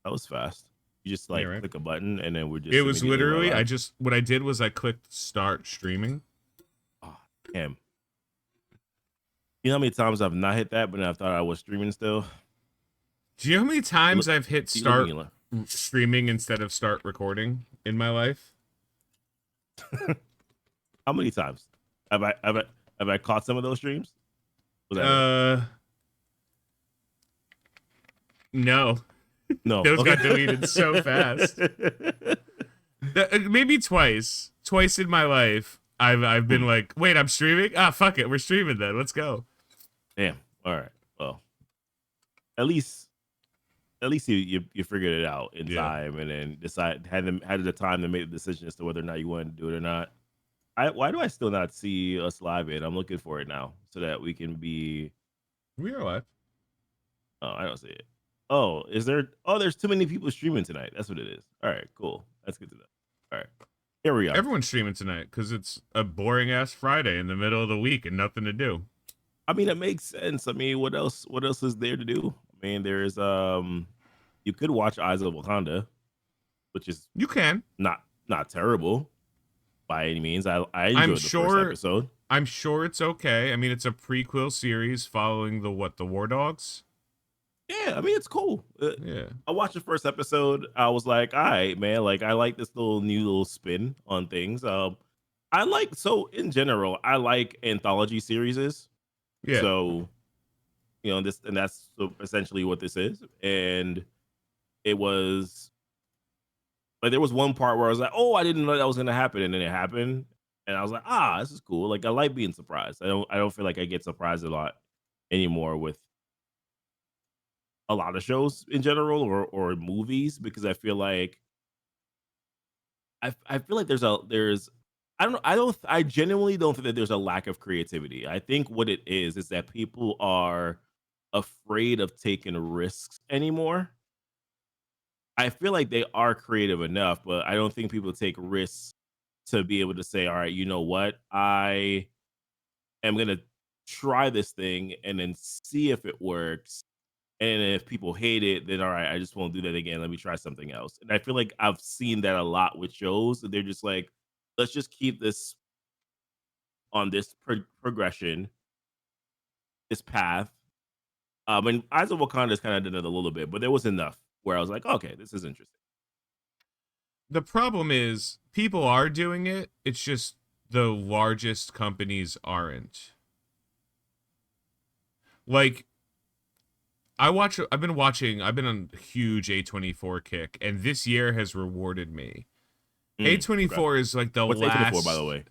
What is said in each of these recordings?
That was fast. You just Yeah, like right. click a button and then we're It just was immediately literally live. what I did was I clicked start streaming. Oh, damn. You know how many times I've not hit that, but I thought I was streaming still? Do you know how many You times look, I've hit you looking start in life. streaming instead of start recording in my life? How many times have I caught some of those streams? Was that it? Uh, no. No. Those Okay. got deleted so fast. Maybe twice. Twice in my life, I've been Hmm. like, wait, I'm streaming? Ah, fuck it, we're streaming then. Let's go. Damn. All right. Well, at least you figured it out in Yeah. time, and then had the time to make the decision as to whether or not you wanted to do it or not. Why do I still not see us live? In I'm looking for it now so that we can be. We are live. Oh, I don't see it. Oh, is there? Oh, there's too many people streaming tonight. That's what it is. All right, cool. That's good to know. All right, here we are. Everyone's streaming tonight because it's a boring ass Friday in the middle of the week and nothing to do. I mean, it makes sense. I mean, what else? What else is there to do? I mean, there's you could watch Eyes of Wakanda, which is You can. not terrible by any means. I I'm enjoyed the first sure. episode. I'm sure it's okay. I mean, it's a prequel series following the War Dogs. Yeah, I mean, it's cool. Yeah. I watched the first episode. I was like, all right, man. Like, I like this little spin on things. I like so in general, I like anthology series. Yeah. So, that's essentially what this is. And it was like there was one part where I was like, oh, I didn't know that was gonna happen, and then it happened, and I was like, this is cool. Like, I like being surprised. I don't feel like I get surprised a lot anymore with a lot of shows in general or movies because I feel like there's I genuinely don't think that there's a lack of creativity. I think what it is that people are afraid of taking risks anymore. I feel like they are creative enough, but I don't think people take risks to be able to say, all right, you know what? I am gonna try this thing and then see if it works. And if people hate it, then all right, I just won't do that again. Let me try something else. And I feel like I've seen that a lot with shows. They're just like, let's just keep this on this progression, this path. And Eyes of Wakanda is kind of did it a little bit, but there was enough where I was like, okay, this is interesting. The problem is people are doing it. It's just the largest companies aren't. Like I've been watching, I've been on a huge A24 kick, and this year has rewarded me. Okay. A24 is like the What's A24, by the last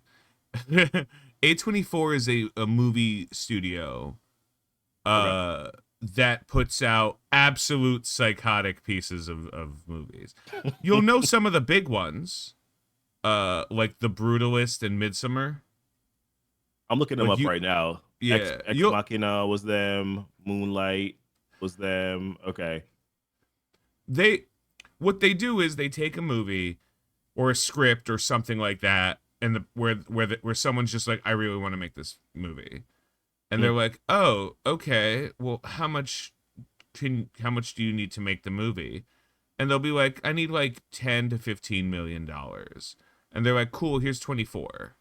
way? A24 is a movie studio Okay. that puts out absolute psychotic pieces of movies. You'll know some of the big ones, like The Brutalist and Midsummer. I'm looking them Like up you right now. yeah, Ex you'll Machina was them. Moonlight was them. Okay. they what they do is they take a movie or a script or something like that, and where someone's just like, I really want to make this movie, and they're Mm, like, oh, okay, well, how much do you need to make the movie? And they'll be like, I need like 10 to 15 million dollars, and they're like, cool, here's 24,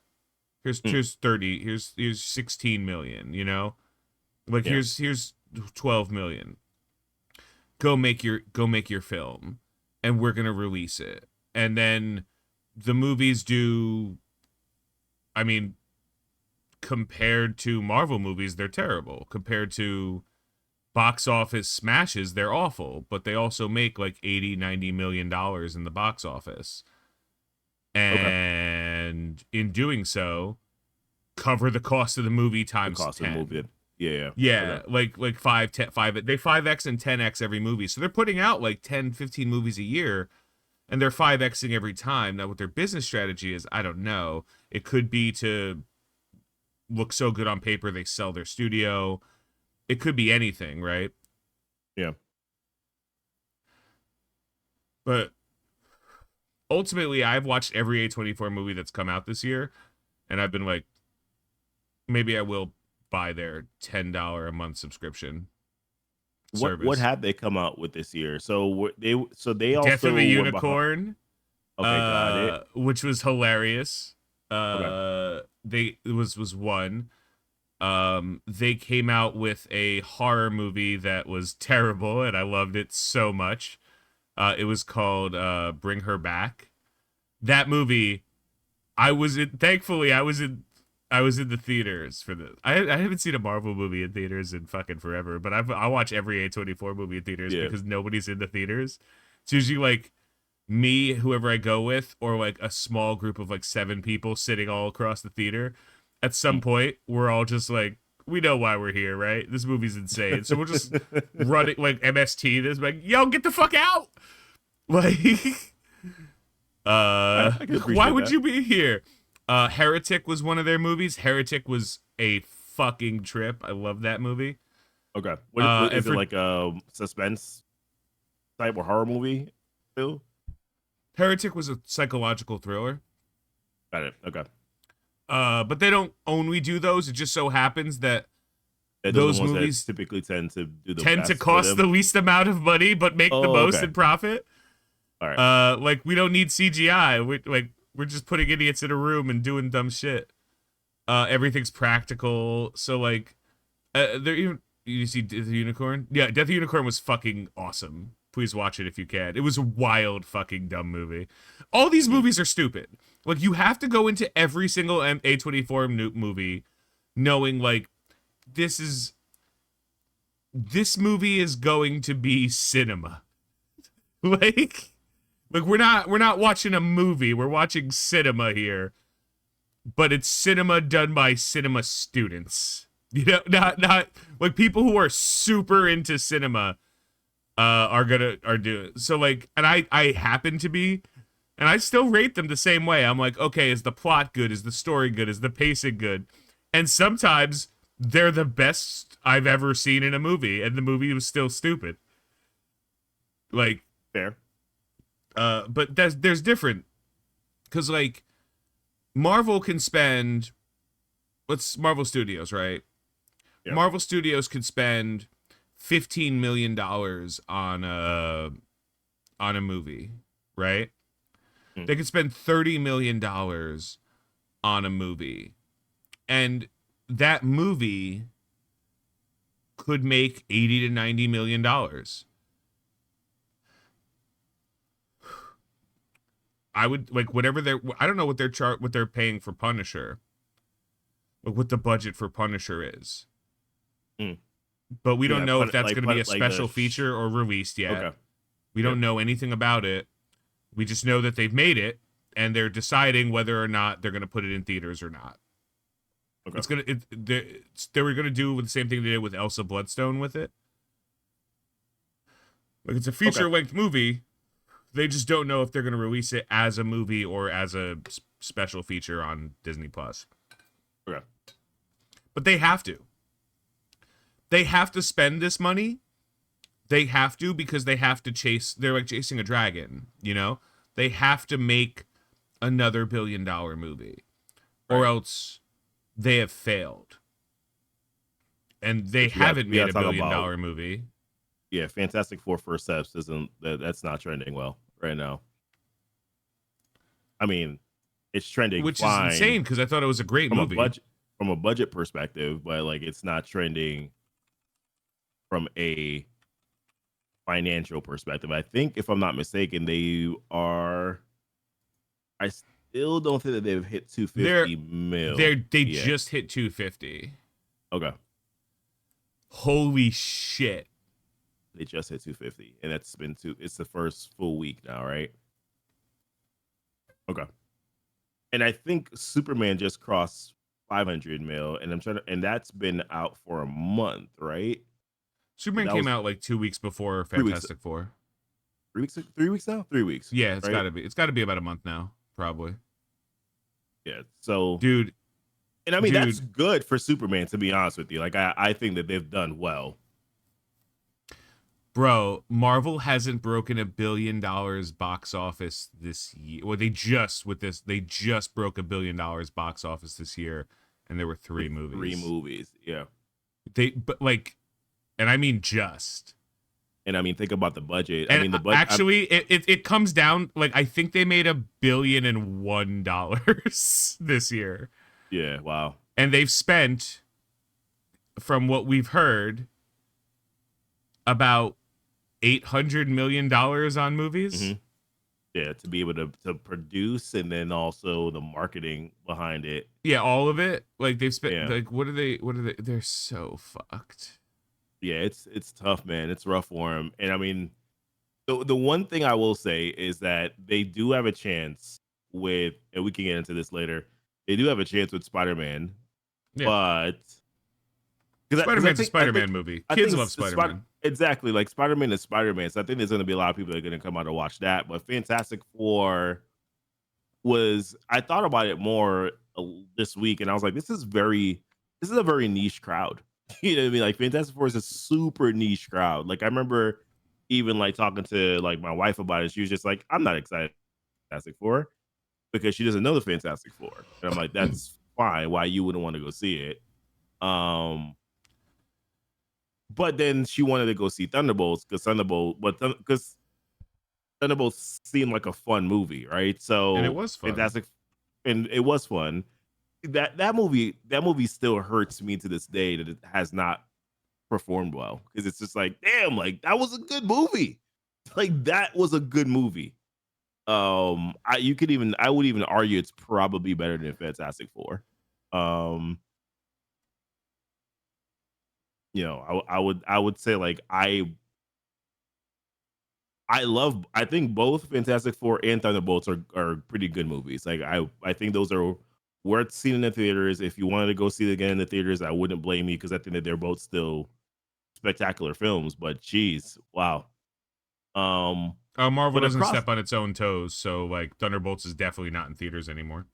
mm, here's 30, here's 16 million, like yeah. here's 12 million. Go make your film, and we're gonna release it, and then the movies do, I mean, compared to Marvel movies, they're terrible. Compared to box office smashes, they're awful, but they also make like 80 to 90 million dollars in the box office, Okay. and in doing so cover the cost of the movie The times cost of the 10. movie. Yeah. Yeah. Yeah, Okay. like 5, they 5x and 10x every movie, so they're putting out like 10, 15 movies a year, and they're 5xing every time. Now what their business strategy is, I don't know. It could be to look so good on paper they sell their studio. It could be anything, right? Yeah. But ultimately, I've watched every A24 movie that's come out this year, and I've been like, maybe I will buy their $10 a month subscription. What service. have they come out with this year? So they Death of a also were behind. Unicorn, Okay, got it. which was hilarious. Okay. They it was one. They came out with a horror movie that was terrible, and I loved it so much. It was called Bring Her Back. That movie, I was in. Thankfully, I was in. I was in the theaters for the. I haven't seen a Marvel movie in theaters in fucking forever, but I watch every A24 movie in theaters Yeah. because nobody's in the theaters. It's usually like me, whoever I go with, or like a small group of like 7 people sitting all across the theater. At some Mm. point, we're all just like, we know why we're here, right? This movie's insane. So we'll just run it like MST. This like, yo, get the fuck out! Like, I can why appreciate would that. you be here? Heretic was one of their movies. Heretic was a fucking trip. I love that movie. Okay. What And is it, for like a suspense type or horror movie? Still Heretic was a psychological thriller. got it. Okay. But they don't only do those. It just so happens that Those are the those ones that movies typically tend to do the tend to best for cost them. the least amount of money but make the Oh, most okay. in profit. All right. Like we don't need CGI. We're just putting idiots in a room and doing dumb shit. Everything's practical. So like, there even you see Death of the Unicorn. Yeah, Death of the Unicorn was fucking awesome. Please watch it if you can. It was a wild fucking dumb movie. All these Mm. movies are stupid. Like you have to go into every single A24 movie knowing like this is this movie is going to be cinema. like we're not watching a movie. We're watching cinema here. But it's cinema done by cinema students. You know, not like people who are super into cinema are doing so like and I happen to be and I still rate them the same way. I'm like, okay, is the plot good? Is the story good? Is the pacing good? And sometimes they're the best I've ever seen in a movie, and the movie was still stupid. Like, Fair. but there's different because like Marvel can spend what's Marvel Studios, right? Yeah. Marvel Studios could spend $15 million on a movie, right? Mm. They could spend $30 million on a movie, and that movie could make $80 to $90 million. I would like whatever they're. I don't know what what they're paying for Punisher, like what the budget for Punisher is. Mm. But we don't Yeah, know if that's going to be a like the special feature or released yet. Okay. We don't know anything about it. We just know that they've made it, and they're deciding whether or not they're going to put it in theaters or not. Okay. They were going to do the same thing they did with Elsa Bloodstone with it. Like it's a feature-length movie. They just don't know if they're going to release it as a movie or as a special feature on Disney Plus. Okay. But they have to. They have to spend this money. They have to because they have to chase. They're like chasing a dragon, you know? They have to make another $1 billion movie, or else they have failed. And they haven't made a $1 billion movie. Yeah, Fantastic Four First Steps that's not trending well right now. I mean, it's trending Which fine is insane because I thought it was a great from movie. from a budget perspective, but like it's not trending from a financial perspective. I think if I'm not mistaken, they are. I still don't think that they've hit 250 mil. They yet. just hit 250. Okay. Holy shit. They just hit 250, and that's been it's the first full week now, right? Okay. And I think Superman just crossed 500 mil, and that's been out for a month, right? Superman That came was out like 2 weeks before 3 weeks. Fantastic Four. 3 weeks now? 3 weeks. Yeah, it's right? gotta be. It's gotta be about a month now, probably. Yeah. So, Dude, and I mean that's good for Superman, to be honest with you. Like I think that they've done well. bro, Marvel hasn't broken $1 billion box office this year. Well, they just broke $1 billion box office this year, and there were 3 movies. 3 movies, yeah. But like, and I mean just. And I mean, think about the budget. I And mean, the budget. actually, it comes down like I think they made $1,000,000,001 this year, Yeah, wow. and they've spent, from what we've heard, about $800 million on Hmm. movies. Yeah, to be able to produce and then also the marketing behind it. Yeah, all of it. Like they've spent Yeah, like what are they? What are they? They're so fucked. yeah, it's tough, man. It's rough for him. And I mean, the one thing I will say is that they do have a chance with, and we can get into this later. They do have a chance with Spider Man, Yeah, but Spider because Man's a Spider Man movie. I Kids think love Spider Spider Man. exactly like Spider Man is Spider Man. So I think there's going to be a lot of people that are going to come out to watch that. But Fantastic Four was, I thought about it more this week, and I was like, this is a very niche crowd. You know what I mean? Like Fantastic Four is a super niche crowd. Like I remember even like talking to like my wife about it. She was just like, I'm not excited for Fantastic Four because she doesn't know the Fantastic Four. And I'm like, that's fine. Why you wouldn't want to go see it? Um, but then she wanted to go see Thunderbolts because Thunderbolts seemed like a fun movie, right? And it So was fun. Fantastic, and it was fun. That movie still hurts me to this day that it has not performed well because it's just like, damn, like that was a good movie. Like that was a good movie. I would even argue it's probably better than Fantastic Four. Um, I would say like I think both Fantastic Four and Thunderbolts are pretty good movies. Like I think those are worth seeing in the theaters. If you wanted to go see it again in the theaters, I wouldn't blame you because I think that they're both still spectacular films. But geez, wow. Um, Marvel but doesn't across, step on its own toes, so like Thunderbolts is definitely not in theaters anymore.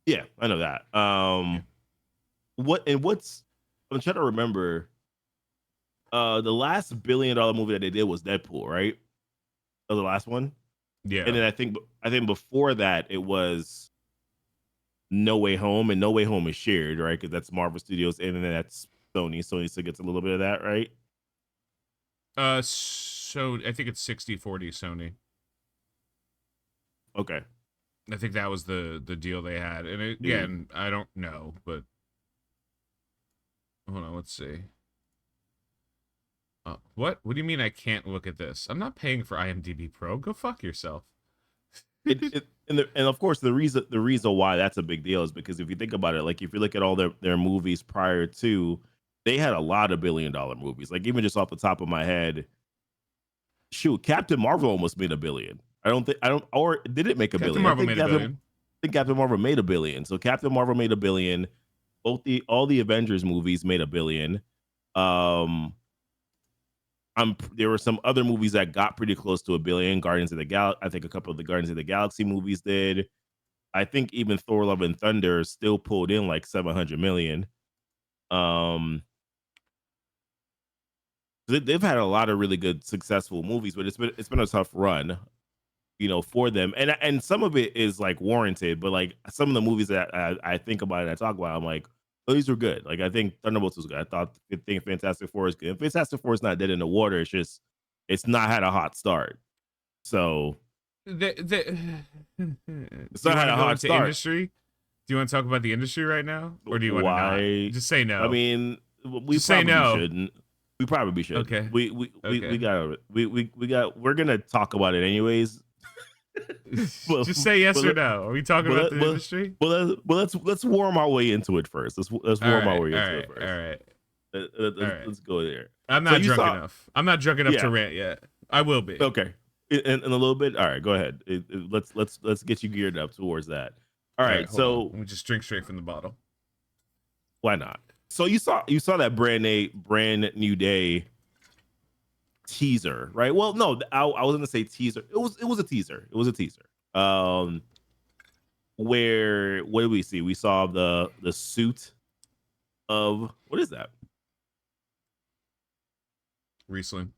yeah, I know that. Yeah, What's I'm trying to remember. The last $1 billion movie that they did was Deadpool, right? The last one, and yeah. then I think before that it was No Way Home, and No Way Home is shared, right? Because that's Marvel Studios, and then that's Sony. Sony still gets a little bit of that, right? So I think it's 60-40 Sony. Okay. I think that was the deal they had. And Yeah. again, I don't know, but hold on, let's see. What? What do you mean I can't look at this? I'm not paying for IMDb Pro. Go fuck yourself. And of course the reason why that's a big deal is because if you think about it, like if you look at all their movies prior to, they had a lot of $1 billion movies. Like even just off the top of my head, shoot, Captain Marvel almost made $1 billion. I don't, or did it make a Captain billion? Marvel made a billion. I think Captain Marvel made $1 billion. So Captain Marvel made $1 billion. All the Avengers movies made $1 billion. Um, there were some other movies that got pretty close to $1 billion. Guardians of the Gal, I think a couple of the Guardians of the Galaxy movies did. I think even Thor: Love and Thunder still pulled in like 700 million. Um, they've had a lot of really good, successful movies, but it's been a tough run, for them. And some of it is like warranted, but like some of the movies that I think about and I talk about, I'm like, oh, these were good. Like I think Thunderbolts was good. I think Fantastic Four is good. Fantastic Four is not dead in the water. It's just it's not had a hot start. So Do it's you not want had to a go hot into start. industry? Do you want to talk about the industry right now, or do you want to not? Why? Just say I no. mean, we Just say probably no. shouldn't. We probably shouldn't. Okay. We Okay. got we're gonna talk about it anyways. but Just say but yes or let- no. Are we talking but about let- the but industry? let's warm our way into it first. Let's All warm our right. way All into it right. All first. right. All Let's, right. let's go there. I'm So not you drunk saw, enough. I'm not drunk enough to yeah, rant yet. I will be. okay. In a little bit. All right, go ahead. Let's get you geared up towards that. All All right, right. Hold on. so Let me just drink straight from the bottle. why not? So you saw that brand new day teaser, right? Well, no, I was gonna say teaser. It was a teaser. It was a teaser. Where what did we see? We saw the suit of what is that? Riesling.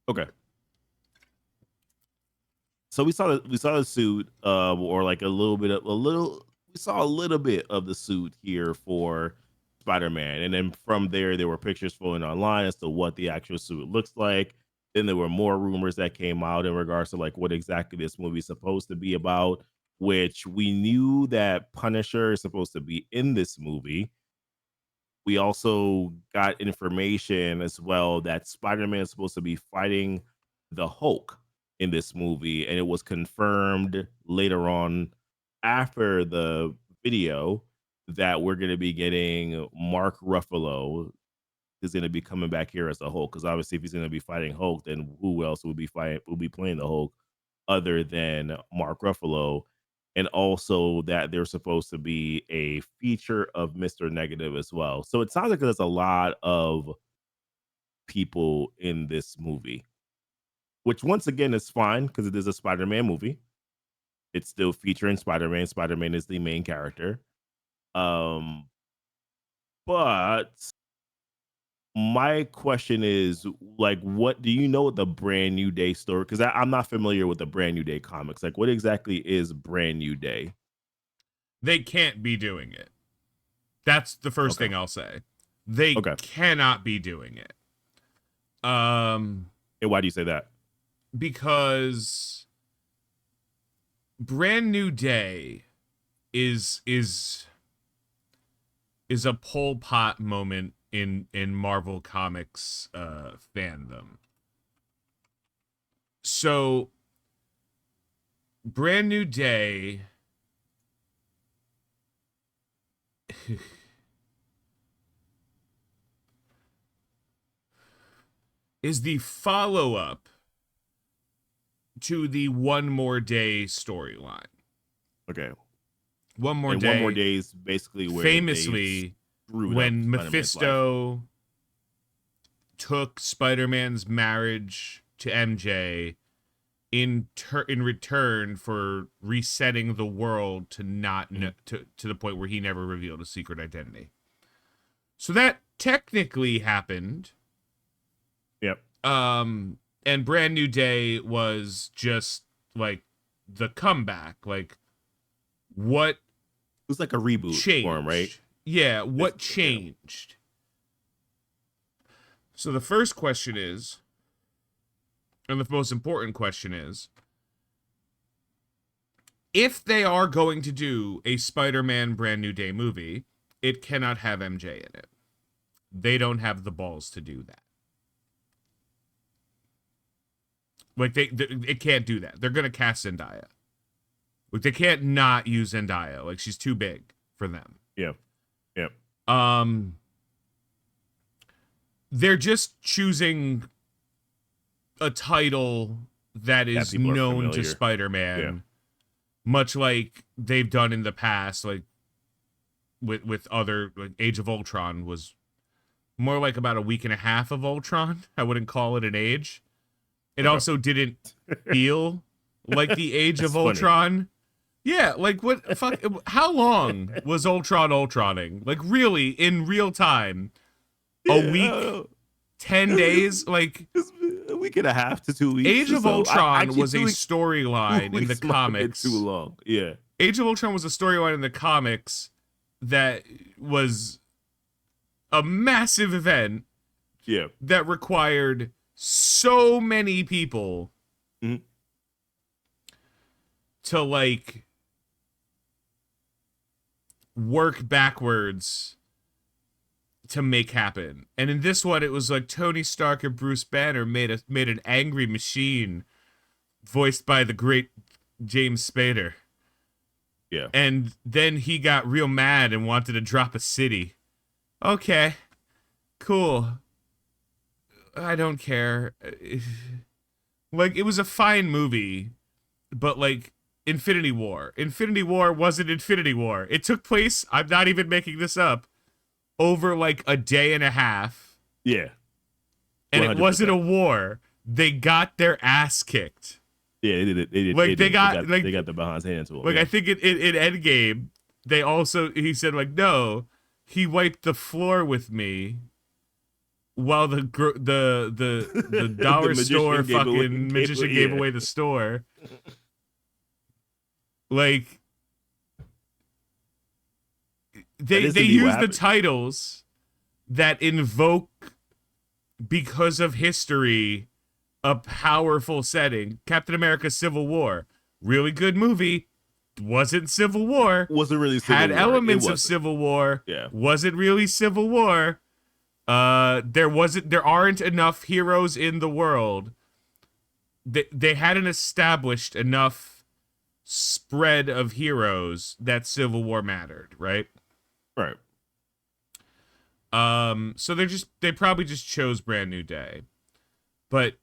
Okay, so we saw the suit, or like a little. We saw a little bit of the suit here for Spider-Man. And then from there were pictures floating online as to what the actual suit looks like. Then there were more rumors that came out in regards to like what exactly this movie is supposed to be about, which we knew that Punisher is supposed to be in this movie. We also got information as well that Spider-Man is supposed to be fighting the Hulk in this movie, and it was confirmed later on after the video that we're going to be getting Mark Ruffalo is going to be coming back here as the Hulk. Because obviously, if he's going to be fighting Hulk, then who else would be fighting? Will be playing the Hulk other than Mark Ruffalo? And also that there's supposed to be a feature of Mr. Negative as well. So it sounds like there's a lot of people in this movie, which once again is fine because it is a Spider-Man movie. It's still featuring Spider-Man. Spider-Man is the main character. But my question is, like, what do you know what the Brand New Day story? Because I'm not familiar with the Brand New Day comics. Like, what exactly is Brand New Day? They can't be doing it. That's the first Okay. thing I'll say. They Okay. cannot be doing it. And why do you say that? Because Brand New Day is a Pol Pot moment in Marvel Comics fandom. So Brand New Day is the follow-up to the One More Day storyline. Okay. One More and Day. One More Day is basically where famously when Mephisto took Spider-Man's marriage to MJ in return for resetting the world to not to the point where he never revealed a secret identity. So that technically happened. Yep. And Brand New Day was just like the comeback. Like, what? It was like a reboot changed? for him, right? Yeah, what changed? So the first question is, and the most important question is, if they are going to do a Spider-Man Brand New Day movie, it cannot have MJ in it. They don't have the balls to do that. Like, it can't do that. They're going to cast Zendaya. Like, they can't not use Zendaya. Like, she's too big for them. Yeah. Yep. They're just choosing a title that is known to Spider-Man, yeah. much like they've done in the past. Like with other, like Age of Ultron was more like about a week and a half of Ultron. I wouldn't call it an age. It also didn't feel like the Age of Ultron. Yeah, like what? Fuck. How long was Ultron Ultroning? Like really, in real time, a week, 10 days, like a week and a half to 2 weeks. Age of Ultron was a storyline in the comics. Too long. Yeah. Age of Ultron was a storyline in the comics that was a massive event. Yeah. That required so many people to like work backwards to make happen. And in this one, it was like Tony Stark and Bruce Banner made an angry machine voiced by the great James Spader. Yeah. And then he got real mad and wanted to drop a city. Okay. Cool. I don't care. Like, it was a fine movie, but like Infinity War. Infinity War wasn't Infinity War. It took place, I'm not even making this up, over like a day and a half. Yeah. 100%. And it wasn't a war. They got their ass kicked. Yeah, they did. Like they got the behind hand to him. Like, yeah. I think in Endgame, he said like, no, he wiped the floor with me while the dollar the store fucking magician gave away the store. Like, That is they indeed what use the happened. titles that invoke, because of history, a powerful setting. Captain America Civil War, really good movie, wasn't Civil War. Wasn't really Had Civil War. It elements of wasn't. Civil War, Yeah. wasn't really Civil War. There aren't enough heroes in the world. They hadn't established enough spread of heroes that Civil War mattered, right? Right. So they probably just chose Brand New Day. But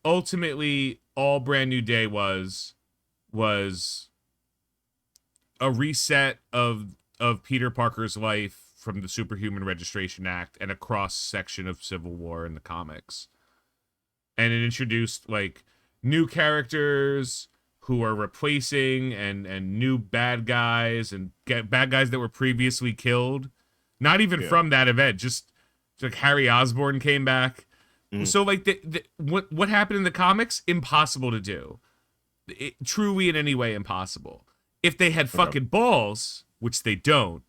ultimately all Brand New Day was a reset of Peter Parker's life from the Superhuman Registration Act and a cross section of Civil War in the comics. And it introduced like new characters who are replacing and new bad guys and bad guys that were previously killed. Not even Yeah. from that event, just like Harry Osborn came back. So like what happened in the comics, impossible to do. Truly in any way impossible. If they had Okay. fucking balls, which they don't,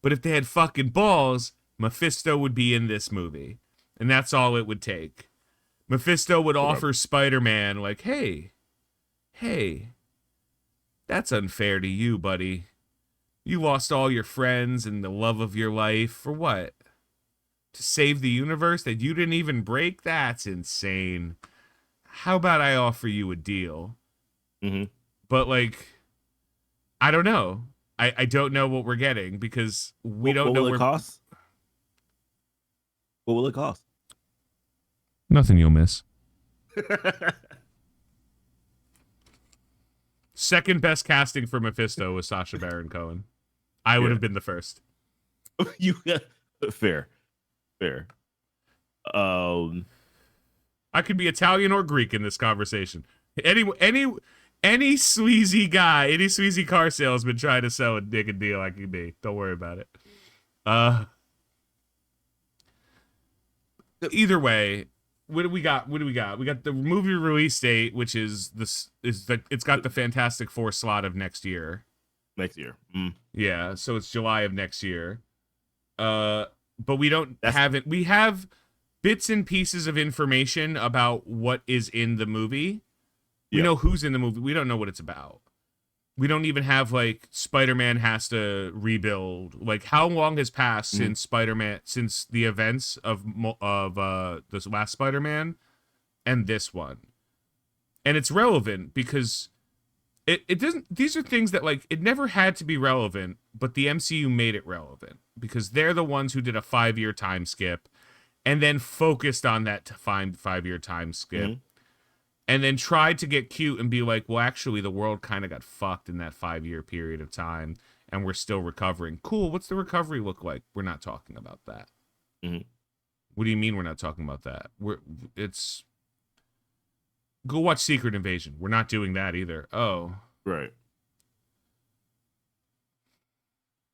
but if they had fucking balls, Mephisto would be in this movie. And that's all it would take. Mephisto would Okay. offer Spider-Man like, hey, that's unfair to you, buddy. You lost all your friends and the love of your life for what? To save the universe that you didn't even break? That's insane. How about I offer you a deal? Mm-hmm. But like, I don't know. I don't know what we're getting because we don't What know will it where. cost? What will it cost? Nothing you'll miss. Second best casting for Mephisto was Sacha Baron Cohen. I would Yeah. have been the first. You fair. Um I could be Italian or Greek in this conversation. Any sleazy guy, any sleazy car salesman trying to sell a dick a deal, I can be. Don't worry about it. Either way, what do we got? We got the movie release date, which is it's got the Fantastic Four slot of next year. next year. Yeah, so it's July of next year. But we don't That's have it. We have bits and pieces of information about what is in the movie. We yeah. know who's in the movie. We don't know what it's about. We don't even have like Spider-Man has to rebuild. Like how long has passed since Spider-Man, since the events of this last Spider-Man and this one, and it's relevant because it doesn't. These are things that like it never had to be relevant, but the MCU made it relevant because they're the ones who did a 5-year time skip, and then focused on that to find 5-year time skip. And then tried to get cute and be like, well, actually, the world kind of got fucked in that 5-year period of time, and we're still recovering. Cool. What's the recovery look like? We're not talking about that. What do you mean we're not talking about that? It's go watch Secret Invasion. We're not doing that either. Oh, Right.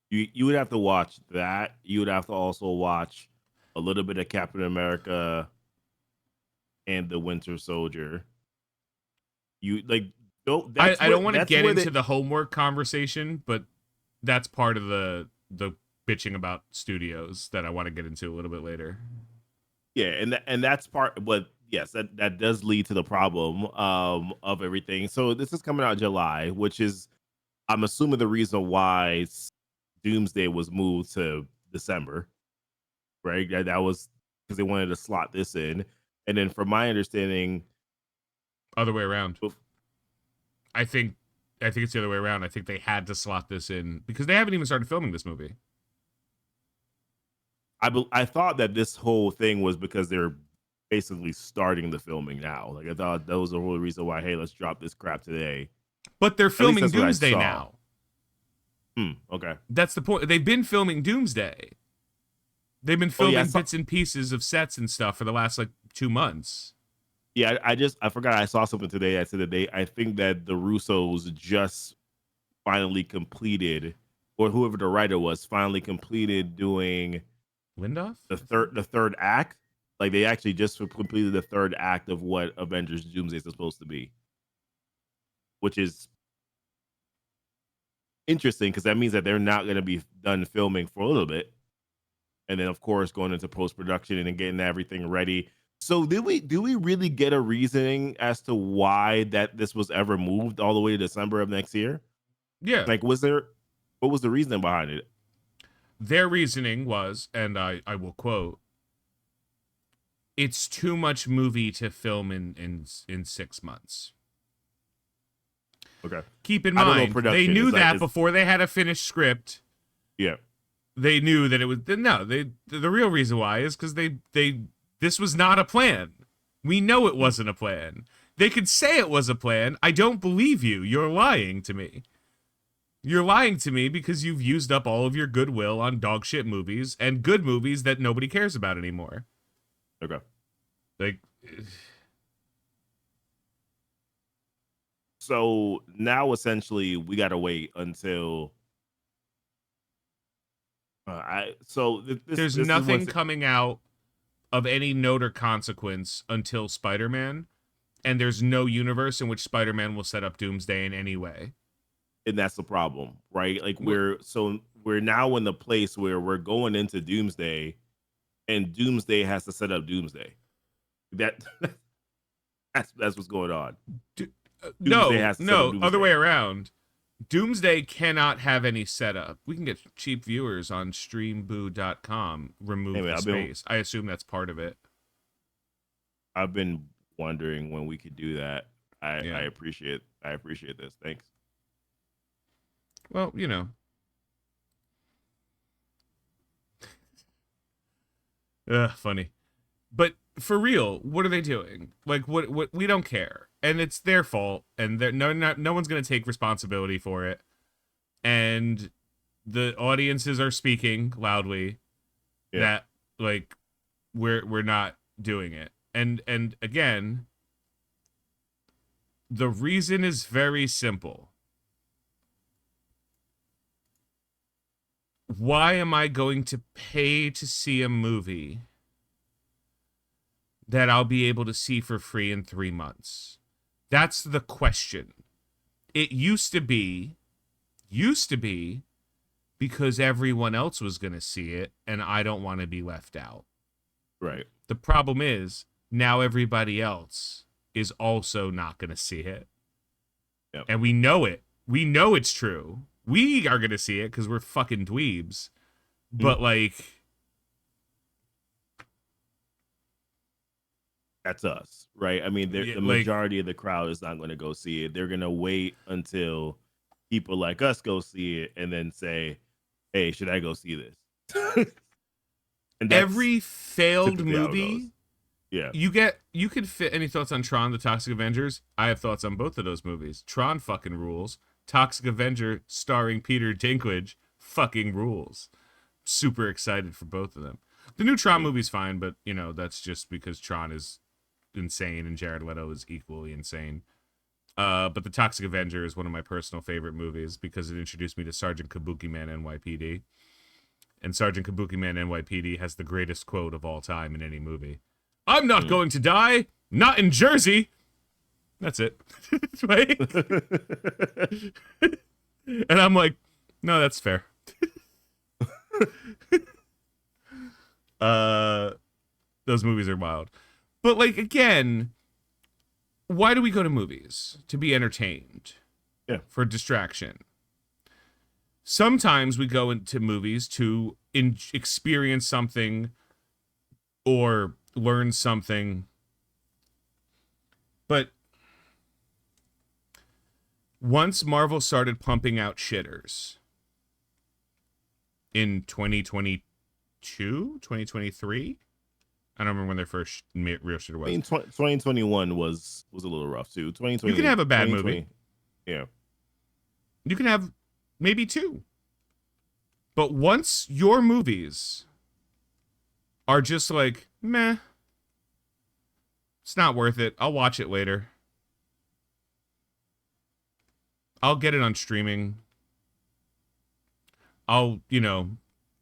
You would have to watch that. You would have to also watch a little bit of Captain America and the Winter Soldier. You like I don't want to that's get where into the homework conversation, but that's part of the bitching about studios that I want to get into a little bit later. Yeah, and that's part. But yes, that does lead to the problem of everything. So this is coming out July, which is I'm assuming the reason why Doomsday was moved to December, right? That was because they wanted to slot this in, and then from my understanding, Other way around. I think it's the other way around. I think they had to slot this in because they haven't even started filming this movie. I thought that this whole thing was because they're basically starting the filming now. Like I thought that was the whole reason why, hey, let's drop this crap today. But they're At least filming that's what I Doomsday saw. now. Okay. That's the point. They've been filming Doomsday. They've been Oh, yeah, filming bits and pieces of sets and stuff for the last like 2 months. Yeah, I forgot I saw something today that said that I think that the Russos just finally completed, or whoever the writer was, finally completed doing Lindoff? the third act. Like they actually just completed the third act of what Avengers Doomsday is supposed to be, which is interesting because that means that they're not going to be done filming for a little bit, and then of course going into post production and then getting everything ready. So do we really get a reasoning as to why that this was ever moved all the way to December of next year? Yeah. Like, what was the reasoning behind it? Their reasoning was, and I will quote, it's too much movie to film in 6 months. Okay, Keep in I don't know. mind, they Production knew is like that is before they had a finished script. yeah. They knew that it was no. The real reason why is because they this was not a plan. We know it wasn't a plan. They could say it was a plan. I don't believe you. You're lying to me. You're lying to me because you've used up all of your goodwill on dog shit movies and good movies that nobody cares about anymore. Okay. Like, So now essentially we got to wait until I so there's this is nothing what's coming out of any note or consequence until Spider-Man, and there's no universe in which Spider-Man will set up Doomsday in any way. and that's the problem, right? Like Wh- we're now in the place where we're going into Doomsday, and Doomsday has to set up Doomsday. That that's what's going on. Do, Doomsday no, has to set up no, other way Doomsday. around. Doomsday cannot have any setup. We can get cheap viewers on streamboo.com. Remove Anyway, the space. I assume that's part of it. I've been wondering when we could do that. I Yeah. appreciate this. Thanks. Well, funny. But for real, what are they doing? Like, what? We don't care, and it's their fault, and no one's gonna take responsibility for it, and the audiences are speaking loudly Yeah. that like we're not doing it, and again, the reason is very simple. Why am I going to pay to see a movie that I'll be able to see for free in 3 months? That's the question. It used to be because everyone else was going to see it and I don't want to be left out. Right. The problem is now everybody else is also not going to see it. Yep. And we know it. We know it's true. We are going to see it because we're fucking dweebs. But like, that's us, right? I mean, the like, majority of the crowd is not going to go see it. They're going to wait until people like us go see it and then say, "Hey, should I go see this?" And that's every failed typically how it goes. movie, Yeah. you could fit. Any thoughts on Tron, the Toxic Avengers? I have thoughts on both of those movies. Tron fucking rules. Toxic Avenger starring Peter Dinklage fucking rules. Super excited for both of them. The new Tron movie's fine, but that's just because Tron is insane and Jared Leto is equally insane. But the Toxic Avenger is one of my personal favorite movies because it introduced me to Sergeant Kabuki Man NYPD. And Sergeant Kabuki Man NYPD has the greatest quote of all time in any movie. I'm not going to die, not in Jersey. That's it. Right? And I'm like, no, that's fair. Those movies are wild. But like, again, why do we go to movies? To be entertained. Yeah. For distraction. Sometimes we go into movies to experience something or learn something. But once Marvel started pumping out shitters in 2022, 2023, I don't remember when their first real shitter was. I mean, 2021 was a little rough too. 2020. You can have a bad movie. Yeah. You can have maybe two. But once your movies are just like, meh, it's not worth it. I'll watch it later. I'll get it on streaming. I'll,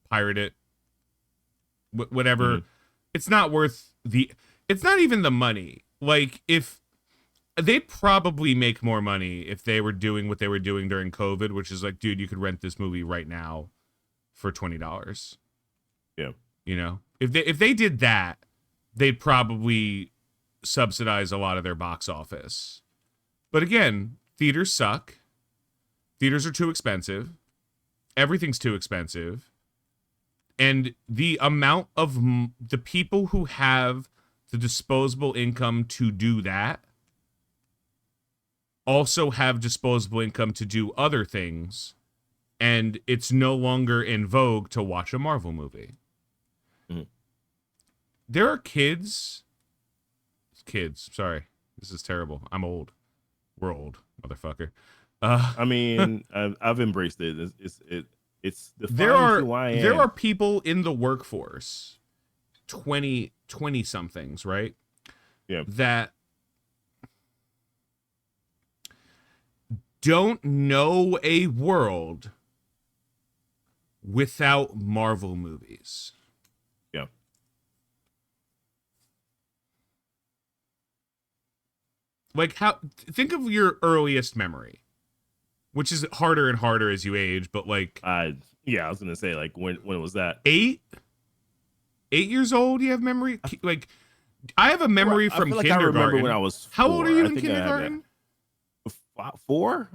pirate it. Whatever. Mm-hmm. It's not worth it's not even the money. Like, if they'd probably make more money if they were doing what they were doing during COVID, which is like, dude, you could rent this movie right now for $20. Yeah. You know, if they did that, they'd probably subsidize a lot of their box office. But again, theaters suck. Theaters are too expensive. Everything's too expensive. And the amount of the people who have the disposable income to do that also have disposable income to do other things, and it's no longer in vogue to watch a Marvel movie. Mhm. There are kids, sorry, this is terrible. I'm old. We're old, motherfucker. I mean, I've embraced it. It's defined who I am. There are people in the workforce, 20 somethings, right? Yeah. That don't know a world without Marvel movies. Yeah. Like, how, think of your earliest memory, which is harder and harder as you age, but like, yeah, I was gonna say, like, when was that? 8 years old, you have memory? Like, I have a memory from I feel like kindergarten. I remember when I was 4. How old are you I in think kindergarten? 4?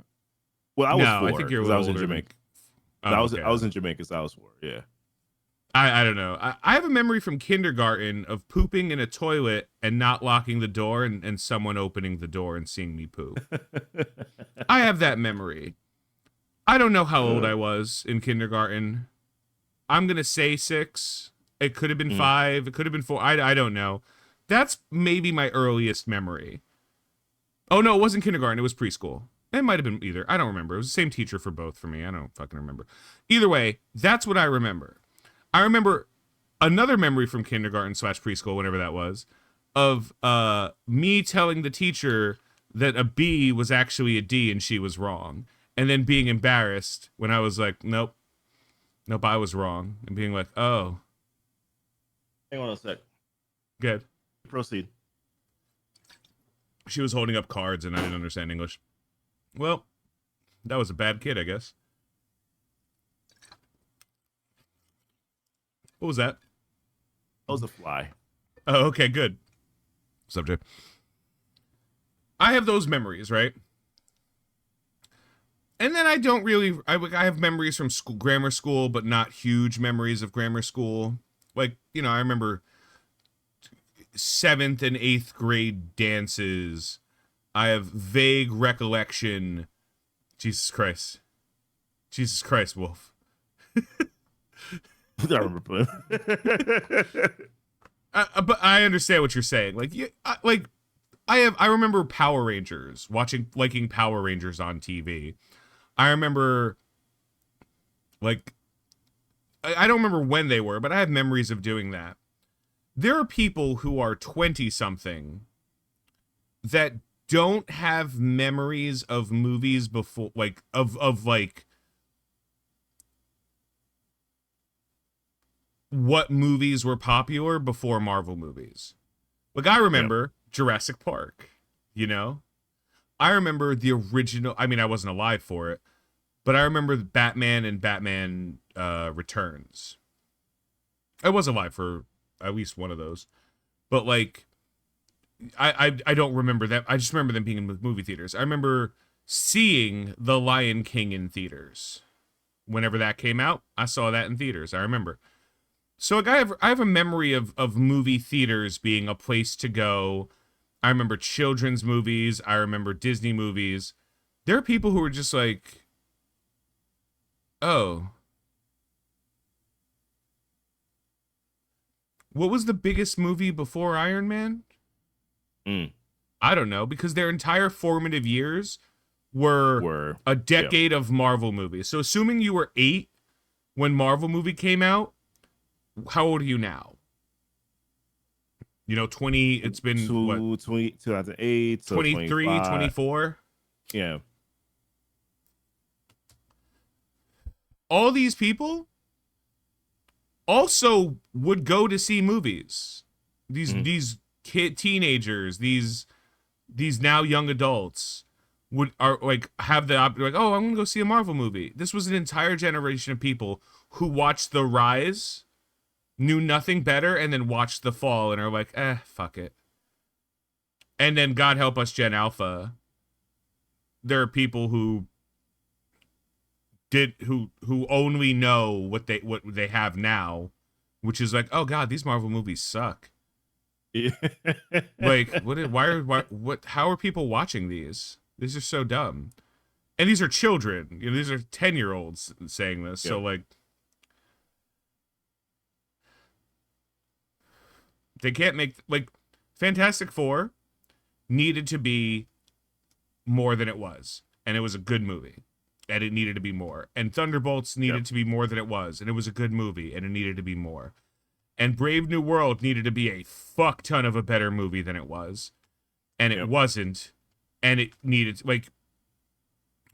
Well, I was 4. I think you're a because little I was in older Jamaica. Oh, I was in Jamaica, so I was 4. Yeah. I don't know. I have a memory from kindergarten of pooping in a toilet and not locking the door, and someone opening the door and seeing me poop. I have that memory. I don't know how old I was in kindergarten. I'm going to say 6. It could have been 5. It could have been 4. I don't know. That's maybe my earliest memory. Oh, no, it wasn't kindergarten. It was preschool. It might have been either. I don't remember. It was the same teacher for both for me. I don't fucking remember. Either way, that's what I remember. I remember another memory from kindergarten / preschool, whenever that was, of me telling the teacher that a B was actually a D and she was wrong. And then being embarrassed when I was like, nope, I was wrong. And being like, oh. Hang on a sec. Good. Proceed. She was holding up cards and I didn't understand English. Well, that was a bad kid, I guess. What was that? That was a fly. Oh, okay, good. Subject. I have those memories, right? And then I don't really... I have memories from grammar school, but not huge memories of grammar school. Like, you know, I remember 7th and 8th grade dances. I have vague recollection. Jesus Christ, Wolf. I remember playing. But I understand what you're saying. I remember Power Rangers, liking Power Rangers on TV. I remember, like, I don't remember when they were, but I have memories of doing that. There are people who are 20-something that don't have memories of movies before, like, of like, what movies were popular before Marvel movies. Like, I remember Jurassic Park, you know? I remember the original, I mean, I wasn't alive for it, but I remember Batman and Batman Returns. I was alive for at least one of those. But, like, I don't remember them. I just remember them being in movie theaters. I remember seeing The Lion King in theaters. Whenever that came out, I saw that in theaters. I remember. So, like, I have a memory of movie theaters being a place to go. I remember children's movies. I remember Disney movies. There are people who are just like, oh. What was the biggest movie before Iron Man? I don't know, because their entire formative years were a decade of Marvel movies. So assuming you were 8 when Marvel movie came out, how old are you now? You know, 20, it's been, 2008, 23, 24? Yeah. All these people also would go to see movies. These teenagers, these these now young adults are like have the like, oh, I'm gonna go see a Marvel movie. This was an entire generation of people who watched The Rise, knew nothing better, and then watched The Fall and are like, fuck it. And then God help us, Gen Alpha. There are people who only know what they have now, which is like, oh god, these Marvel movies suck. Yeah. Like, how are people watching these? These are so dumb. And these are children. You know, these are 10-year-olds saying this. Yep. So like they can't make like Fantastic Four needed to be more than it was. And it was a good movie. And it needed to be more. And Thunderbolts needed to be more than it was. And it was a good movie. And it needed to be more. And Brave New World needed to be a fuck ton of a better movie than it was. And it wasn't. And it needed, like...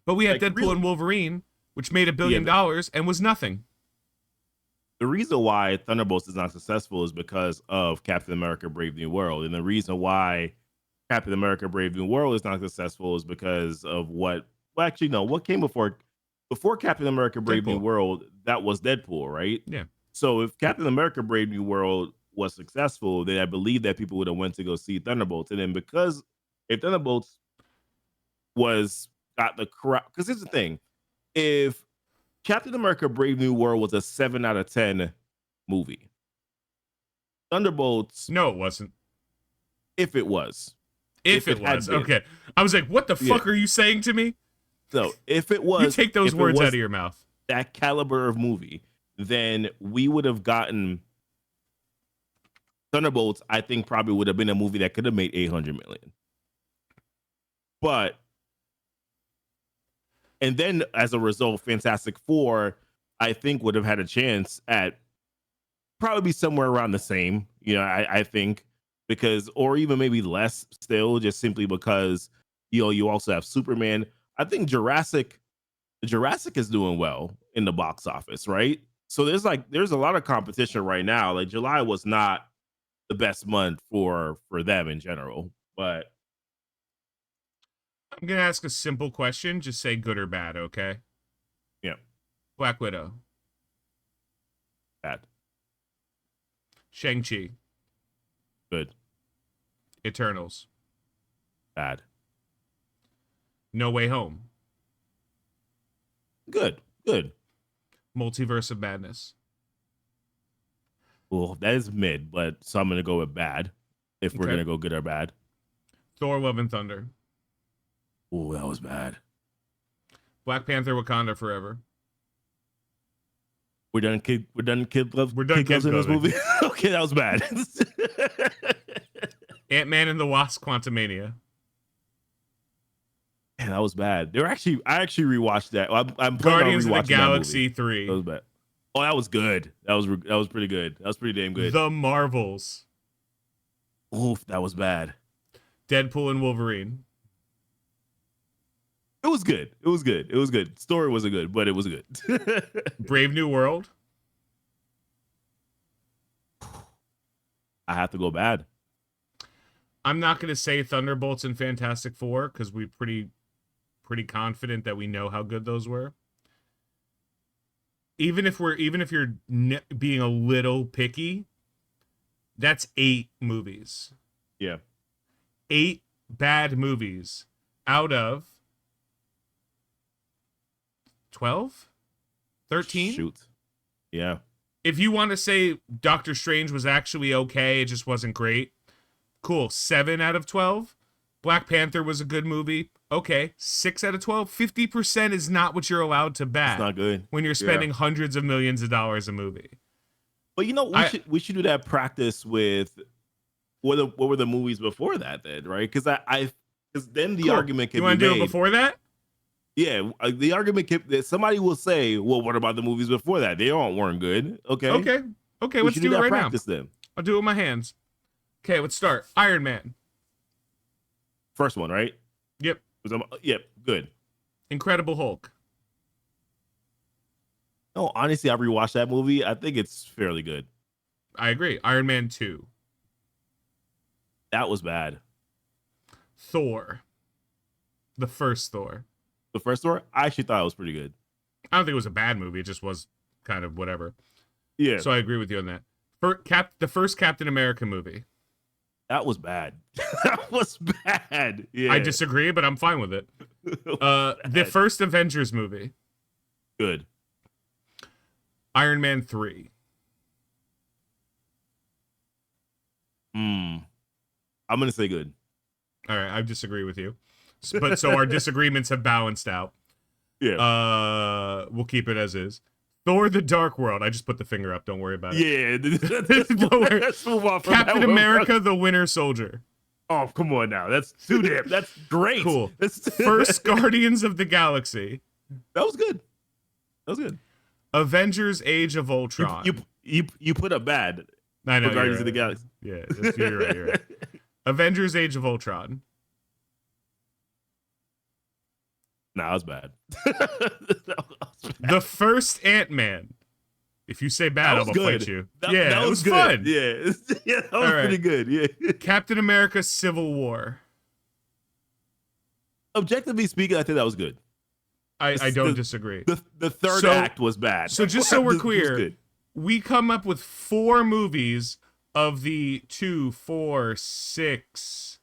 But we had like, Deadpool really, and Wolverine, which made $1 billion and was nothing. The reason why Thunderbolts is not successful is because of Captain America Brave New World. And the reason why Captain America Brave New World is not successful is because of what... Well, actually, no. What came before Captain America Brave New World? That was Deadpool, right? Yeah. So if Captain America Brave New World was successful, then I believe that people would have went to go see Thunderbolts. And then because if Thunderbolts got the crowd, because here's the thing, if Captain America Brave New World was a 7 out of 10 movie, Thunderbolts... No, it wasn't. If it was. If it was. Okay. I was like, what the fuck are you saying to me? So if it was... You take those words out of your mouth. That caliber of movie, then we would have gotten... Thunderbolts, I think, probably would have been a movie that could have made $800 million. But... And then, as a result, Fantastic Four, I think, would have had a chance at probably somewhere around the same, you know, I think, because, or even maybe less still, just simply because, you know, you also have Superman. I think Jurassic is doing well in the box office, right? So there's a lot of competition right now. Like July was not the best month for them in general, but I'm gonna ask a simple question. Just say good or bad, okay? Yeah. Black Widow. Bad. Shang-Chi. Good. Eternals. Bad. No Way Home. Good. Multiverse of Madness. Well, that is mid, but so I'm gonna go with bad. If we're gonna go good or bad. Thor: Love and Thunder. Oh, that was bad. Black Panther: Wakanda Forever. We're done kid love. We're done kids in this movie. Okay, that was bad. Ant-Man and the Wasp: Quantumania. Man, that was bad. I actually rewatched that. I'm Guardians of the Galaxy 3. That was bad. Oh, that was good. That was pretty good. That was pretty damn good. The Marvels. Oof, that was bad. Deadpool and Wolverine. It was good. Story wasn't good, but it was good. Brave New World. I have to go bad. I'm not going to say Thunderbolts and Fantastic Four because we're pretty confident that we know how good those were. Even if you're being a little picky, that's 8 movies. Yeah. 8 bad movies out of 12? 13? Shoot. Yeah. If you want to say Doctor Strange was actually okay, it just wasn't great. Cool. 7 out of 12. Black Panther was a good movie. Okay. 6 out of 12. 50% is not what you're allowed to bat. It's not good. When you're spending hundreds of millions of dollars a movie. But you know, we should do that practice with what were the movies before that then, right? Because because then the argument can be made. You want to do it before that? Yeah, the argument that somebody will say, "Well, what about the movies before that? They weren't good." Okay. Let's do it right now. Then. I'll do it with my hands. Okay, let's start. Iron Man. First one, right? Yep. Yep. Good. Incredible Hulk. No, honestly, I rewatched that movie. I think it's fairly good. I agree. Iron Man 2. That was bad. Thor. The first Thor. The first Thor, I actually thought it was pretty good. I don't think it was a bad movie. It just was kind of whatever. Yeah, So I agree with you on that. The first Captain America movie. that was bad. That was bad. Yeah, I disagree, but I'm fine with it. The first Avengers movie. Good. Iron Man 3. I'm gonna say good. All right, I disagree with you. But so our disagreements have balanced out. Yeah. We'll keep it as is. Thor: The Dark World. I just put the finger up. Don't worry about it. Yeah. Don't worry. Let's move on from Captain that one. America: The Winter Soldier. Oh, come on now. That's too damn. That's great. Cool. First Guardians of the Galaxy. That was good. That was good. Avengers: Age of Ultron. You put up bad. I know. For Guardians of the Right. Galaxy. Yeah, you're right. You're right. Avengers: Age of Ultron. Nah, that was bad. That was bad. The first Ant-Man. If you say bad, I'm gonna fight you. That was good. Fun. Yeah, yeah, that was pretty good. Yeah. Captain America: Civil War. Objectively speaking, I think that was good. I don't disagree. The third act was bad. So just so we're This was clear, good. we come up with 4 movies of the 2, 4, 6,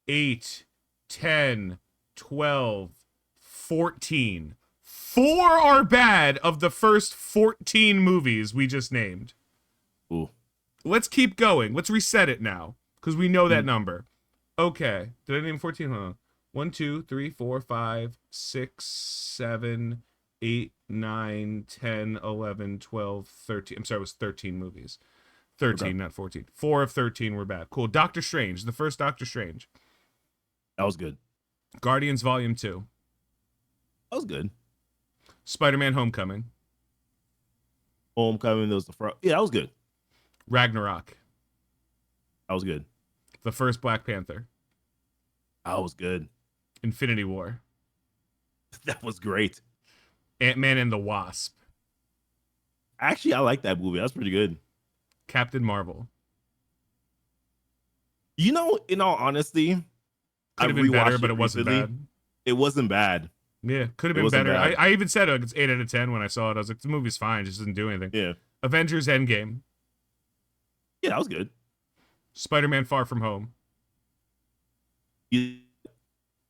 8, 10, 12, 14. 4 are bad of the first 14 movies we just named. Ooh. Let's keep going. Let's reset it now, because we know that number. Okay. Did I name 14? Hold on. 1, 2, 3, 4, 5, 6, 7, 8, 9, 10, 11, 12, 13. I'm sorry, it was 13 movies. 13, not 14. 4 of 13 were bad. Cool. Doctor Strange. The first Doctor Strange. That was good. Guardians Volume 2. That was good. Spider-Man Homecoming. Homecoming, that was the front. Yeah, that was good. Ragnarok. That was good. The first Black Panther. That was good. Infinity War. That was great. Ant-Man and the Wasp. Actually, I like that movie. That's pretty good. Captain Marvel. You know, in all honesty, Could have been better, but it wasn't bad. It wasn't bad. Yeah, could have been better. I even said it's 8 out of 10 when I saw it. I was like, the movie's fine, just doesn't do anything. Yeah. Avengers Endgame. Yeah, that was good. Spider-Man Far From Home.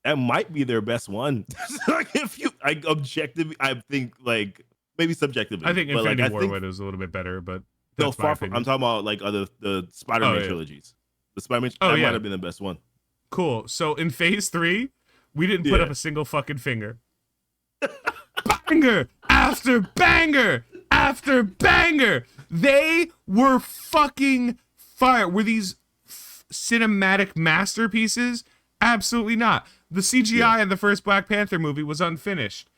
That might be their best one. Like, if you objectively, I think like maybe subjectively. I think but Infinity War was a little bit better, but no, Far From. I'm talking about like the Spider-Man trilogies. The Spider-Man might have been the best one. Cool. So in Phase 3, we didn't put up a single fucking finger. Banger after banger after banger. They were fucking fire. Were these cinematic masterpieces? Absolutely not. The CGI in the first Black Panther movie was unfinished.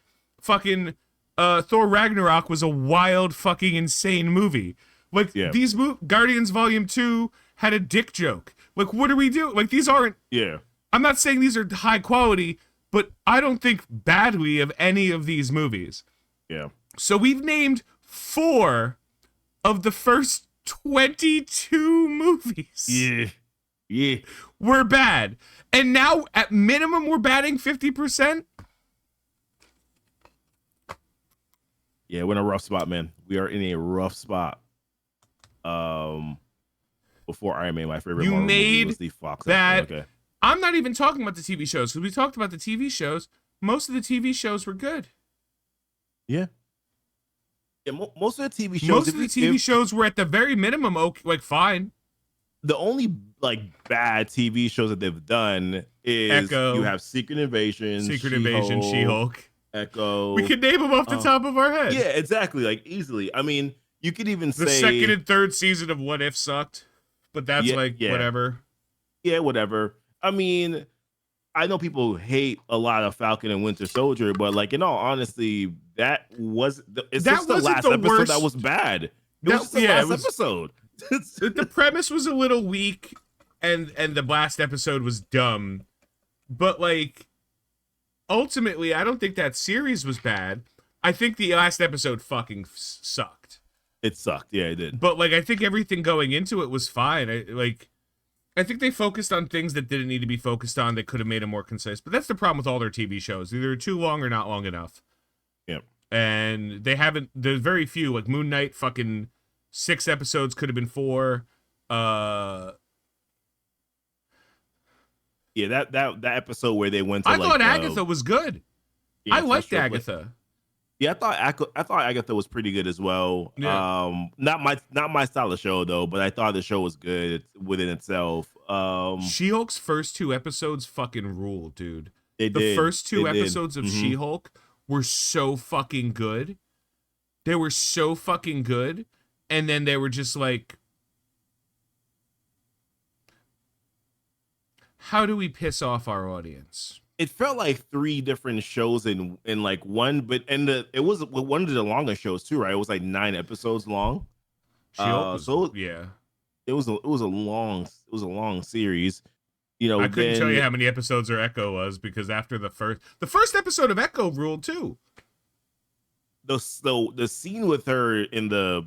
Fucking Thor Ragnarok was a wild fucking insane movie. Like these Guardians Volume 2 had a dick joke. Like, what are we doing? Like, these aren't. Yeah. I'm not saying these are high quality, but I don't think badly of any of these movies. Yeah. So we've named 4 of the first 22 movies. Yeah. Yeah. Were bad. And now, at minimum, we're batting 50%. Yeah, we're in a rough spot, man. We are in a rough spot. Before Iron Man, my favorite Marvel movie was the Fox. Okay. I'm not even talking about the TV shows, because we talked about the TV shows. Most of the TV shows were good. Yeah. Yeah, most of the TV shows. Most of the TV shows were at the very minimum, like, fine. The only like bad TV shows that they've done is Echo. You have Secret Invasion, She-Hulk. Echo. We could name them off the top of our head. Yeah, exactly. Like easily. I mean, you could even say the second and third season of What If sucked, but that's whatever. Yeah, whatever. I mean, I know people hate a lot of Falcon and Winter Soldier, but like in all honesty, that was the last episode that was bad. It was just the last episode. The premise was a little weak, and the last episode was dumb, but like ultimately, I don't think that series was bad. I think the last episode fucking sucked. It sucked. Yeah, it did. But like, I think everything going into it was fine. And I think they focused on things that didn't need to be focused on that could have made them more concise. But that's the problem with all their TV shows. Either too long or not long enough. Yep. And they haven't, there's very few. Like Moon Knight, fucking 6 episodes, could have been 4. Yeah, that episode where they went to I thought Agatha was good. Yeah, I liked Agatha. Yeah, I thought Agatha was pretty good as well. Yeah. Not my style of show though, but I thought the show was good within itself. She-Hulk's first 2 episodes fucking ruled, dude. The first 2 episodes of She-Hulk were so fucking good. They were so fucking good, and then they were just like, how do we piss off our audience? It felt like 3 different shows in like one, but it was one of the longest shows too, right? It was like 9 episodes long. So yeah, it was a long series. You know, I couldn't tell you how many episodes her Echo was, because after the first episode of Echo ruled too. The scene with her in the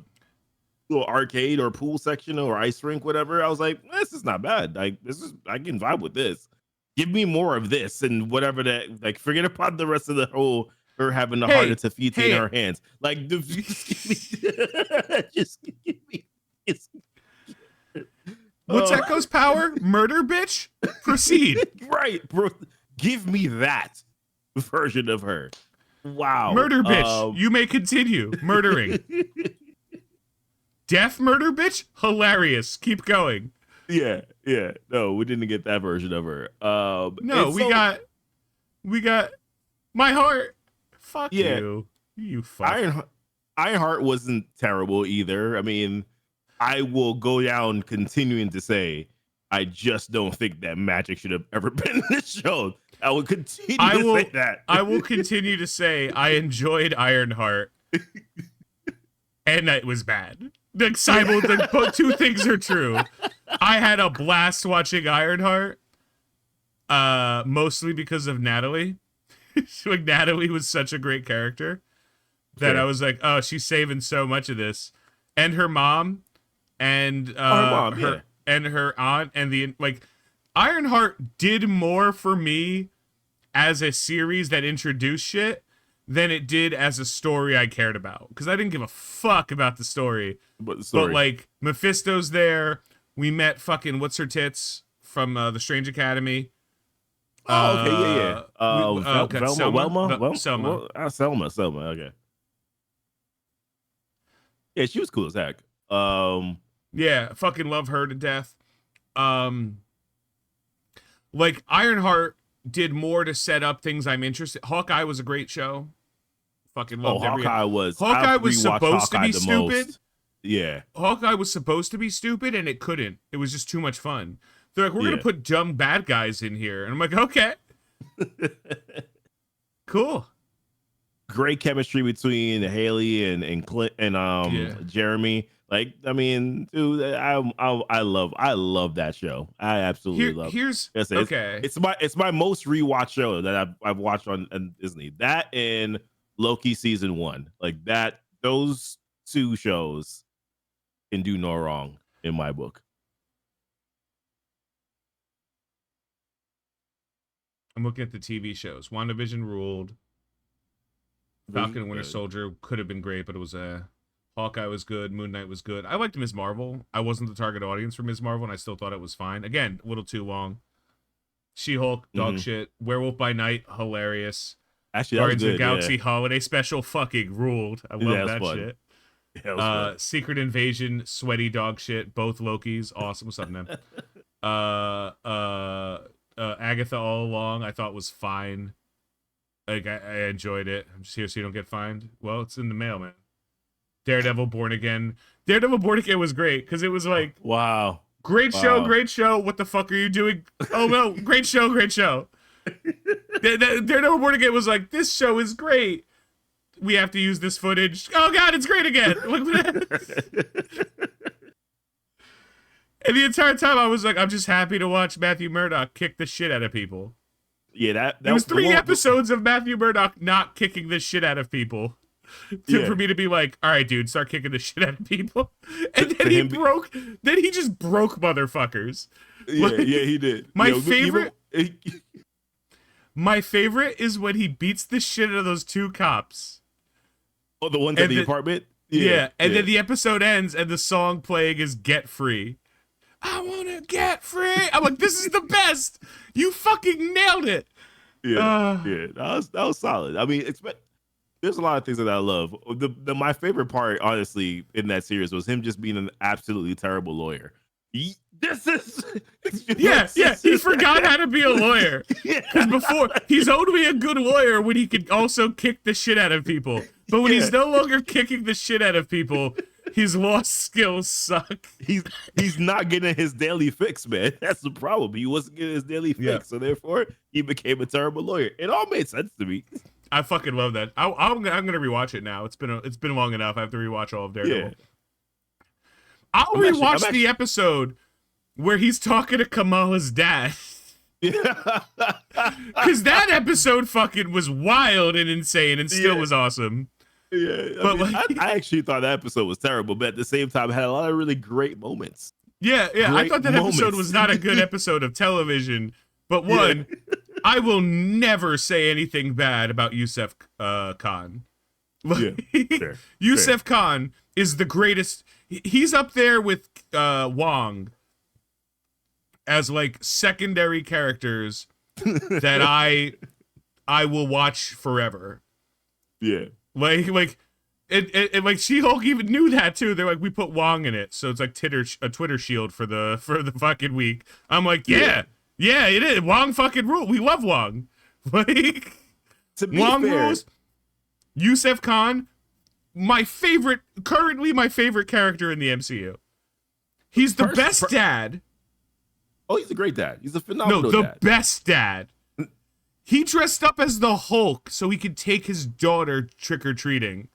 little arcade or pool section or ice rink, whatever, I was like, this is not bad. Like, I can vibe with this. Give me more of this and whatever that. Like, forget about the rest of the whole her having the heart of Tafiti in her hands. Like, just give me. What's Echo's power? Murder, bitch. Proceed. Right, bro. Give me that version of her. Wow. Murder, bitch. You may continue murdering. Deaf murder, bitch. Hilarious. Keep going. Yeah. No, we didn't get that version of her. No, we got my heart. Fuck you. You fuck. Ironheart wasn't terrible either. I mean, I will go down continuing to say I just don't think that magic should have ever been in this show. I will continue to say that. I will continue to say I enjoyed Ironheart, and it was bad. Like, the 2 things are true. I had a blast watching Ironheart, mostly because of Natalie. Like, Natalie was such a great character that I was like, oh, she's saving so much of this, and her mom, and and her aunt, and the Ironheart did more for me as a series that introduced shit than it did as a story I cared about, because I didn't give a fuck about the story. But like, Mephisto's there. We met fucking what's her tits from the Strange Academy. Oh, okay, yeah. Selma. Okay. Yeah, she was cool as heck. Yeah, fucking love her to death. Like, Ironheart did more to set up things I'm interested. Hawkeye was a great show. Fucking loved Hawkeye was supposed to be stupid. Most. Yeah. Hawkeye was supposed to be stupid, and it couldn't. It was just too much fun. They're like, we're going to put dumb bad guys in here. And I'm like, okay. Cool. Great chemistry between Haley and Clint and Jeremy. Like, I mean, dude, I love that show. I absolutely love it. It's my most rewatched show that I've watched on Disney. That and Loki season 1. Like, those 2 shows can do no wrong in my book. I'm looking at the TV shows. WandaVision ruled. Falcon and Winter Soldier could have been great, but it was Hawkeye was good. Moon Knight was good. I liked Ms. Marvel. I wasn't the target audience for Ms. Marvel, and I still thought it was fine. Again, a little too long. She-Hulk, dog shit. Werewolf by Night, hilarious. Actually, Guardians of the Galaxy Holiday Special fucking ruled. I love that shit. Yeah, Secret Invasion, sweaty dog shit. Both Lokis, awesome. What's up, man? Agatha All Along, I thought was fine. Like, I enjoyed it. I'm just here so you don't get fined. Well, it's in the mail, man. Daredevil Born Again. Daredevil Born Again was great because it was like, wow, great show. What the fuck are you doing? Oh no, great show. Daredevil Born Again was like, this show is great. We have to use this footage. Oh god, it's great again. And the entire time I was like, I'm just happy to watch Matthew Murdock kick the shit out of people. Yeah, that was 3 episodes of Matthew Murdock not kicking the shit out of people. For me to be like, all right, dude, start kicking the shit out of people. And then he just broke motherfuckers. Yeah, Like, yeah, he did. my Yeah, favorite, even my favorite is when he beats the shit out of those two cops, oh, the ones at and the the apartment. Yeah, yeah, and yeah, then the episode ends, and the song playing is "Get Free." I wanna get free. I'm like, this is the best. You fucking nailed it. yeah, Uh, yeah. That was solid. I mean, there's a lot of things that I love. My favorite part, honestly, in that series was him just being an absolutely terrible lawyer. This is yeah, yeah. He forgot how to be a lawyer. yeah, Because before, he's only a good lawyer when he could also kick the shit out of people. But when yeah. he's no longer kicking the shit out of people, his law skills suck. He's not getting his daily fix, man. That's the problem. He wasn't getting his daily Yeah. fix, so therefore he became a terrible lawyer. It all made sense to me. I fucking love that. I'm gonna rewatch it now. It's been long enough. I have to rewatch all of Daredevil. Yeah, I'll I'm rewatch actually, the episode where he's talking to Kamala's dad. yeah, Because that episode fucking was wild and insane and still Yeah. was awesome. yeah. But I actually thought that episode was terrible, but at the same time, it had a lot of really great moments. Yeah, I Great thought that episode moments. was not a good episode of television. But Yeah. one, I will never say anything bad about Yusuf Khan. Fair, Yusuf Khan is the greatest. He's up there with Wong as like secondary characters that I will watch forever. Yeah, Like it like She-Hulk even knew that too. They're like, we put Wong in it, so it's like a Twitter shield for the fucking week. I'm like, yeah, it is. Wong fucking rule. We love Wong. Like, to be Wong fair, rules. Yusuf Khan, currently my favorite character in the MCU. He's the best dad. oh, he's a great dad. He's a No, phenomenal the dad. best dad. He dressed up as the Hulk so he could take his daughter trick-or-treating.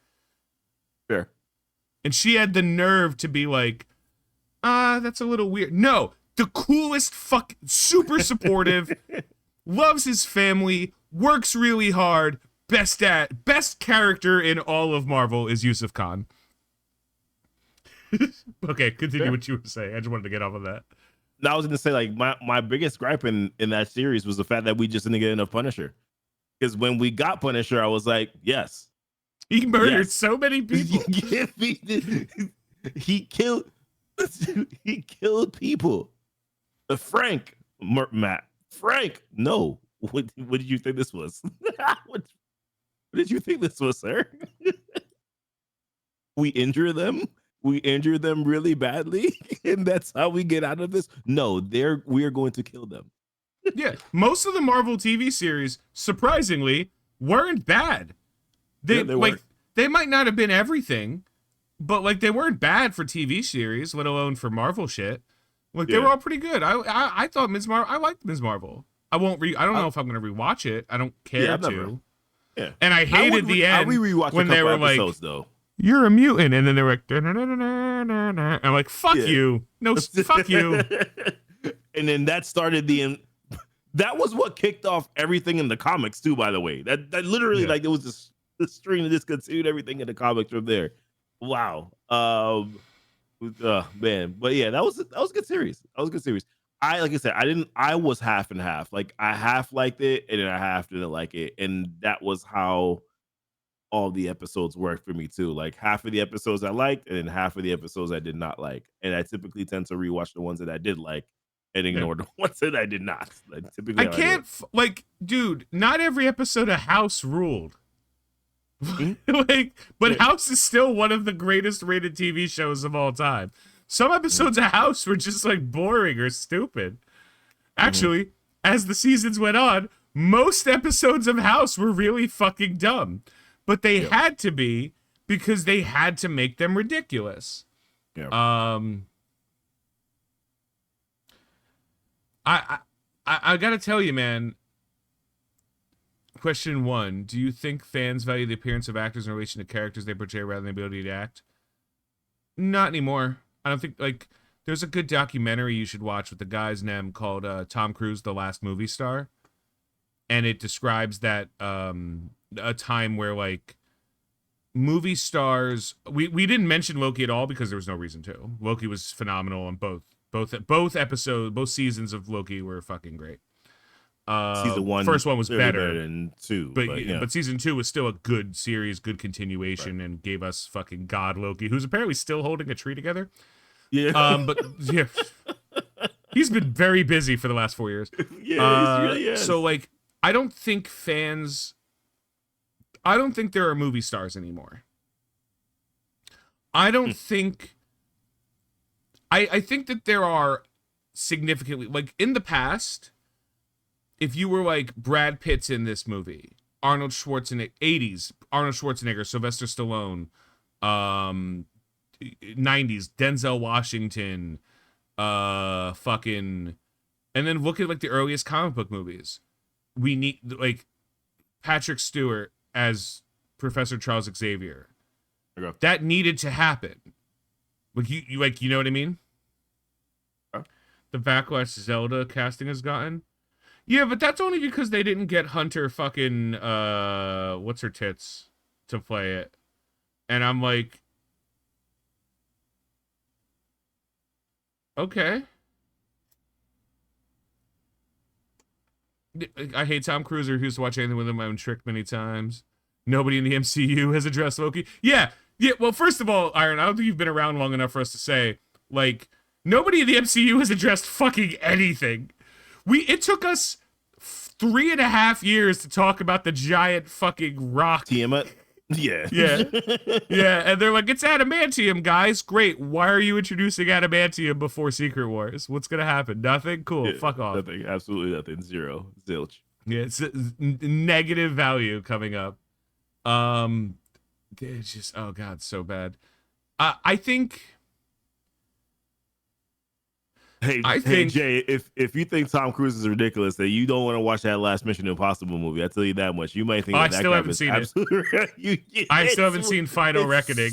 Fair. And she had the nerve to be like, that's a little weird. No, the coolest super supportive, loves his family, works really hard, best character in all of Marvel is Yusuf Khan. Okay, continue what you were saying. I just wanted to get off of that. Now I was gonna say, like, my biggest gripe in that series was the fact that we just didn't get enough Punisher. Because when we got Punisher, I was like, yes, He murdered Yes. so many people. he killed he killed people. Frank, no. What did you think this was? what did you think this was, sir? We injure them. We injure them really badly, and that's how we get out of this. No, we are going to kill them. Yeah, most of the Marvel TV series, surprisingly, weren't bad. They weren't. they might not have been everything, but like they weren't bad for TV series, let alone for Marvel shit. Like they were all pretty good. I thought Ms. Marvel. I liked Ms. Marvel. I don't know if I'm gonna rewatch it. I don't care I've to. never. Yeah, And I hated the end we rewatched when a couple they were episodes, like, though. "You're a mutant," and then they were like, "Da-na-na-na-na-na-na." I'm like, "Fuck you, no, fuck you." And then that started that was what kicked off everything in the comics too, by the way. That literally, like, it was just the string that just continued everything in the comics from there. Wow. Man. But yeah, that was a good series. That was a good series. Like I said, I was half and half. Like, I half liked it and then I half didn't like it. And that was how all the episodes worked for me too. Like, half of the episodes I liked and then half of the episodes I did not like. And I typically tend to rewatch the ones that I did like and ignore the ones that I did not. Like, typically, I can't dude. Not every episode of House ruled. But House is still one of the greatest rated TV shows of all time. Some episodes of House were just like boring or stupid. Actually, as the seasons went on, most episodes of House were really fucking dumb. But they had to be because they had to make them ridiculous. Yeah. I gotta tell you, man. Question 1: do you think fans value the appearance of actors in relation to characters they portray rather than the ability to act? Not anymore. I don't think, like, there's a good documentary you should watch with the guy's name called Tom Cruise, The Last Movie Star, and it describes that a time where, like, movie stars, we didn't mention Loki at all because there was no reason to. Loki was phenomenal on both Both seasons of Loki were fucking great. Season one First one was clearly better, than two, but but yeah, but season 2 was still a good series, good right. continuation, and gave us fucking God Loki, who's apparently still holding a tree together. Yeah. But yeah, he's been very busy for the last 4 years. Yeah, he's really So is. like, I don't think fans. I don't think there are movie stars anymore. I don't think. I think that there are significantly, like in the past, if you were like Brad Pitt's in this movie, Arnold Schwarzenegger, 80s, Arnold Schwarzenegger, Sylvester Stallone, um, 90s, Denzel Washington, fucking, and then look at like the earliest comic book movies. We need like Patrick Stewart as Professor Charles Xavier. Okay. That needed to happen. Like you know what I mean? Okay. The backlash Zelda casting has gotten. Yeah, but that's only because they didn't get Hunter fucking what's her tits to play it. And I'm like, okay. I hate Tom Cruise. Who used to watch anything with him. I'm tricked many times. Nobody in the MCU has addressed Loki. Yeah. Well, first of all, Iron, I don't think you've been around long enough for us to say, like, nobody in the MCU has addressed fucking anything. It took us 3.5 years to talk about the giant fucking rock. Tiamat. Yeah. Yeah. Yeah. And they're like, it's adamantium, guys. Great. Why are you introducing adamantium before Secret Wars? What's going to happen? Nothing? Cool. Yeah, Fuck off. nothing. Absolutely nothing. Zero. Zilch. Yeah. It's negative value coming up. It's just, oh God, so bad. I think. Hey, Jay, if you think Tom Cruise is ridiculous, then you don't want to watch that last Mission Impossible movie. I tell you that much. You might think I that still guy haven't is seen it. absolutely I still haven't seen Final Reckoning.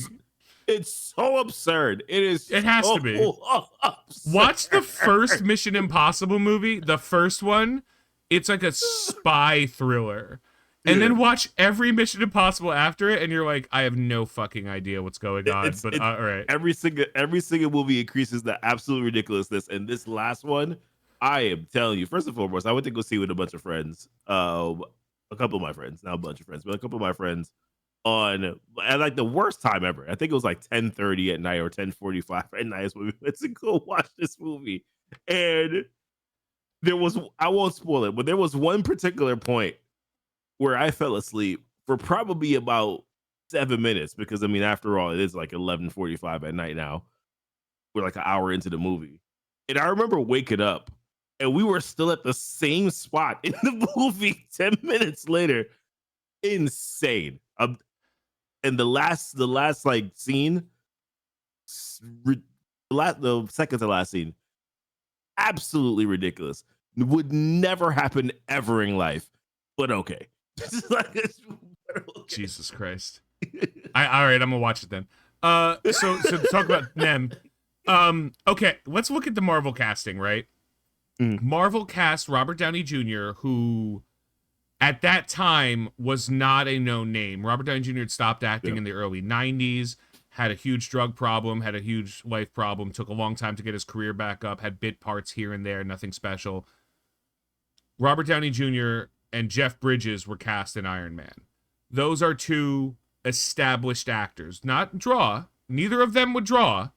It's so absurd. It has to be. Absurd. Watch the first Mission Impossible movie, the first one. It's like a spy thriller. And then watch every Mission Impossible after it, and you're like, I have no fucking idea what's going on. But all right, every single movie increases the absolute ridiculousness, and this last one, I am telling you. First and foremost, I went to go see with a bunch of friends, a couple of my friends, not a bunch of friends, but a couple of my friends, at like the worst time ever. I think it was like 10:30 at night or 10:45 at night is when we went to go watch this movie, and I won't spoil it, but there was one particular point where I fell asleep for probably about 7 minutes because I mean, after all, it is like 11:45 at night now. We're like an hour into the movie, and I remember waking up, and we were still at the same spot in the movie 10 minutes later. Insane. And the last like scene, the second to last scene, absolutely ridiculous. Would never happen ever in life, but okay. Jesus Christ. All right, I'm gonna watch it then. So to talk about Nem. Okay, let's look at the Marvel casting, right? Marvel cast Robert Downey Jr., who at that time was not a known name. Robert Downey Jr. had stopped acting in the early 90s, had a huge drug problem, had a huge life problem, took a long time to get his career back up, had bit parts here and there, nothing special. Robert Downey Jr. and Jeff Bridges were cast in Iron Man. Those are two established actors. Not draw. Neither of them would draw,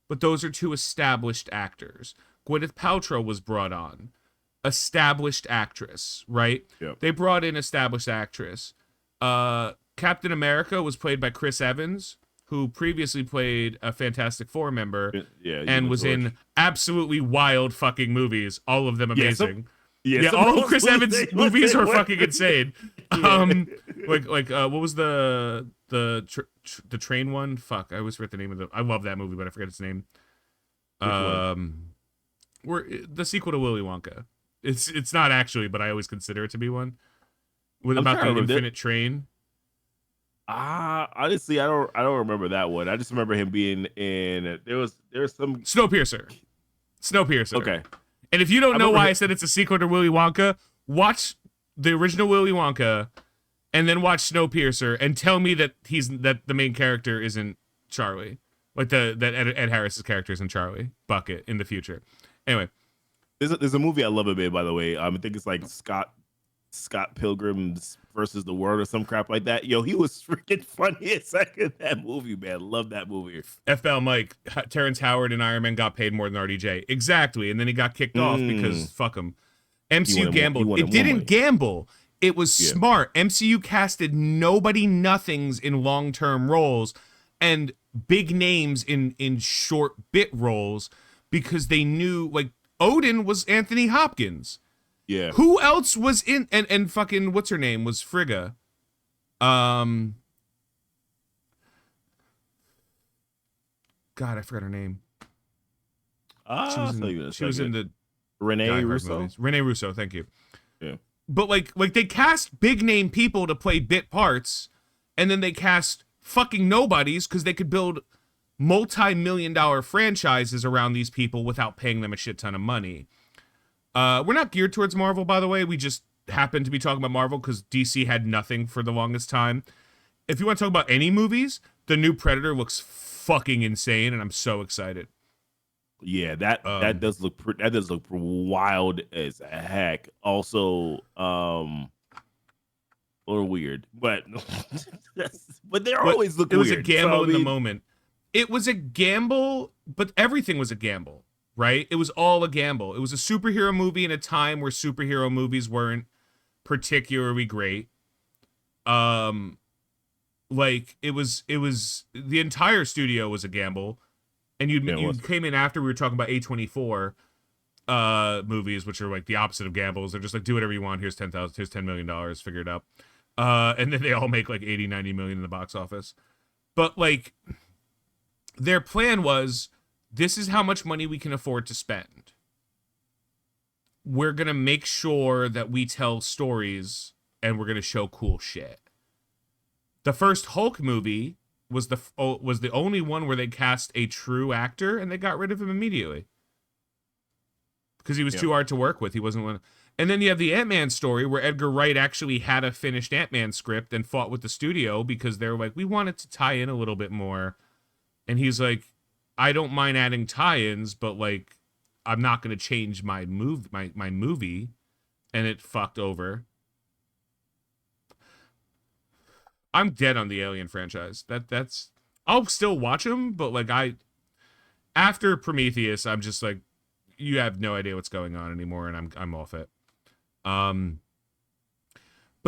but those are two established actors. Gwyneth Paltrow was brought on. Established actress, right? Yep. They brought in established actress. Captain America was played by Chris Evans, who previously played a Fantastic Four member and was in absolutely wild fucking movies, all of them amazing. All of Chris Evans movies are fucking insane. What was the train one? Fuck, I always forget the name of I love that movie, but I forget its name. The sequel to Willy Wonka. It's not actually, but I always consider it to be one. About the infinite train. Honestly, I don't remember that one. I just remember him being in. There's some Snowpiercer. Okay. And if you don't know why I said it's a sequel to Willy Wonka, watch the original Willy Wonka, and then watch Snowpiercer, and tell me that the main character isn't Charlie. like that Ed Harris's characters in Charlie Bucket in the future. Anyway, There's a movie I love it, by the way. I think it's like Scott Pilgrim's versus the World or some crap like that. Yo, he was freaking funny as heck in that movie, man. Love that movie. FL Mike, Terrence Howard and Iron Man got paid more than RDJ. Exactly. And then he got kicked off because fuck him. MCU gambled. It didn't gamble. It was smart. MCU casted nobody nothings in long-term roles and big names in short bit roles because they knew, like, Odin was Anthony Hopkins. Yeah. Who else was in and fucking what's her name was Frigga. God, I forgot her name. She was in the Renee Russo. Movies. Renee Russo, thank you. Yeah. But like they cast big name people to play bit parts, and then they cast fucking nobodies because they could build multi-million-dollar franchises around these people without paying them a shit ton of money. We're not geared towards Marvel, by the way. We just happened to be talking about Marvel because DC had nothing for the longest time. If you want to talk about any movies, the new Predator looks fucking insane, and I'm so excited. Yeah, that does look wild as heck. Also, a little weird, but they always look. It was weird. A gamble in the moment. It was a gamble, but everything was a gamble, right? It was all a gamble. It was a superhero movie in a time where superhero movies weren't particularly great. Like it was the entire studio was a gamble. And you came in after we were talking about A24 movies, which are like the opposite of gambles. They're just like, do whatever you want. Here's $10 million, figure it out. And then they all make like 80, 90 million in the box office. But like their plan was, this is how much money we can afford to spend. We're going to make sure that we tell stories and we're going to show cool shit. The first Hulk movie was the only one where they cast a true actor and they got rid of him immediately because he was too hard to work with. He wasn't one. And then you have the Ant-Man story where Edgar Wright actually had a finished Ant-Man script and fought with the studio because they're like, we want it to tie in a little bit more. And he's like, I don't mind adding tie-ins, but like, I'm not going to change my movie. And it fucked over. I'm dead on the Alien franchise. That's I'll still watch them, but like after Prometheus, I'm just like, you have no idea what's going on anymore, and I'm off it. But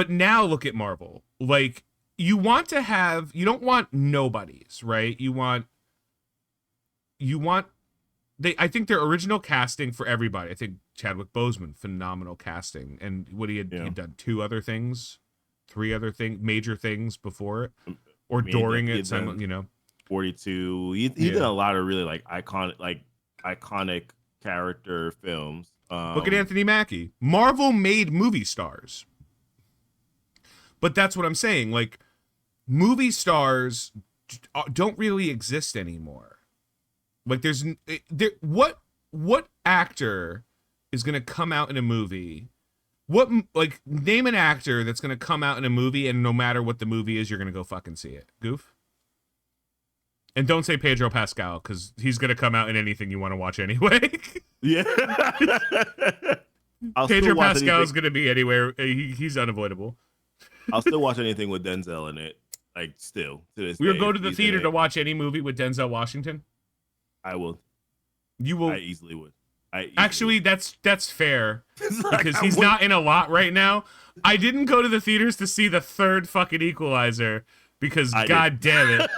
now look at Marvel. Like you don't want nobodies, right? I think their original casting for everybody. I think Chadwick Boseman, phenomenal casting, and what he'd done 3 other things, major things before it, or during it. 42. He did a lot of really like iconic character films. Look at Anthony Mackie. Marvel made movie stars, but that's what I'm saying. Like movie stars don't really exist anymore. Like what actor is gonna come out in a movie? Name an actor that's gonna come out in a movie and no matter what the movie is, you're gonna go fucking see it. Goof. And don't say Pedro Pascal because he's gonna come out in anything you want to watch anyway. Yeah. Pedro Pascal is gonna be anywhere. He's unavoidable. I'll still watch anything with Denzel in it. Like still to this we day. will go to the theater to watch any movie with Denzel Washington. I will. You will. I easily would. Actually, that's fair because he's not in a lot right now. I didn't go to the theaters to see the 3rd fucking Equalizer because God damn it,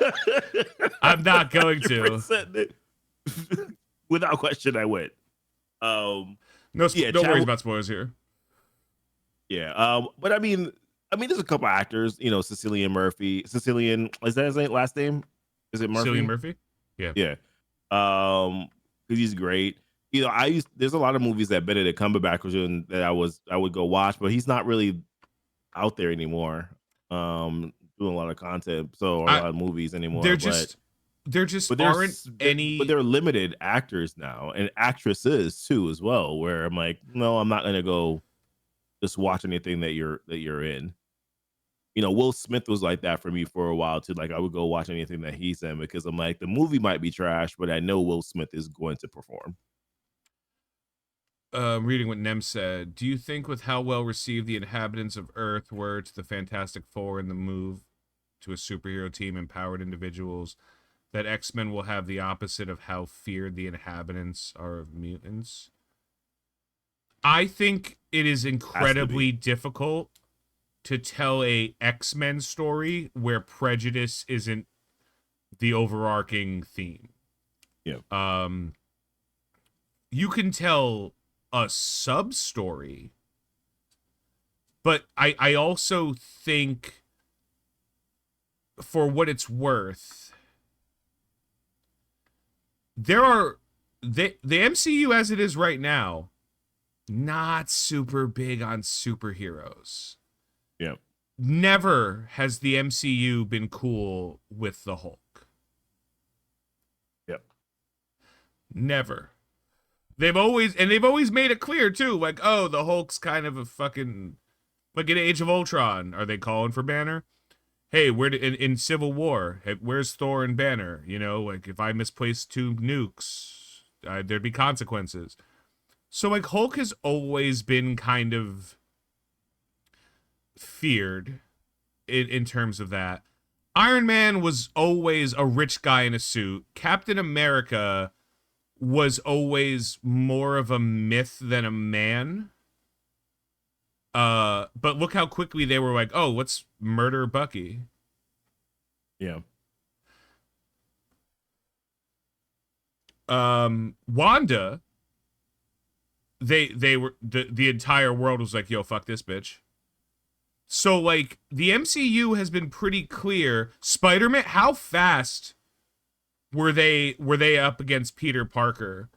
I'm not going to. Without question, I went. No worries about spoilers here. Yeah. But I mean, there's a couple actors. Cillian Murphy. Is that his last name? Is it Murphy? Cillian Murphy. Yeah. Yeah. Because he's great. There's a lot of movies that Benedict Cumberbatch was in that I would go watch, but he's not really out there anymore. Doing a lot of content, a lot of movies anymore. There just aren't any. But they're limited actors now and actresses too as well. Where I'm like, no, I'm not gonna go just watch anything that you're in. Will Smith was like that for me for a while too. Like I would go watch anything that he's in because I'm like, the movie might be trash, but I know Will Smith is going to perform. Reading what Nem said, do you think with how well received the inhabitants of Earth were to the Fantastic Four and the move to a superhero team, empowered individuals, that X-Men will have the opposite of how feared the inhabitants are of mutants? I think it is Has to be. incredibly difficult to tell a X-Men story where prejudice isn't the overarching theme. Yeah. You can tell a sub story, but I also think, for what it's worth, there are the MCU as it is right now, not super big on superheroes. Yeah. Never has the MCU been cool with the Hulk. Yep. Never. They've always made it clear too, like, oh, the Hulk's kind of a fucking, like in Age of Ultron, are they calling for Banner? Hey, in Civil War, hey, where's Thor and Banner? Like if I misplaced 2 nukes, there'd be consequences. So like Hulk has always been kind of feared in terms of that. Iron Man was always a rich guy in a suit. Captain America was always more of a myth than a man. But look how quickly they were like, oh, let's murder Bucky. Yeah. Wanda, they were the entire world was like, yo, fuck this bitch. So like the MCU has been pretty clear. Spider-Man, how fast were they up against Peter Parker?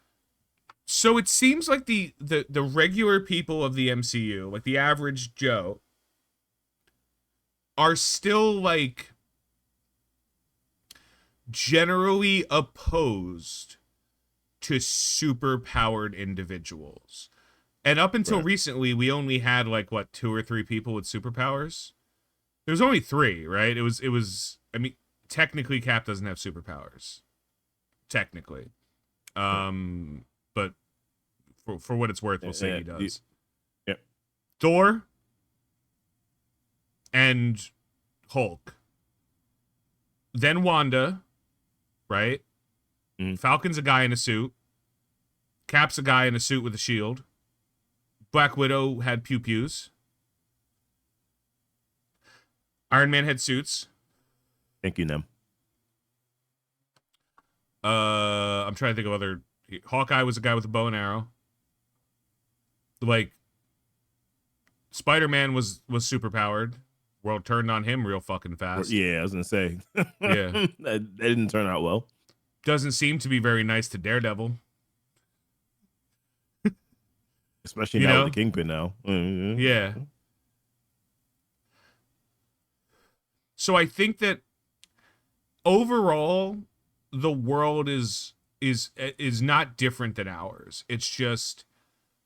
So it seems like the regular people of the MCU, like the average Joe, are still like generally opposed to super powered individuals. And up until recently, we only had like what 2 or 3 people with superpowers. There was only 3, right? It was. I mean, technically, Cap doesn't have superpowers. Technically, but for what it's worth, we'll say he does. Yeah. Thor and Hulk. Then Wanda, right? Falcon's a guy in a suit. Cap's a guy in a suit with a shield. Black Widow had pew-pews. Iron Man had suits. Thank you, Nem. I'm trying to think of other. Hawkeye was a guy with a bow and arrow. Like, Spider-Man was super powered. World turned on him real fucking fast. Yeah, I was gonna say. Yeah, that didn't turn out well. Doesn't seem to be very nice to Daredevil. Especially now with the Kingpin now. Yeah. So I think that overall, the world is not different than ours. It's just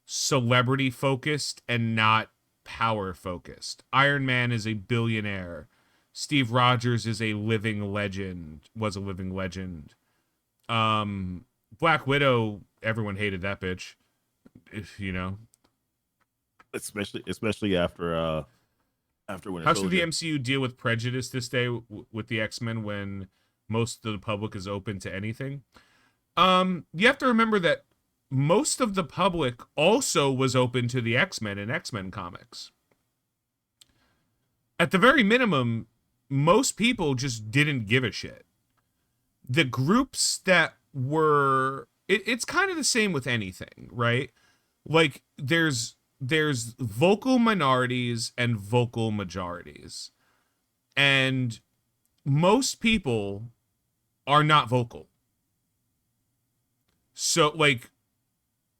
celebrity focused and not power focused. Iron Man is a billionaire. Steve Rogers is a living legend. Was a living legend. Black Widow, everyone hated that bitch. Especially after Winter How Soldier. should the MCU deal with prejudice this day with the X-Men when most of the public is open to anything? You have to remember that most of the public also was open to the X-Men and X-Men comics. At the very minimum, most people just didn't give a shit. The groups that were... It's kind of the same with anything, right? Like, there's vocal minorities and vocal majorities. And most people are not vocal. So, like,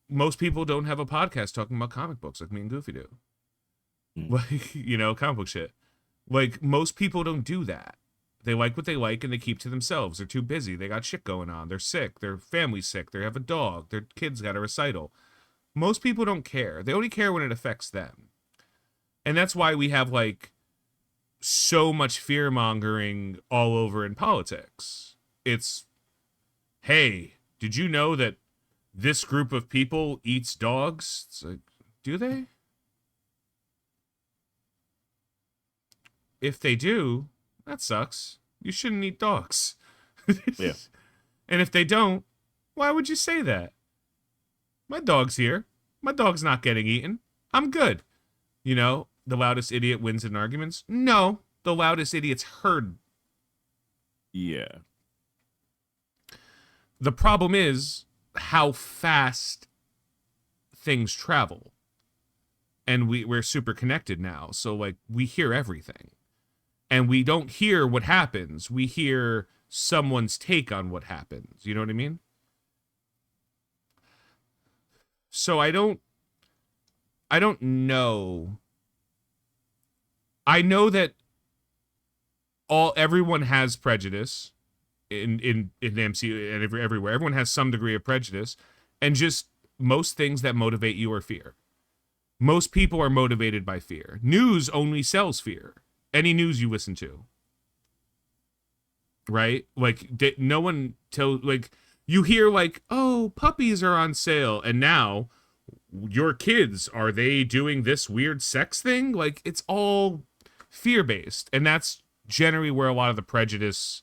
most people don't have a podcast talking about comic books like me and Goofy do. Like, comic book shit. Like, most people don't do that. They like what they like and they keep to themselves. They're too busy. They got shit going on. They're sick. Their family's sick. They have a dog. Their kids got a recital. Most people don't care. They only care when it affects them. And that's why we have, like, so much fear mongering all over in politics. It's, hey, did you know that this group of people eats dogs? It's like, do they? If they do, that sucks. You shouldn't eat dogs. Yeah. And if they don't, why would you say that? My dog's here. My dog's not getting eaten. I'm good. You know, the loudest idiot wins in arguments. No, the loudest idiot's heard. Yeah. The problem is how fast things travel. And we're super connected now. So, like, we hear everything. And we don't hear what happens. We hear someone's take on what happens. You know what I mean? So I don't know. I know that everyone has prejudice in the MCU and everywhere. Everyone has some degree of prejudice, and just most things that motivate you are fear. Most people are motivated by fear. News only sells fear. Any news you listen to, right? Like no one tells. Like you hear like, oh, puppies are on sale, and now your kids, are they doing this weird sex thing? Like it's all fear based, and that's generally where a lot of the prejudice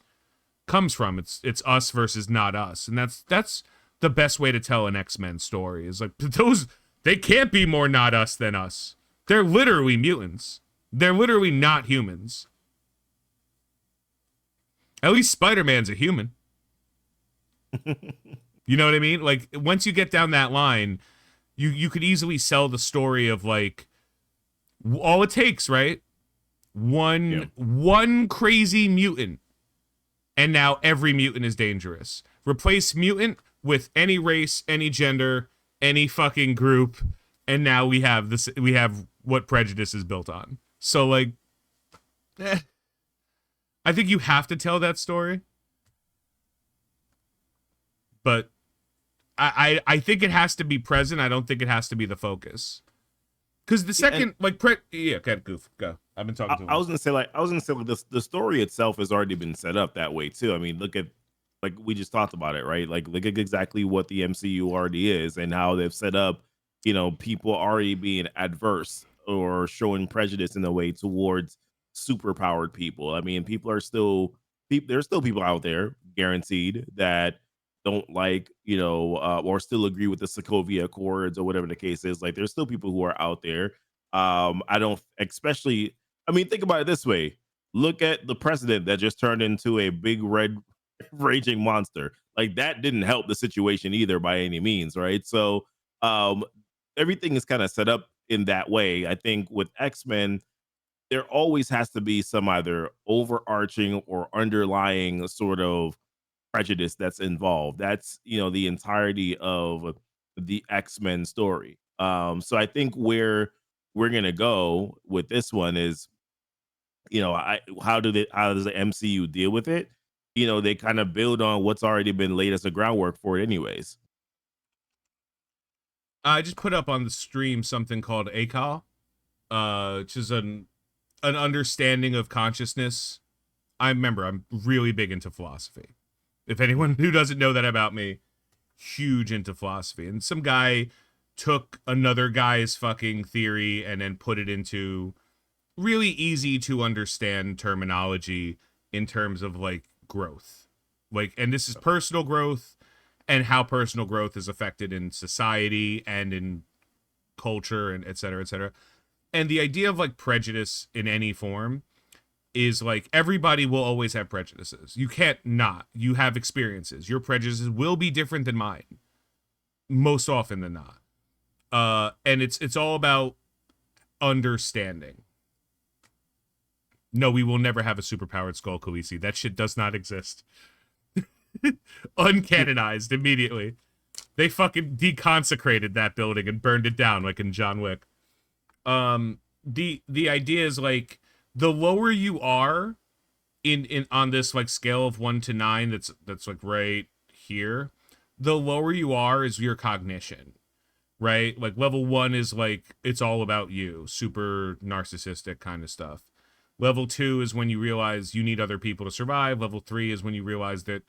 comes from. It's us versus not us, and that's the best way to tell an X-Men story. Is like those, they can't be more not us than us. They're literally mutants. They're literally not humans. At least Spider-Man's a human. You know what I mean? Like once you get down that line, you could easily sell the story of like all it takes, right? Yeah. One crazy mutant, and now every mutant is dangerous. Replace mutant with any race, any gender, any fucking group, and now we have this. We have what prejudice is built on. So like, I think you have to tell that story, but I think it has to be present. I don't think it has to be the focus. Because the And second, like, yeah, okay, goof, go. I've been talking too I long. was gonna say like the story itself has already been set up that way too. I mean, look at like we just talked about it, right? Like look at exactly what the MCU already is and how they've set up, people already being adverse or showing prejudice in a way towards superpowered people. I mean, there's still people out there guaranteed that don't like, or still agree with the Sokovia Accords or whatever the case is. Like there's still people who are out there. I don't especially I mean, think about it this way. Look at the president that just turned into a big red raging monster. Like that didn't help the situation either by any means, right? So um everything is kind of set up in that way. I think with X-Men, there always has to be some either overarching or underlying sort of prejudice that's involved. That's, the entirety of the X-Men story. So I think where we're gonna go with this one is, I how does the MCU deal with it? They kind of build on what's already been laid as a groundwork for it, anyways. I just put up on the stream something called ACOL, which is an understanding of consciousness. I remember I'm really big into philosophy. If anyone who doesn't know that about me, huge into philosophy. And some guy took another guy's fucking theory and then put it into really easy to understand terminology in terms of like growth. Like, and this is personal growth and how personal growth is affected in society and in culture and et cetera, et cetera. And the idea of like prejudice in any form is like everybody will always have prejudices. You can't not. You have experiences. Your prejudices will be different than mine most often than not. And it's all about understanding. No, we will never have a superpowered Skull Khaleesi. That shit does not exist. Uncanonized immediately. They fucking deconsecrated that building and burned it down like in John Wick. The idea is like the lower you are in on this like scale of 1 to 9, that's like right here, the lower you are is your cognition, right? Like level 1 is like it's all about you, super narcissistic kind of stuff. Level 2 is when you realize you need other people to survive. Level 3 is when you realize that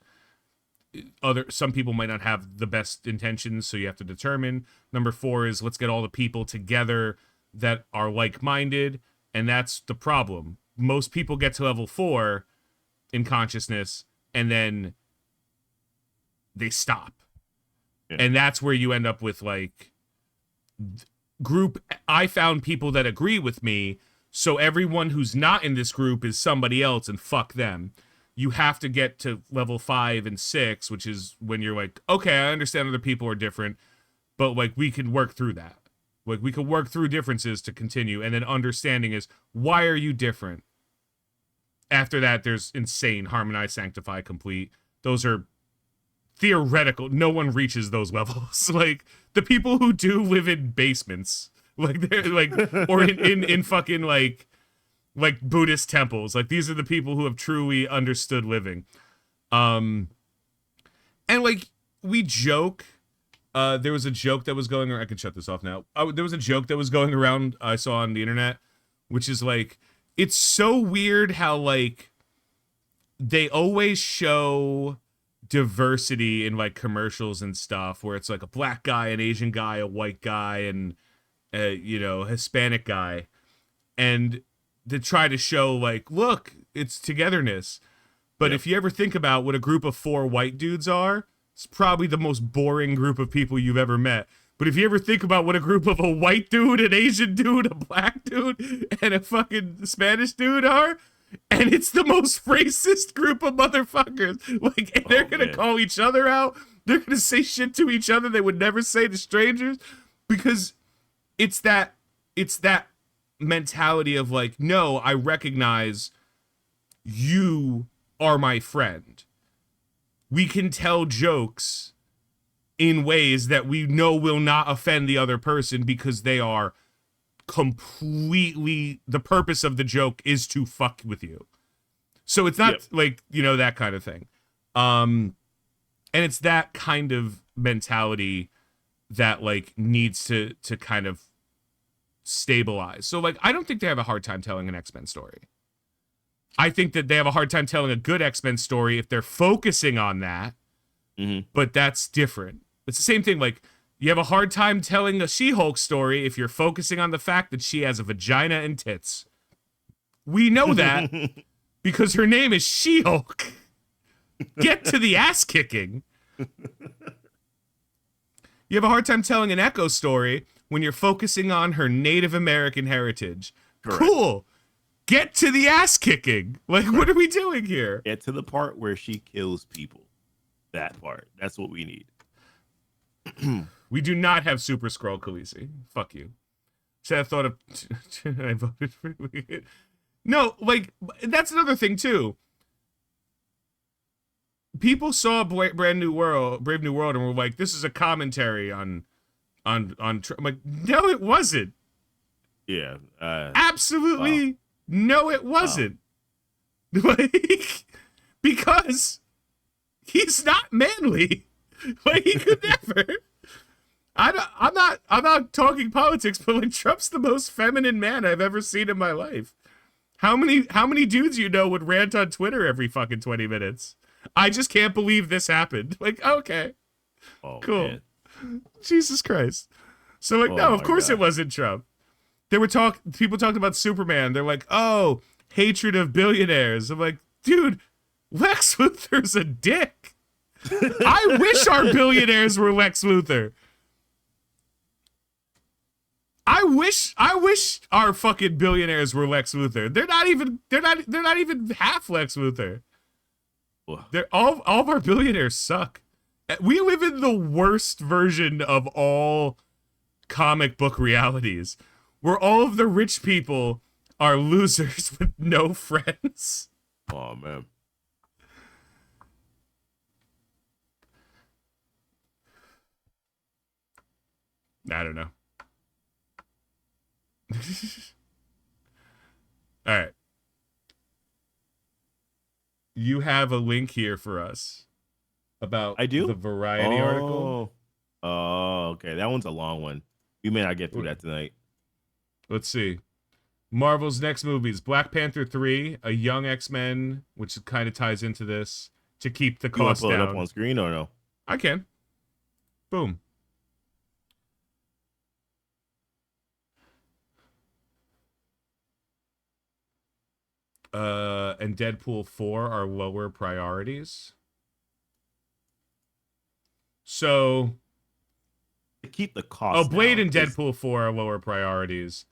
some people might not have the best intentions, so you have to determine. Number 4 is let's get all the people together that are like-minded, and that's the problem. Most people get to level 4 in consciousness, and then they stop. Yeah. And that's where you end up with, like, group. I found people that agree with me, so everyone who's not in this group is somebody else, and fuck them. You have to get to level 5 and 6, which is when you're like, okay, I understand other people are different, but, like, we can work through that. Like, we can work through differences to continue, and then understanding is, why are you different? After that, there's insane, harmonize, sanctify, complete. Those are theoretical. No one reaches those levels. Like, the people who do live in basements, like, they're like, or in fucking like Buddhist temples. Like, these are the people who have truly understood living. And like, we joke. There was a joke that was going around. I can shut this off now. There was a joke that was going around I saw on the internet, which is like, it's so weird how, like, they always show diversity in, like, commercials and stuff, where it's like a black guy, an Asian guy, a white guy, and you know, Hispanic guy, and to try to show, like, look, it's togetherness. But if you ever think about what a group of 4 white dudes are, it's probably the most boring group of people you've ever met. But if you ever think about what a group of a white dude, an Asian dude, a black dude, and a fucking Spanish dude are, and it's the most racist group of motherfuckers. Like, they're gonna call each other out. They're gonna say shit to each other they would never say to strangers, because it's that mentality of, like, no, I recognize you are my friend. We can tell jokes in ways that we know will not offend the other person, because they are completely, the purpose of the joke is to fuck with you. So it's not like, you know, that kind of thing. And it's that kind of mentality that, like, needs to kind of stabilize. So, like, I don't think they have a hard time telling an X-Men story. I think that they have a hard time telling a good X-Men story if they're focusing on that. But that's different. It's the same thing. Like, you have a hard time telling a She-Hulk story if you're focusing on the fact that she has a vagina and tits. We know that because her name is She-Hulk. Get to the ass kicking. You have a hard time telling an Echo story when you're focusing on her Native American heritage. Correct. Cool. Get to the ass kicking. Like, what are we doing here? Get to the part where she kills people. That part. That's what we need. We do not have Super Skrull Khaleesi. Fuck you. Should have thought of. I voted for. No, like, that's another thing too. People saw Brave New World, and were like, "This is a commentary on." I'm like, no, it wasn't. Yeah. Absolutely, no, it wasn't. Like, because he's not manly. Like, he could never. I'm not talking politics, but, like, Trump's the most feminine man I've ever seen in my life. How many dudes you know would rant on Twitter every fucking 20 minutes? I just can't believe this happened. Like, okay, cool. Man. Jesus Christ. So, like, no, of course it wasn't Trump. People talked about Superman. They're like, oh, hatred of billionaires. I'm like, dude, Lex Luthor's a dick. I wish our billionaires were Lex Luthor. I wish our fucking billionaires were Lex Luthor. They're not even half Lex Luthor. They're all of our billionaires suck. We live in the worst version of all comic book realities, where all of the rich people are losers with no friends. Oh, man. I don't know. All right. You have a link here for us about the Variety article. Oh, okay. That one's a long one. We may not get through that tonight. Let's see. Marvel's next movies: Black Panther 3, a young X-Men, which kind of ties into this, to keep the You want to cost pull it up down. on screen or no? I can. Boom. And Deadpool 4 are lower priorities. So, To keep the cost Blade down and is Deadpool 4 are lower priorities. to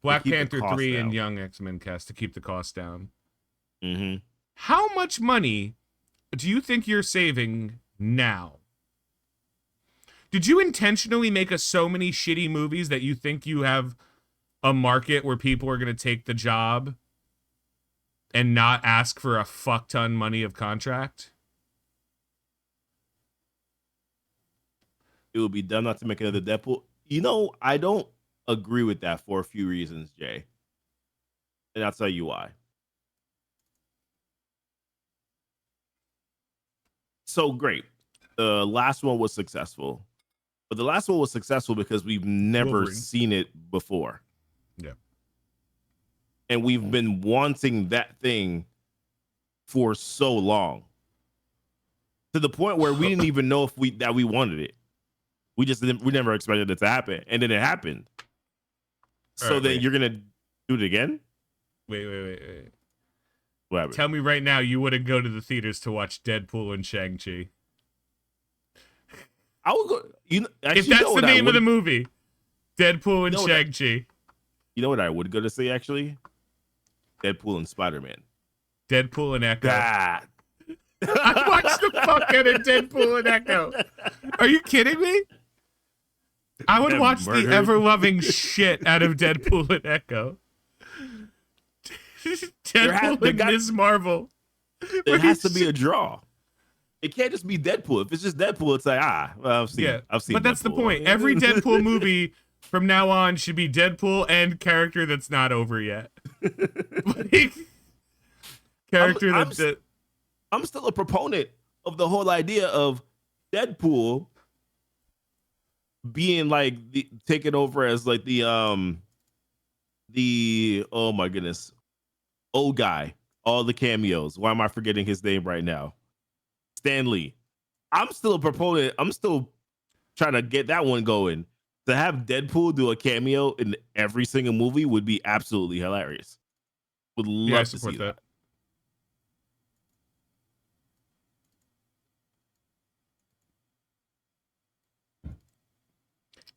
Black keep the Panther cost 3 and down. Young X-Men cast to keep the cost down. Mm-hmm. How much money do you think you're saving now? Did you intentionally make so many shitty movies that you think you have a market where people are going to take the job and not ask for a fuck ton money of contract? It would be dumb not to make another Deadpool. I don't agree with that for a few reasons, Jay. And I'll tell you why. So great. The last one was successful. But the last one was successful because we've never Wolverine. seen it before. Yeah. And we've been wanting that thing for so long. To the point where we didn't even know if we wanted it. We never expected it to happen. And then it happened. So right, then wait. you're gonna do it again? Wait. What happened? Tell me right now you wouldn't go to the theaters to watch Deadpool and Shang-Chi. I would go. If that's the name of the movie, Deadpool and Shang-Chi. You know what I would go to see, actually? Deadpool and Spider-Man. Deadpool and Echo. That. I watched the fuck out of Deadpool and Echo. Are you kidding me? I would watch the ever-loving shit out of Deadpool and Echo. Deadpool and Ms. Marvel. It has to be a draw. It can't just be Deadpool. If it's just Deadpool, it's like, well, I've seen But that's Deadpool. the point. Every Deadpool movie from now on should be Deadpool and character that's not over yet. Like, character I'm still a proponent of the whole idea of Deadpool being like taken over as like the oh my goodness, old guy, all the cameos. Why am I forgetting his name right now? Stan Lee. I'm still a proponent. I'm still trying to get that one going. To have Deadpool do a cameo in every single movie would be absolutely hilarious. Would love to see that.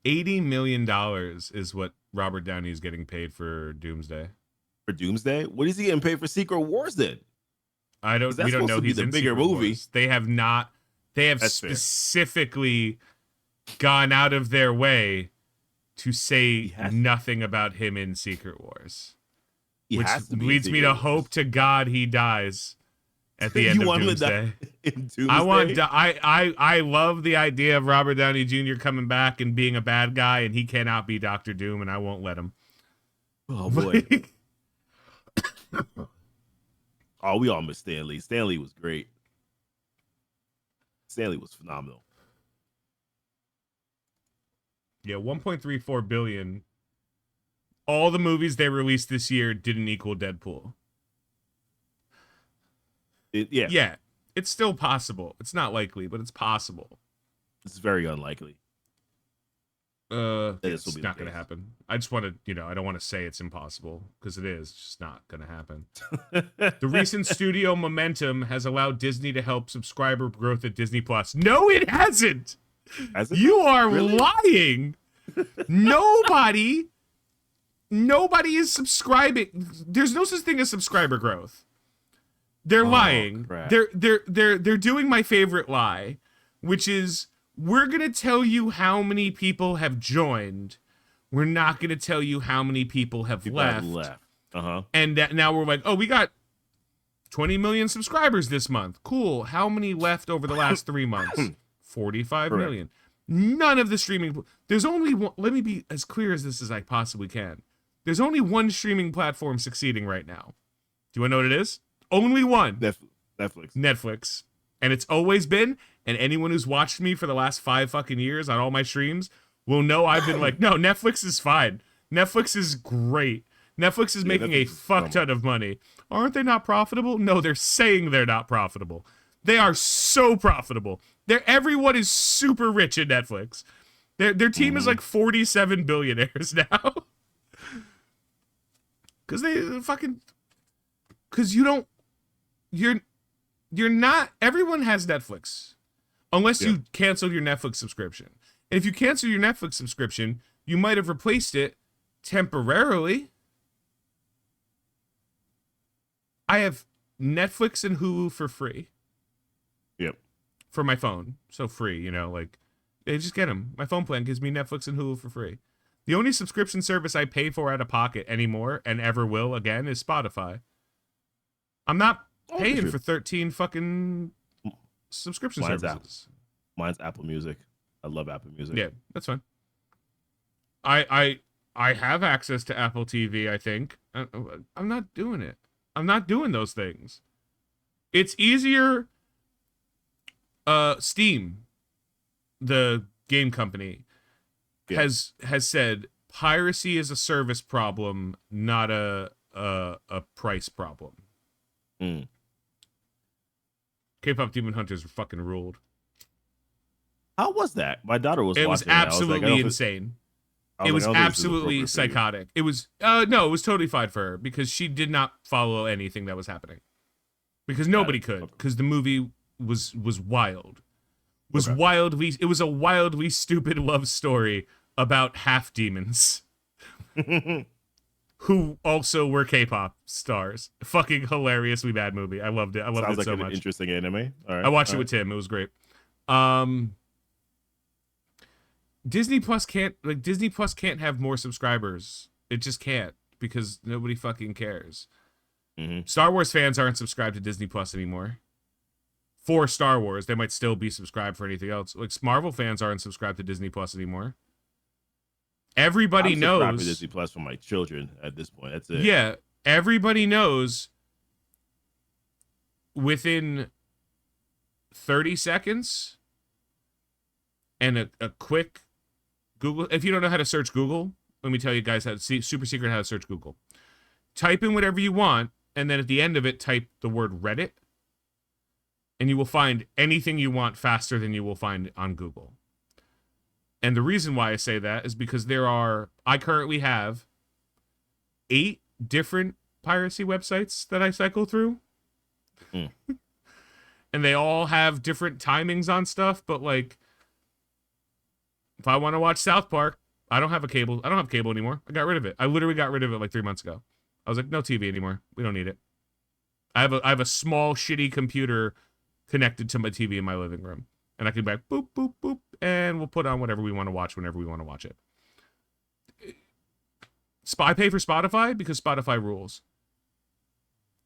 $80 million is what Robert Downey is getting paid for Doomsday. For Doomsday? What is he getting paid for Secret Wars then? We don't know. He's the in bigger Secret movie. Wars. They have That's specifically gone out of their way to say nothing about him in Secret Wars. Which leads me to hope to God he dies at the end of Doomsday. Doomsday. I love the idea of Robert Downey Jr. coming back and being a bad guy, and he cannot be Doctor Doom, and I won't let him. Oh boy. Oh, we all miss Stan Lee. Stan Lee was great. Stan Lee was phenomenal. Yeah, 1.34 billion. All the movies they released this year didn't equal Deadpool. Yeah, it's still possible. It's not likely, but it's possible. It's very unlikely. It's not going to happen. I just want to, I don't want to say it's impossible because it is. It's just not going to happen. The recent studio momentum has allowed Disney to help subscriber growth at Disney Plus. No, it hasn't. You are lying. Nobody is subscribing. There's no such thing as subscriber growth. They're lying. Crap. They're doing my favorite lie, which is we're going to tell you how many people have joined. We're not going to tell you how many people have left. Uh-huh. And now we're like, oh, we got 20 million subscribers this month. Cool. How many left over the last 3 months? 45 million. None of the streaming. There's only one. Let me be as clear as this as I possibly can. There's only one streaming platform succeeding right now. Do you want to know what it is? Only one. Netflix. And it's always been, and anyone who's watched me for the last 5 fucking years on all my streams will know I've been like, no, Netflix is fine. Netflix is great. Netflix is Yeah, making a Netflix is fuck phenomenal. ton of money. Aren't they not profitable? No, they're saying they're not profitable. They are so profitable. Everyone is super rich at Netflix. Their team is Mm-hmm. like 47 billionaires now. Cause they fucking cause you don't you're not everyone has Netflix. Unless Yeah. you canceled your Netflix subscription. And if you cancel your Netflix subscription, you might have replaced it temporarily. I have Netflix and Hulu for free Yep. for my phone. So free, you know, like, they just get them. My phone plan gives me Netflix and Hulu for free. The only subscription service I pay for out of pocket anymore and ever will again is Spotify. I'm not Oh, that's paying true. for 13 fucking subscription Mine's Apple. services. Mine's Apple Music. I love Apple Music. Yeah, that's fine. I have access to Apple TV, I think. I'm not doing it. I'm not doing those things. It's easier. Steam, the game company, Yeah. has said piracy is a service problem, not a price problem. Mm. K-pop Demon Hunters were fucking ruled. How was that? My daughter was It was watching it. I was like, I absolutely don't. insane. I It was was like, I don't think this is absolutely appropriate for you. psychotic. It was no, it was totally fine for her because she did not follow anything that was happening. Because Got nobody it. could. Okay. Because the movie was wild. Was Okay. wildly. It was a wildly stupid love story about half demons who also were K-pop stars. Fucking hilariously bad movie. I loved it. I loved Sounds it like so an much. interesting anime. All right. I watched all it right. with Tim. It was great. Disney Plus can't have more subscribers. It just can't because nobody fucking cares. Mhm. Star Wars fans aren't subscribed to Disney Plus anymore. For Star Wars, they might still be subscribed for anything else. Like Marvel fans aren't subscribed to Disney Plus anymore. Everybody I'm subscribed to knows. Disney Plus for my children at this point. That's it. Yeah, everybody knows within 30 seconds and a quick Google. If you don't know how to search Google, let me tell you guys super secret how to search Google. Type in whatever you want, and then at the end of it, type the word Reddit, and you will find anything you want faster than you will find on Google. And the reason why I say that is because I currently have 8 different piracy websites that I cycle through. Mm. And they all have different timings on stuff, but like, if I want to watch South Park, I don't have cable anymore. I got rid of it. I literally got rid of it like 3 months ago. I was like, no TV anymore. We don't need it. I have a small shitty computer connected to my TV in my living room, and I can be like boop boop boop, and we'll put on whatever we want to watch whenever we want to watch it. I pay for Spotify because Spotify rules.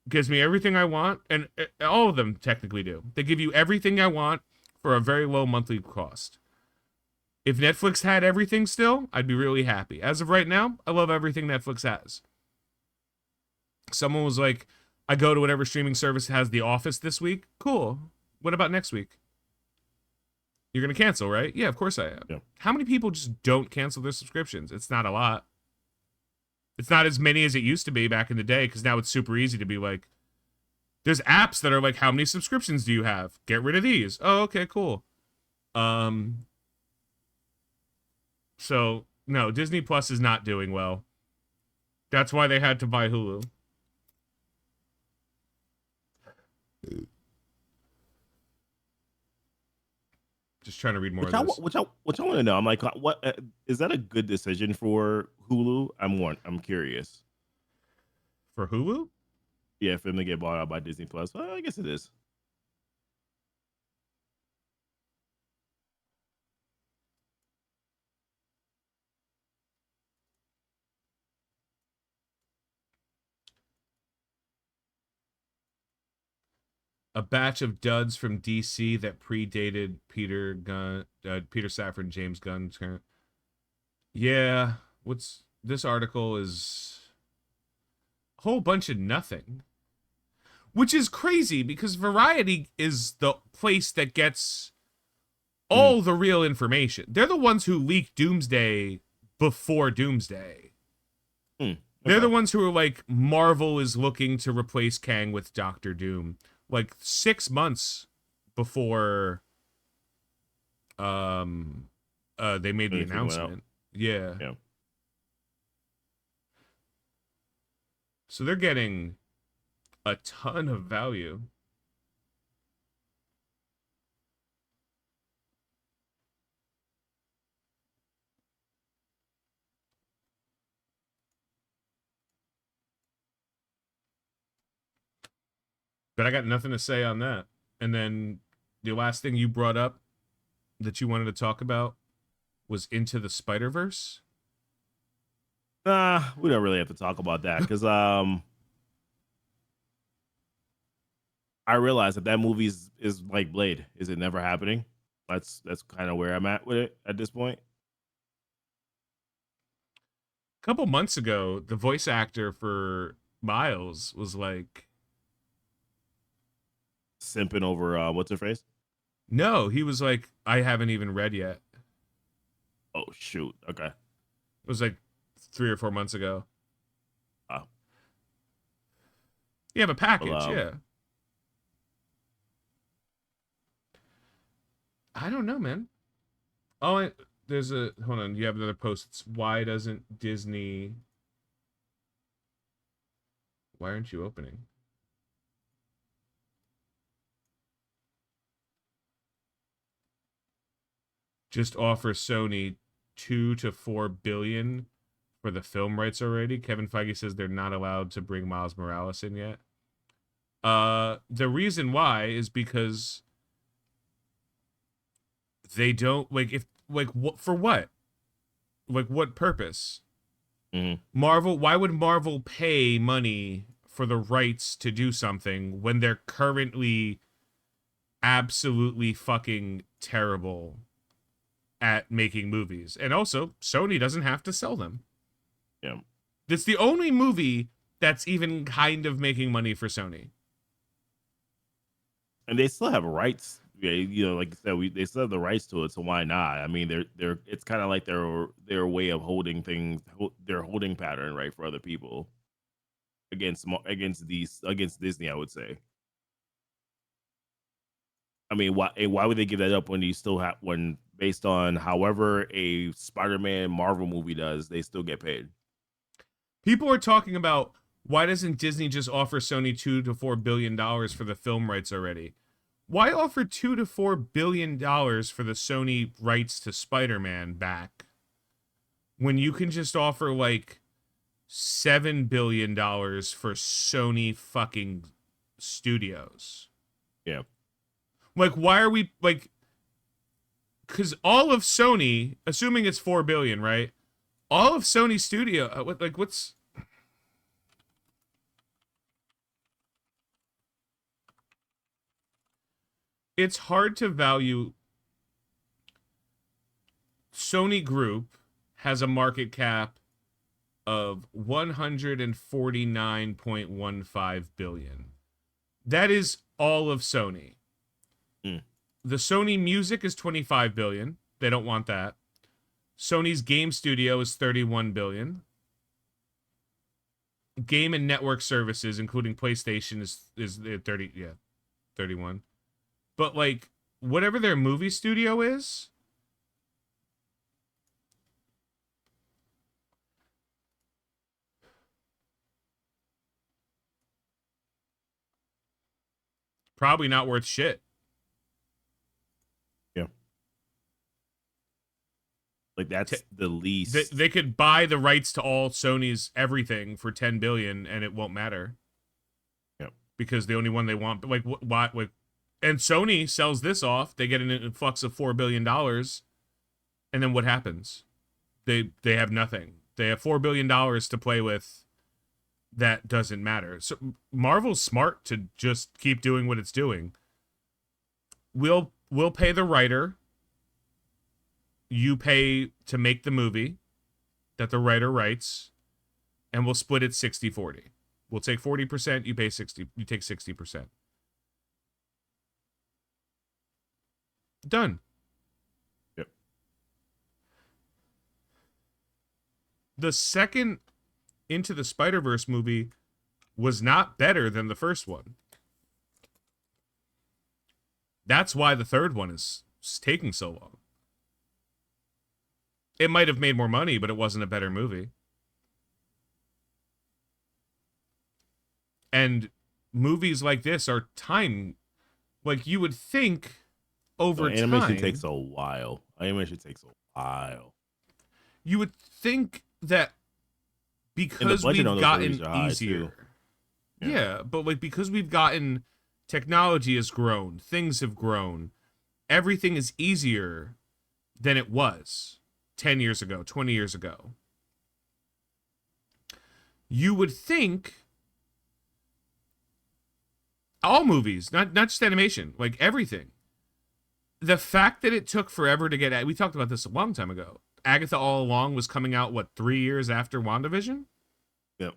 Gives me everything I want, and all of them technically do. They give you everything I want for a very low monthly cost. If Netflix had everything still, I'd be really happy. As of right now, I love everything Netflix has. Someone was like, I go to whatever streaming service has The Office this week. Cool. What about next week? You're going to cancel, right? Yeah, of course I am. Yeah. How many people just don't cancel their subscriptions? It's not a lot. It's not as many as it used to be back in the day, because now it's super easy to be like, there's apps that are like, how many subscriptions do you have? Get rid of these. Oh, okay, cool. So, no, Disney Plus is not doing well. That's why they had to buy Hulu. Just trying to read more of this. Which I want to know. I'm like, what is that a good decision for Hulu? I'm curious. For Hulu? Yeah, for them to get bought out by Disney Plus. Well, I guess it is. A batch of duds from DC that predated Peter Safran and James Gunn. Yeah, this article is a whole bunch of nothing. Which is crazy because Variety is the place that gets all the real information. They're the ones who leaked Doomsday before Doomsday. They're Okay. the ones who are like, Marvel is looking to replace Kang with Doctor Doom. Like 6 months before they made the Anything went out. announcement. Yeah. Yeah. So they're getting a ton of value. But I got nothing to say on that. And then the last thing you brought up that you wanted to talk about was Into the Spider-Verse. Nah, we don't really have to talk about that because I realize that movie is like Blade. Is it never happening? That's kind of where I'm at with it at this point. A couple months ago, the voice actor for Miles was like, Simping over what's her face? no, he was like, I haven't even read yet. Oh shoot. Okay. It was like 3 or 4 months ago. Uh, You have a well, package, yeah. I don't know, man. Oh, there's a hold on. You have another post. It's, why doesn't Disney? Why aren't you opening? Just offer Sony 2 to 4 billion for the film rights already. Kevin Feige says they're not allowed to bring Miles Morales in yet. The reason why is because they don't like if like what for what? Like what purpose? mhm. Marvel, why would Marvel pay money for the rights to do something when they're currently absolutely fucking terrible at making movies? And also, Sony doesn't have to sell them. Yeah. It's the only movie that's even kind of making money for Sony. And they still have rights. Yeah, like I said, they still have the rights to it. So why not? I mean, they're it's kind of like their way of holding things, their holding pattern, right, for other people against Disney. I would say. I mean, why would they give that up when you still have when based on however a Spider-Man Marvel movie does, they still get paid. People are talking about, why doesn't Disney just offer Sony $2 to $4 billion for the film rights already? Why offer $2 to $4 billion for the Sony rights to Spider-Man back when you can just offer like $7 billion for Sony fucking studios? Yeah. Like, why are we like? Because all of Sony, assuming it's 4 billion, right? All of Sony Studio, what's? It's hard to value. Sony Group has a market cap of 149.15 billion. That is all of Sony. Mm. The Sony Music is 25 billion. They don't want that. Sony's game studio is 31 billion. Game and network services, including PlayStation, is 30, yeah, 31. But like whatever their movie studio is, probably not worth shit. Yeah. Like that's the They, least. they could buy the rights to all Sony's everything for 10 billion and it won't matter Yeah. because the only one they want, like what like, and Sony sells this off, they get an influx of $4 billion, and then what happens? They have nothing. They have $4 billion to play with. That doesn't matter. So Marvel's smart to just keep doing what it's doing. We'll pay the writer. You pay to make the movie that the writer writes, and we'll split it 60-40. We'll take 40%, you pay 60, you take 60%. Done. Yep. The second Into the Spider-Verse movie was not better than the first one. That's why the third one is taking so long. It might have made more money, but it wasn't a better movie. And movies like this are time. Like, you would think So over animation time, takes a while. Animation takes a while. you would think that And the because budget we've on those movies gotten are high too. easier. Yeah. Yeah, but like because we've gotten technology has grown, things have grown, everything is easier than it was 10 years ago, 20 years ago. You would think all movies, not just animation, like everything. The fact that it took forever to get, we talked about this a long time ago. Agatha All Along was coming out, what, 3 years after WandaVision? Yep.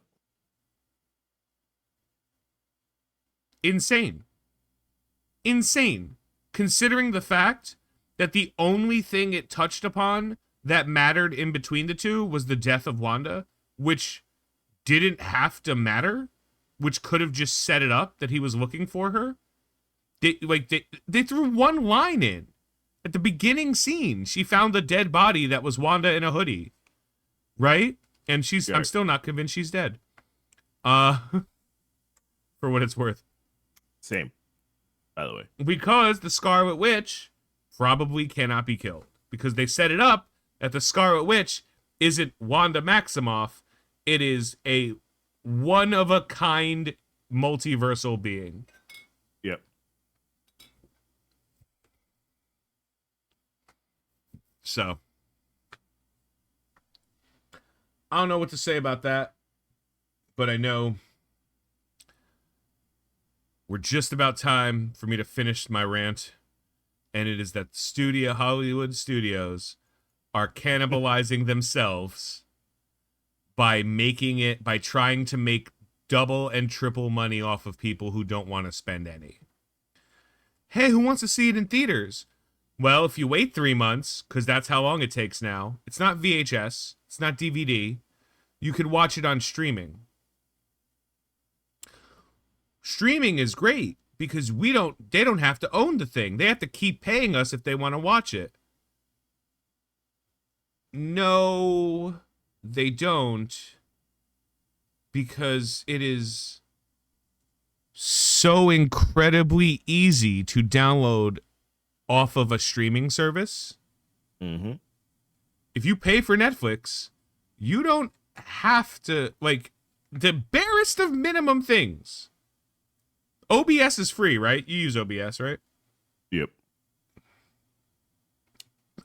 Insane. Insane. Considering the fact that the only thing it touched upon that mattered in between the two was the death of Wanda, which didn't have to matter, which could have just set it up that he was looking for her. They threw one line in at the beginning scene. She found the dead body that was Wanda in a hoodie, right? And Yeah. I'm still not convinced she's dead. For what it's worth. Same. By the way. Because the Scarlet Witch probably cannot be killed. Because they set it up that the Scarlet Witch isn't Wanda Maximoff. It is a one-of-a-kind multiversal being. Yep. So, I don't know what to say about that. But I know we're just about time for me to finish my rant. And it is that Hollywood studios are cannibalizing themselves by trying to make double and triple money off of people who don't want to spend any. Hey, who wants to see it in theaters? Well, if you wait 3 months, because that's how long it takes now, it's not VHS, it's not DVD, you can watch it on streaming. Streaming is great because they don't have to own the thing. They have to keep paying us if they want to watch it. No, they don't, because it is so incredibly easy to download off of a streaming service. Mm-hmm. If you pay for Netflix, you don't have to, like, the barest of minimum things. OBS is free, right? You use OBS, right? Yep.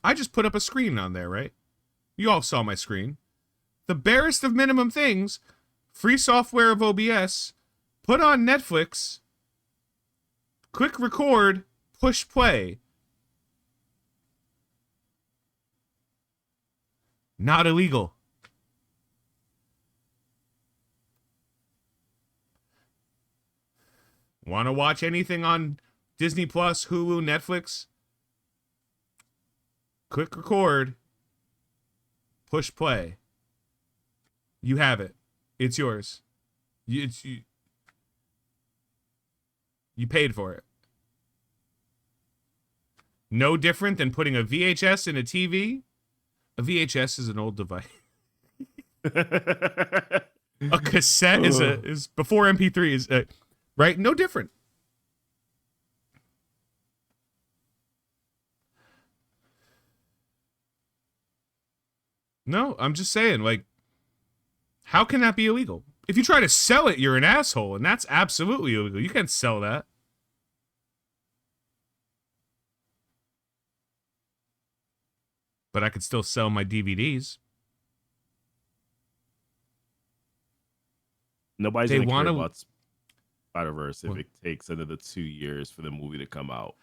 I just put up a screen on there, right? You all saw my screen. The barest of minimum things, free software of OBS, put on Netflix, click record, push play. Not illegal. Want to watch anything on Disney Plus, Hulu, Netflix? Click record, push play. You have it. It's yours. You paid for it. No different than putting a VHS in a TV. A VHS is an old device. A cassette is before MP3 is right. No different. No, I'm just saying, like, how can that be illegal? If you try to sell it, you're an asshole, and that's absolutely illegal. You can't sell that. But I could still sell my DVDs. Nobody's They gonna care want about Spider-Verse if Well- it takes another 2 years for the movie to come out.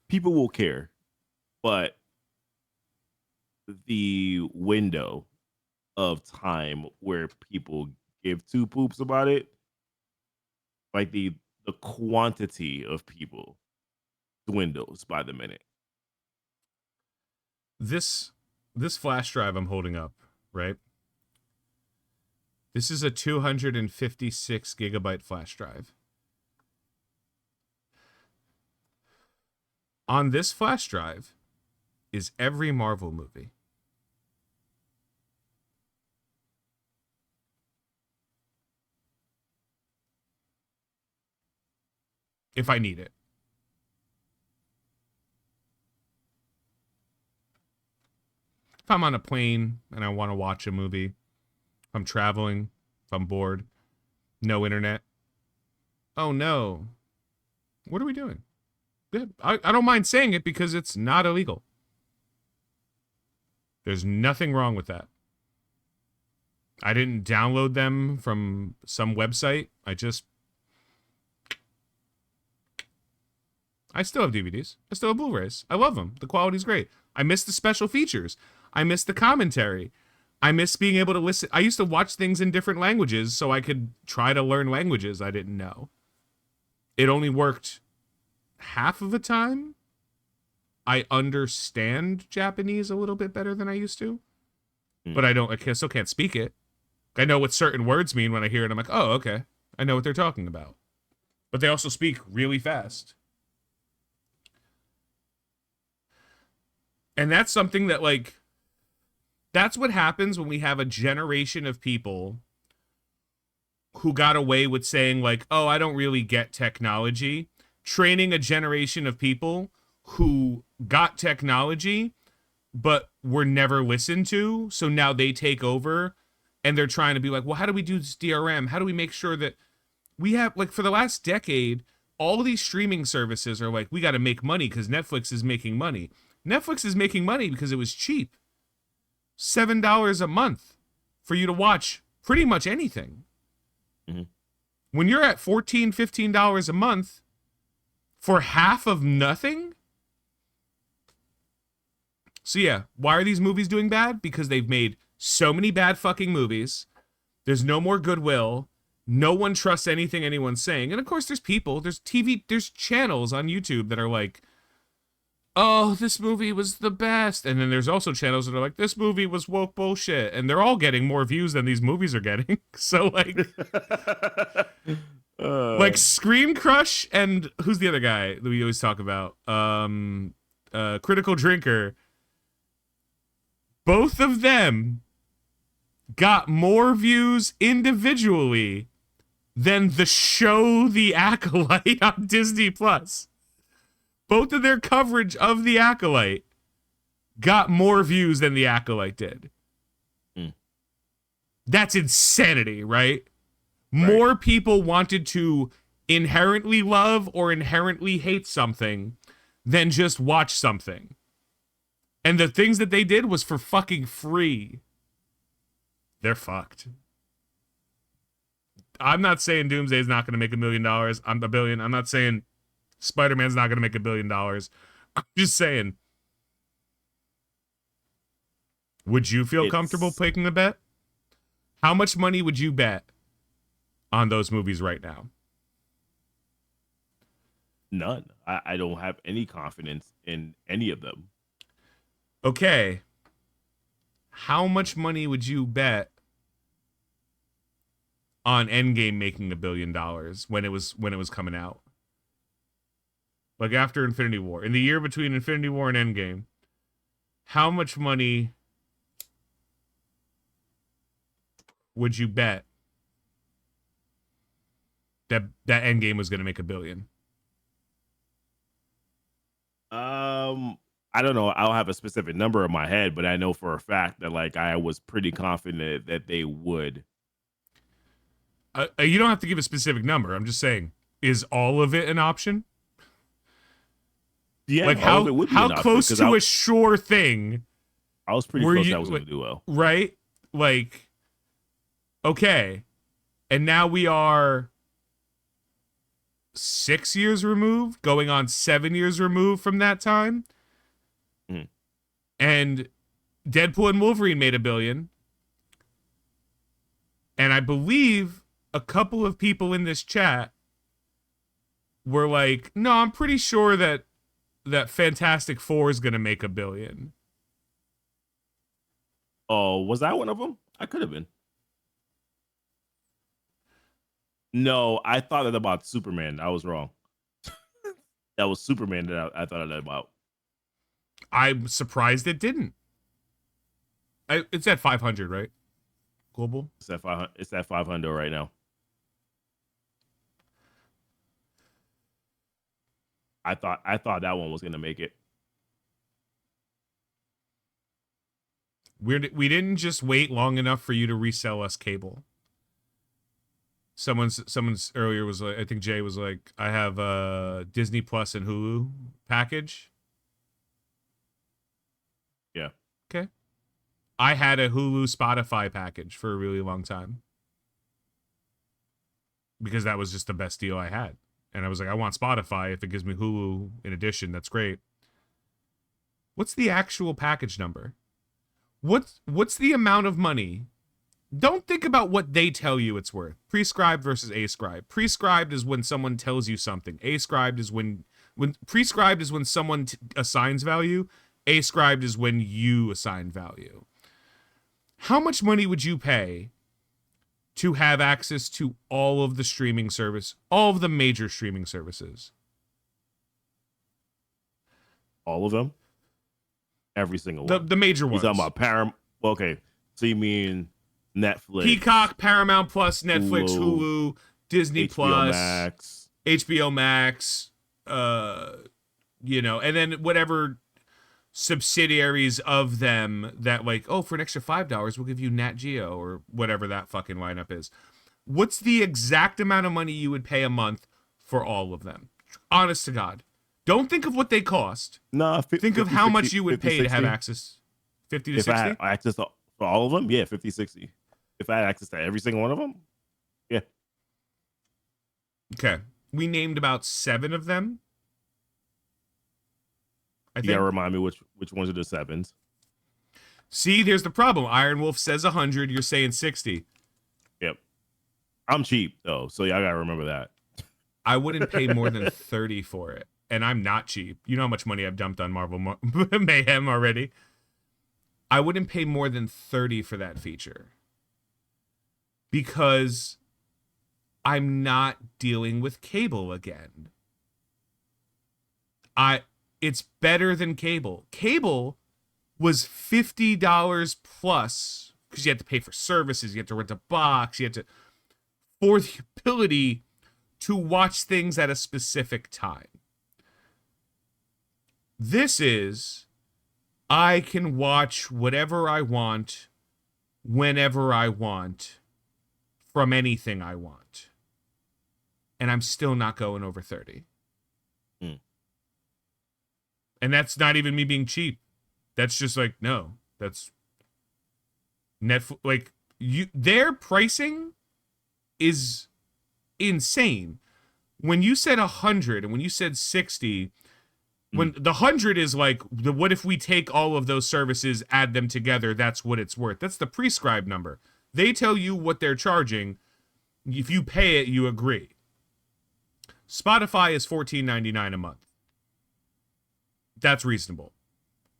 People will care, but the window of time where people give two poops about it, like the quantity of people dwindles by the minute. this flash drive I'm holding up, right? This is a 256 gigabyte flash drive. On this flash drive is every Marvel movie. If I need it. If I'm on a plane and I want to watch a movie, if I'm traveling, if I'm bored, no internet. Oh no. What are we doing? Good. I don't mind saying it because it's not illegal. There's nothing wrong with that. I didn't download them from some website. I still have DVDs. I still have Blu-rays. I love them. The quality's great. I miss the special features. I miss the commentary. I miss being able to listen. I used to watch things in different languages so I could try to learn languages I didn't know. It only worked half of the time. I understand Japanese a little bit better than I used to, but I still can't speak it. I know what certain words mean when I hear it. I'm like, oh, okay. I know what they're talking about. But they also speak really fast. And that's something that, like, that's what happens when we have a generation of people who got away with saying, like, oh, I don't really get technology. Training a generation of people who got technology but were never listened to. So now they take over and they're trying to be like, well, how do we do this DRM? How do we make sure that we have, like, for the last decade, all of these streaming services are like, we got to make money because Netflix is making money. Netflix is making money because it was cheap. $7 a month for you to watch pretty much anything. Mm-hmm. When you're at $14, $15 a month for half of nothing. So yeah, why are these movies doing bad? Because they've made so many bad fucking movies. There's no more goodwill. No one trusts anything anyone's saying. And of course there's people, there's TV, there's channels on YouTube that are like, oh, this movie was the best. And then there's also channels that are like, this movie was woke bullshit. And they're all getting more views than these movies are getting. So, like, like Scream Crush and who's the other guy that we always talk about? Critical Drinker. Both of them got more views individually than the show The Acolyte on Disney Plus. Both of their coverage of The Acolyte got more views than The Acolyte did. That's insanity, right? More people wanted to inherently love or inherently hate something than just watch something. And the things that they did was for fucking free. They're fucked. I'm not saying Doomsday is not going to make $1 million. I'm a billion. I'm not saying Spider-Man's not going to make $1 billion. I'm just saying. Would you feel comfortable taking the bet? How much money would you bet on those movies right now? None. I don't have any confidence in any of them. Okay. How much money would you bet on Endgame making $1 billion when it was coming out? Like after Infinity War. In the year between Infinity War and Endgame, how much money would you bet that Endgame was going to make $1 billion? I don't know. I don't have a specific number in my head, but I know for a fact that, like, I was pretty confident that they would. You don't have to give a specific number. I'm just saying, is all of it an option? Yeah, like how close to a sure thing? I was pretty close. That was going to do well, right? Like, okay, and now we are 6 years removed, going on 7 years removed from that time. And Deadpool and Wolverine made $1 billion. And I believe a couple of people in this chat were like, no, I'm pretty sure that Fantastic Four is going to make $1 billion. Oh, was that one of them? I could have been. No, I thought it about Superman. I was wrong. That was Superman that I thought it about. I'm surprised it didn't. It's at 500, right? Global. It's at 500. It's at 500 right now. I thought that one was gonna make it. We didn't just wait long enough for you to resell us cable. Someone's earlier was like, I think Jay was like, I have Disney Plus and Hulu package. Yeah. Okay. I had a Hulu Spotify package for a really long time because that was just the best deal I had. And I was like, I want Spotify. If it gives me Hulu in addition, that's great. What's the actual package number? What's the amount of money? Don't think about what they tell you it's worth. Prescribed versus ascribed. Prescribed is when someone tells you something. Ascribed is when prescribed is when someone assigns value. Ascribed is when you assign value. How much money would you pay to have access to all of the streaming service, all of the major streaming services? All of them? Every single The one. the major You ones. talking about Paramount? Okay, so you mean Netflix, Peacock, Paramount Plus, Netflix, Hulu, Disney HBO Plus, Max, HBO Max, and then whatever subsidiaries of them that like, oh, for an extra $5, we'll give you Nat Geo or whatever that fucking lineup is. What's the exact amount of money you would pay a month for all of them? Honest to God. Don't think of what they cost. No, Think of how much you would 50, pay 60. to have access. 50 to If 60? I had access to for all of them, yeah, 50, 60. If I had access to every single one of them, yeah. Okay. We named about 7 of them. I You think. gotta remind me which ones are the sevens. See, there's the problem. Iron Wolf says 100, you're saying 60. Yep. I'm cheap though, so y'all gotta remember that. I wouldn't pay more than 30 for it. And I'm not cheap. You know how much money I've dumped on Marvel Mayhem already. I wouldn't pay more than 30 for that feature. Because I'm not dealing with cable again. It's better than cable. Cable was $50 plus because you had to pay for services, you had to rent a box, you had to for the ability to watch things at a specific time. This is I can watch whatever I want whenever I want from anything I want. And I'm still not going over 30. And that's not even me being cheap. That's just like, no, that's Netflix. Like their pricing is insane. When you said 100 and when you said 60, when the 100 is like, what if we take all of those services, add them together? That's what it's worth. That's the prescribed number. They tell you what they're charging. If you pay it, you agree. Spotify is $14.99 a month. That's reasonable.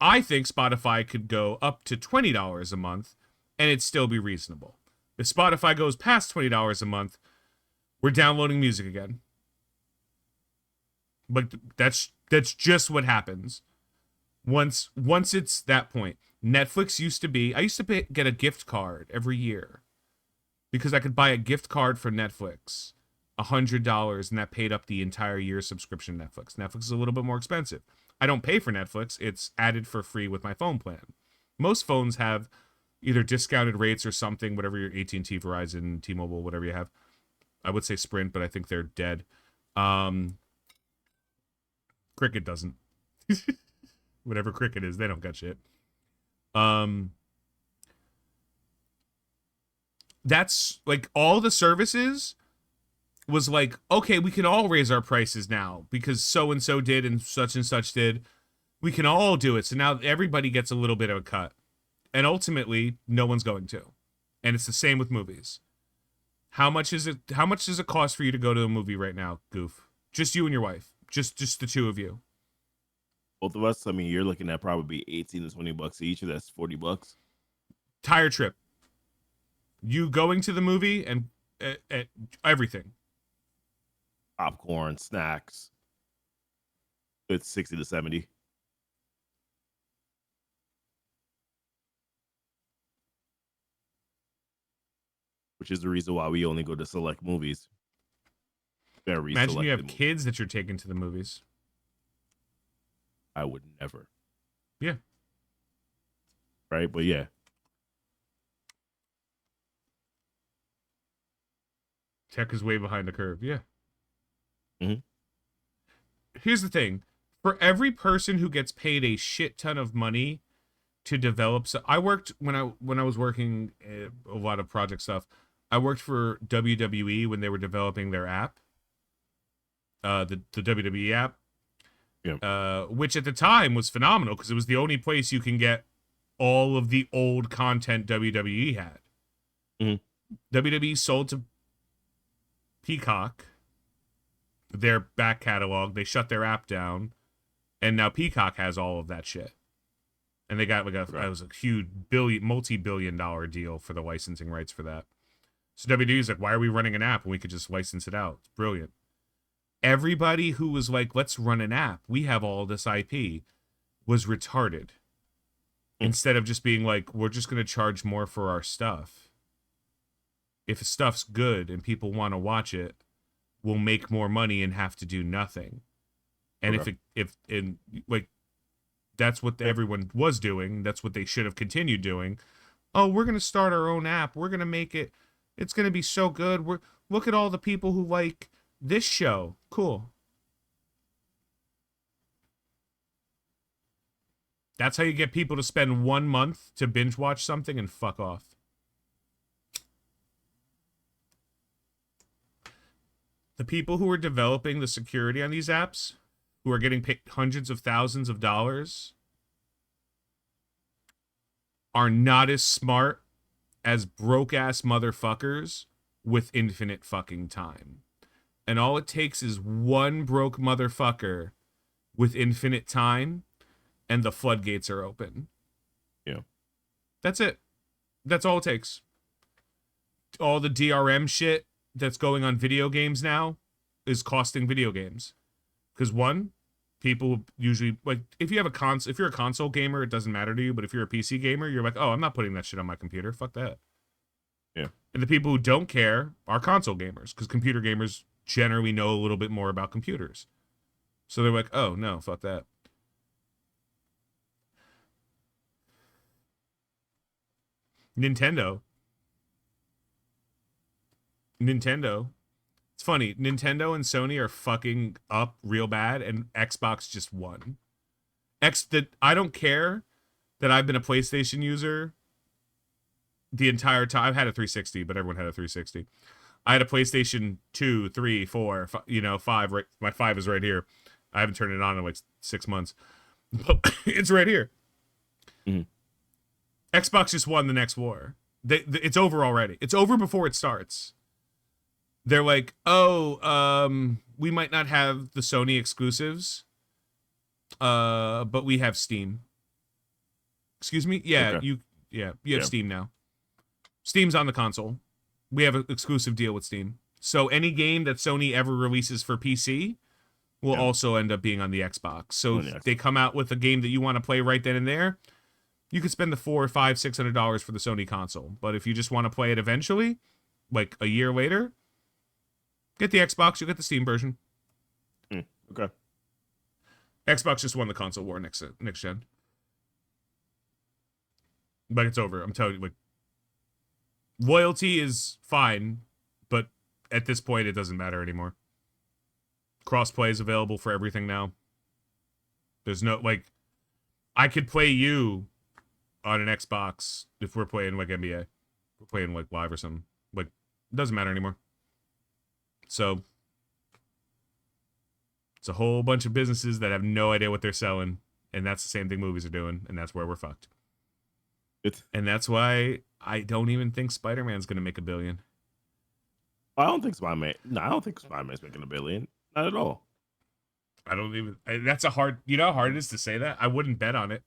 I think Spotify could go up to $20 a month and it'd still be reasonable. If Spotify goes past $20 a month, we're downloading music again. But that's just what happens. Once it's that point. Netflix used to be, I used to get a gift card every year because I could buy a gift card for Netflix, $100, and that paid up the entire year's subscription to Netflix. Netflix is a little bit more expensive. I don't pay for Netflix. It's added for free with my phone plan. Most phones have either discounted rates or something, whatever your AT&T, Verizon, T-Mobile, whatever you have. I would say Sprint, but I think they're dead. Cricket doesn't. Whatever Cricket is, they don't got shit. That's like all the services was like, okay, we can all raise our prices now because so and so did and such did. We can all do it. So now everybody gets a little bit of a cut. And ultimately, no one's going to. And it's the same with movies. How much does it cost for you to go to a movie right now, Goof? Just you and your wife. Just the two of you. Both of us, I mean, you're looking at probably 18 to 20 bucks each, and that's $40. Tire trip. You going to the movie and everything. popcorn, snacks. It's 60 to 70, which is the reason why we only go to select movies. Very Imagine you selected have movies. kids that you're taking to the movies. I would never. Yeah. Right? But yeah. Tech is way behind the curve. Yeah. Mhm. Here's the thing. For every person who gets paid a shit ton of money to develop, so I worked when I was working a lot of project stuff. I worked for WWE when they were developing their app, the WWE app, Yeah. which at the time was phenomenal because it was the only place you can get all of the old content WWE had. Mhm. WWE sold to Peacock their back catalog. They shut their app down, and now Peacock has all of that shit. And they got it was a huge multi-billion-dollar deal for the licensing rights for that. So WWE's like, why are we running an app when we could just license it out? It's brilliant. Everybody who was like, let's run an app, we have all this IP, was retarded. Instead of just being like, we're just going to charge more for our stuff. If stuff's good and people want to watch it, we'll make more money and have to do nothing. And if that's what everyone was doing, that's what they should have continued doing. Oh, we're going to start our own app. We're going to make it. It's going to be so good. Look at all the people who like this show. Cool. That's how you get people to spend 1 month to binge watch something and fuck off. The people who are developing the security on these apps, who are getting paid hundreds of thousands of dollars, are not as smart as broke-ass motherfuckers with infinite fucking time. And all it takes is one broke motherfucker with infinite time, and the floodgates are open. Yeah. That's it. That's all it takes. All the DRM shit that's going on video games now is costing video games. Because one, people usually like if you're a console gamer, it doesn't matter to you, but if you're a PC gamer, you're like, oh, I'm not putting that shit on my computer. Fuck that. Yeah. And the people who don't care are console gamers, because computer gamers generally know a little bit more about computers. So they're like, oh no, fuck that. Nintendo. It's funny. Nintendo and Sony are fucking up real bad, and Xbox just won. I don't care that I've been a PlayStation user the entire time. I've had a 360, but everyone had a 360. I had a PlayStation 2, 3, 4, 5. Right, my 5 is right here. I haven't turned it on in like 6 months. But it's right here. Mm-hmm. Xbox just won the next war. It's over already. It's over before it starts. They're like, we might not have the Sony exclusives, but we have Steam. Excuse me? Yeah, Okay. you have Steam now. Steam's on the console. We have an exclusive deal with Steam. So any game that Sony ever releases for PC will also end up being on the Xbox. So if they come out with a game that you want to play right then and there, you could spend the $400, $500, $600 for the Sony console. But if you just want to play it eventually, like a year later, get the Xbox, you'll get the Steam version. Okay. Xbox just won the console war next gen. Like, it's over. I'm telling you, like, loyalty is fine, but at this point, it doesn't matter anymore. Crossplay is available for everything now. There's no, like, I could play you on an Xbox if we're playing, like, NBA. We're playing, like, live or something. Like, it doesn't matter anymore. So, it's a whole bunch of businesses that have no idea what they're selling, and that's the same thing movies are doing, and that's where we're fucked. And that's why I don't even think Spider-Man's going to make $1 billion. I don't think Spider-Man. No, I don't think Spider-Man's making $1 billion. Not at all. I don't even. That's a hard. You know how hard it is to say that? I wouldn't bet on it.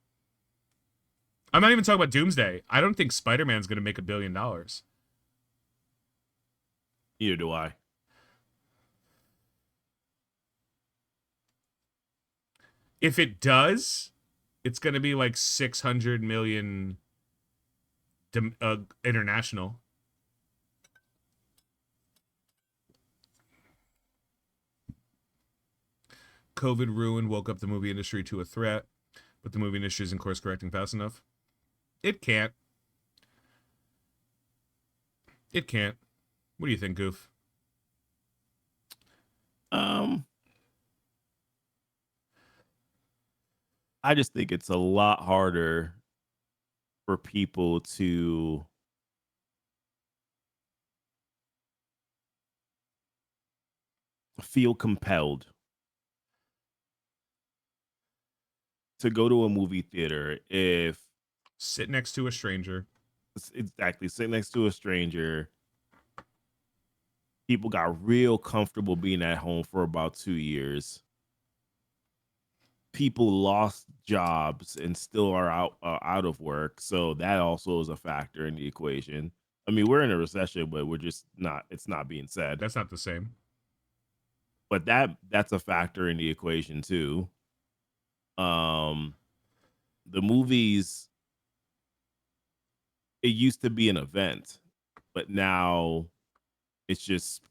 I'm not even talking about Doomsday. I don't think Spider-Man's going to make $1 billion. Neither do I. If it does, it's going to be like 600 million international. COVID ruin woke up the movie industry to a threat, but the movie industry isn't course correcting fast enough. It can't. It can't. What do you think, Goof? Um, I just think it's a lot harder for people to feel compelled to go to a movie theater if Sit next to a stranger. exactly sit next to a stranger. People got real comfortable being at home for about 2 years. People lost jobs and still are out of work, so that also is a factor in the equation. I mean, we're in a recession, but we're just not. It's not being said. That's not the same. But that's a factor in the equation too. Um, the movies, it used to be an event, but now it's just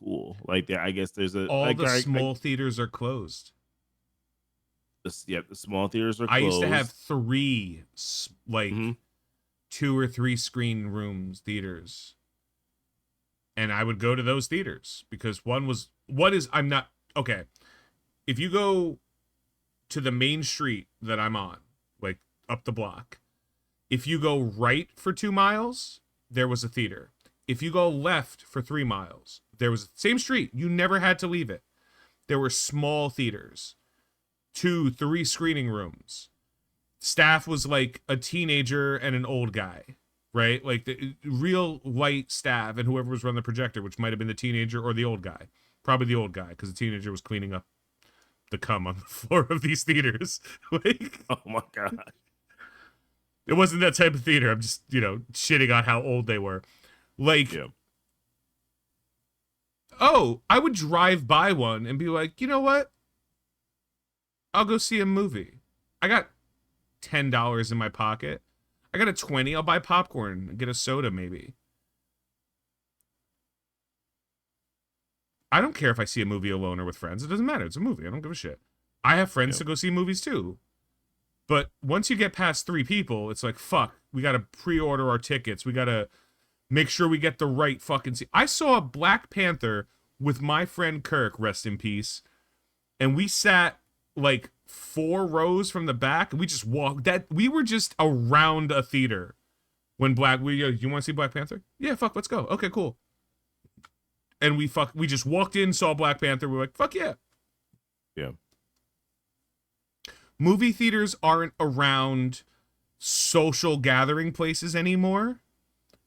cool. Like there, I guess there's a All like the I small theaters are closed. the small theaters are I used to have closed. 3 like Hmm. 2 or 3 screen rooms theaters. And I would go to those theaters because I'm not okay. If you go to the main street that I'm on, like up the block, if you go right for 2 miles, there was a theater. If you go left for 3 miles, there was same street. You never had to leave it. There were small theaters, 2, 3 screening rooms. Staff was like a teenager and an old guy, right? Like the real light staff, and whoever was running the projector, which might have been the teenager or the old guy. Probably the old guy, because the teenager was cleaning up the cum on the floor of these theaters. Like, Oh my god. it wasn't that type of theater. I'm just, shitting on how old they were. Like, Yeah. oh, I would drive by one and be like, you know what? I'll go see a movie. I got $10 in my pocket. I got a 20. I'll buy popcorn and get a soda maybe. I don't care if I see a movie alone or with friends. It doesn't matter. It's a movie. I don't give a shit. I have friends Yeah. to go see movies too. But once you get past 3 people, it's like, fuck, we got to pre-order our tickets. We got to make sure we get the right fucking seat. I saw Black Panther with my friend Kirk, rest in peace, and we sat like 4 rows from the back, and we just walked. We were just around a theater when you want to see Black Panther? Yeah, fuck, let's go. Okay, cool. And we just walked in, saw Black Panther. We're like, fuck yeah. Yeah. Movie theaters aren't around social gathering places anymore.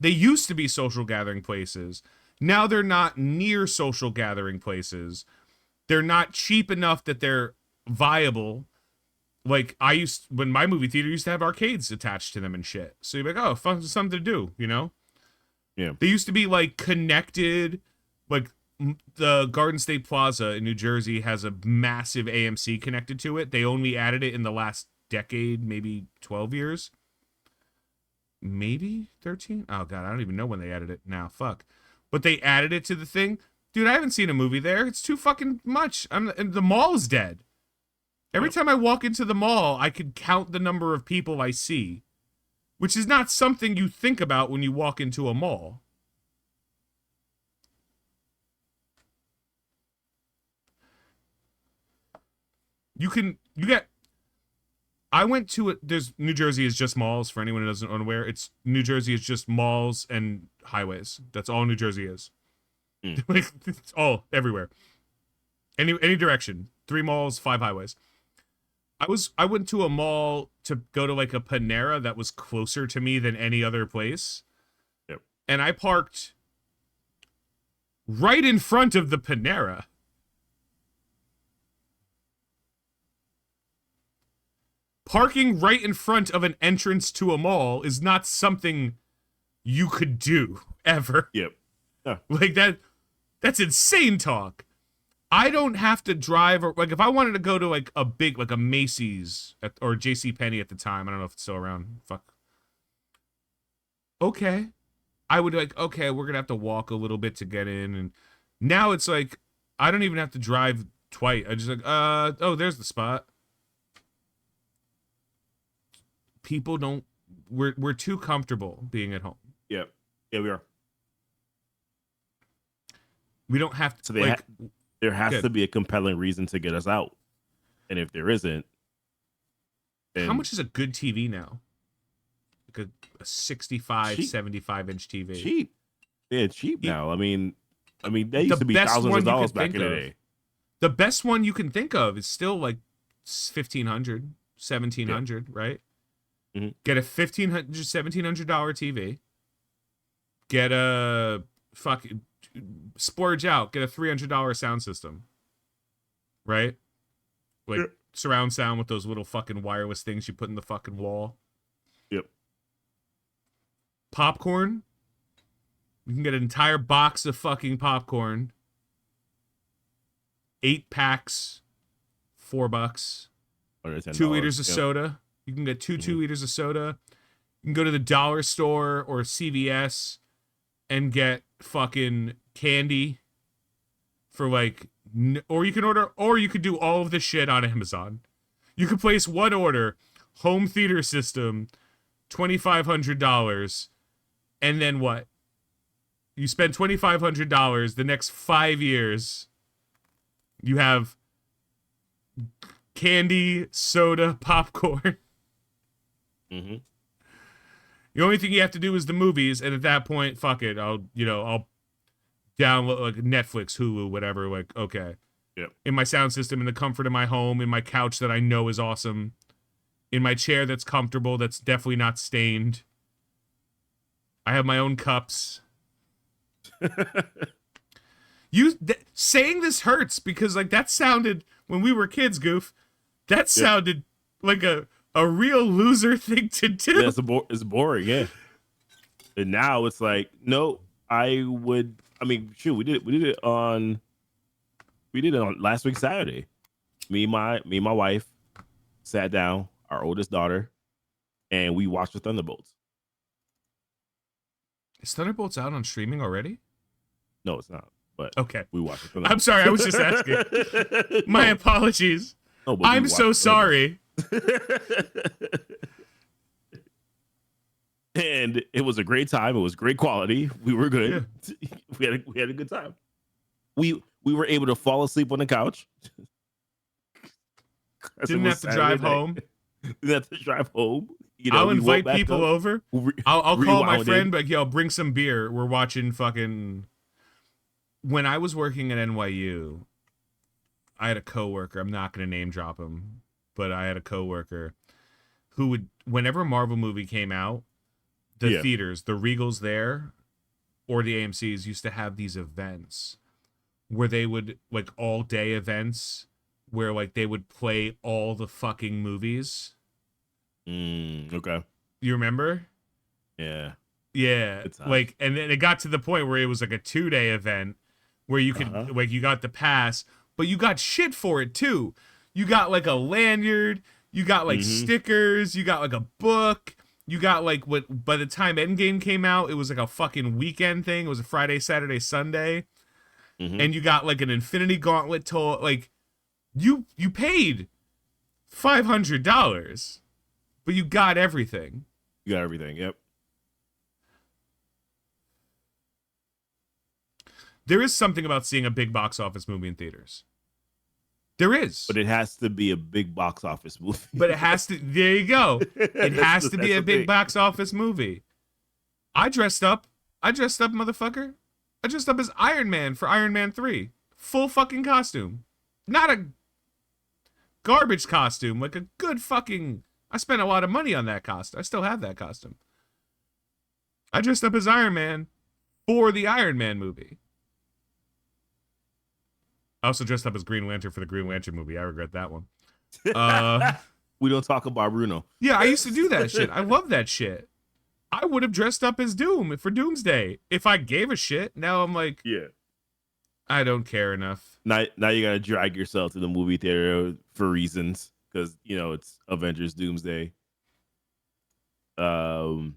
They used to be social gathering places. Now they're not near social gathering places. They're not cheap enough that they're viable. Like when my movie theater used to have arcades attached to them and shit. So you're like, oh, fun, something to do, Yeah. They used to be like connected. Like the Garden State Plaza in New Jersey has a massive AMC connected to it. They only added it in the last decade, maybe 12 years. Maybe 13? Oh, God, I don't even know when they added it now. Fuck. But they added it to the thing. Dude, I haven't seen a movie there. It's too fucking much. And the mall is dead. Every time I walk into the mall, I could count the number of people I see, which is not something you think about when you walk into a mall. I went to it. New Jersey is just malls for anyone who doesn't unaware. New Jersey is just malls and highways. That's all New Jersey is. Like, it's all everywhere. Any direction. 3 malls, 5 highways. I went to a mall to go to like a Panera that was closer to me than any other place. Yep. And I parked right in front of the Panera. Parking right in front of an entrance to a mall is not something you could do ever. Yep. Yeah. Like that's insane talk. I don't have to drive, or like if I wanted to go to like a big, like a Macy's or J.C. Penney at the time. I don't know if it's still around. Fuck. Okay. I would like, okay, we're gonna have to walk a little bit to get in, and now it's like I don't even have to drive twice. I just like, oh, there's the spot. People don't. We're too comfortable being at home. Yeah, yeah, we are. We don't have to. So there has good. to be a compelling reason to get us out, and if there isn't, then How much is a good TV now? Like a 65, cheap. 75-inch TV. Cheap. Yeah, cheap now. I mean, they The used to be best thousands one of you dollars could back in think the of. day. The best one you can think of is still like 1,500, 1,700, right? Mm-hmm. Get a $1,500, $1,700 TV. Get a fucking splurge out. Get a $300 sound system, right? Like surround sound with those little fucking wireless things you put in the fucking wall. Yep. Popcorn. You can get an entire box of fucking popcorn. 8 packs, $4. 2 liters of soda. You can get 2 liters of soda. You can go to the dollar store or CVS and get fucking candy for like, or you can order, or you could do all of this shit on Amazon. You could place one order, home theater system, $2,500, and then what? You spend $2,500. The next 5 years, you have candy, soda, popcorn. Mm-hmm. The only thing you have to do is the movies, and at that point, fuck it. I'll download like Netflix, Hulu, whatever. Like, okay. Yep. In my sound system, in the comfort of my home, in my couch that I know is awesome, in my chair that's comfortable, that's definitely not stained. I have my own cups. Saying this hurts because like that sounded when we were kids, Goof. That sounded like a real loser thing to do. Yeah, it's boring, yeah. And now it's like, no, I mean, shoot, we did it on last week Saturday. Me and my wife sat down, our oldest daughter, and we watched the Thunderbolts. Is Thunderbolts out on streaming already? No, it's not. But okay, we watched the Thunderbolts. I'm sorry, I was just asking. My apologies. No, I'm so sorry. And it was a great time. It was great quality. We were good. Yeah. We had a good time. We were able to fall asleep on the couch. Didn't have to drive home. Didn't have to drive home. You know, I'll invite people over. I'll call my friend, but yo, bring some beer. We're watching fucking. When I was working at NYU, I had a coworker. I'm not gonna name drop him, but I had a coworker who would, whenever a Marvel movie came out, the theaters, the Regals there, or the AMC's used to have these events where they would like all day events where like they would play all the fucking movies. Okay. You remember? Yeah. Yeah. Like, and then it got to the point where it was like a 2-day event where you could like you got the pass, but you got shit for it too. You got like a lanyard, you got like stickers, you got like a book, you got like what by the time Endgame came out, it was like a fucking weekend thing. It was a Friday, Saturday, Sunday. And you got like an Infinity Gauntlet toll. Like you paid $500, but you got everything. You got everything. Yep. There is something about seeing a big box office movie in theaters. There is. But it has to be a big box office movie. But it has to, there you go. It has to be a big box office movie. I dressed up, motherfucker. I dressed up as Iron Man for Iron Man 3. Full fucking costume. Not a garbage costume. Like a good fucking, I spent a lot of money on that costume. I still have that costume. I dressed up as Iron Man for the Iron Man movie. I also dressed up as Green Lantern for the Green Lantern movie. I regret that one. We don't talk about Bruno. Yeah, I used to do that shit. I love that shit. I would have dressed up as Doom for Doomsday if I gave a shit. Now I'm like, yeah. I don't care enough. Now you gotta drag yourself to the movie theater for reasons because it's Avengers Doomsday. Um,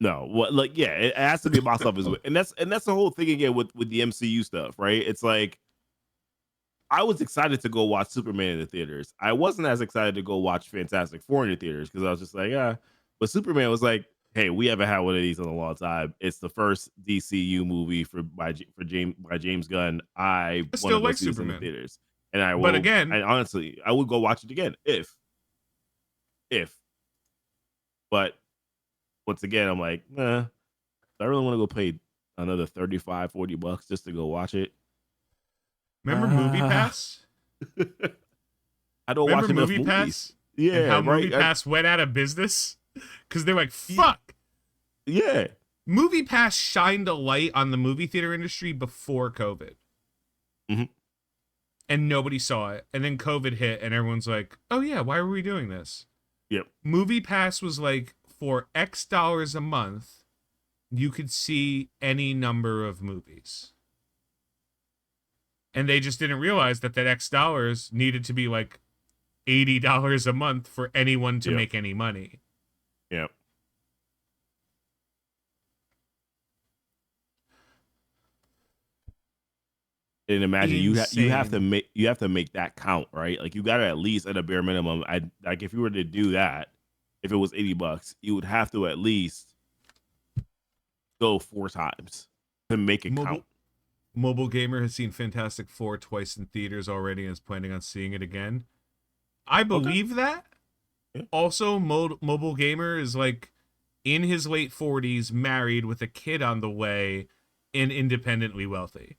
no, what like yeah, it has to be a box office, and that's the whole thing again with the MCU stuff, right? It's like I was excited to go watch Superman in the theaters. I wasn't as excited to go watch Fantastic Four in the theaters because I was just like, but Superman was like, hey, we haven't had one of these in a long time. It's the first DCU movie by James Gunn. I I want still to go like see this in the Superman. theaters, and I But will. again, And honestly, I would go watch it again if. But once again, I'm like, nah. I really want to go pay another 35, $40 just to go watch it. remember Movie Ah, Pass? I don't Remember watch enough Movie movies. Pass and Yeah, how Movie right. Pass went out of business? Because they're like, fuck. Yeah. Movie Pass shined a light on the movie theater industry before COVID, Hmm. and nobody saw it. And then COVID hit, and everyone's like, oh yeah, why were we doing this? Yep. Movie Pass was like, for X dollars a month, you could see any number of movies. And they just didn't realize that X dollars needed to be like $80 a month for anyone to Yep. make any money. Yep. And imagine Insane. you have to make that count, right? Like you got to at least at a bare minimum. I like if you were to do that, if it was $80, you would have to at least go 4 times to make it count. Mobile Gamer has seen Fantastic Four twice in theaters already and is planning on seeing it again. I Okay. believe that. Yeah. Also, Mobile Gamer is like in his late 40s, married with a kid on the way, and independently wealthy.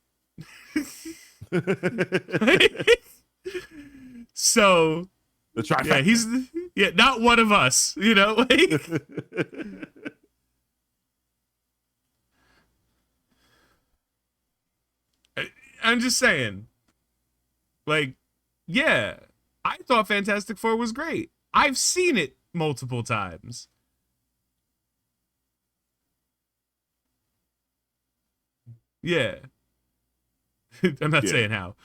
The So, yeah, trifecta. not one of us, like I'm just saying, like, yeah, I thought Fantastic Four was great. I've seen it multiple times. Yeah. I'm not Yeah. saying how.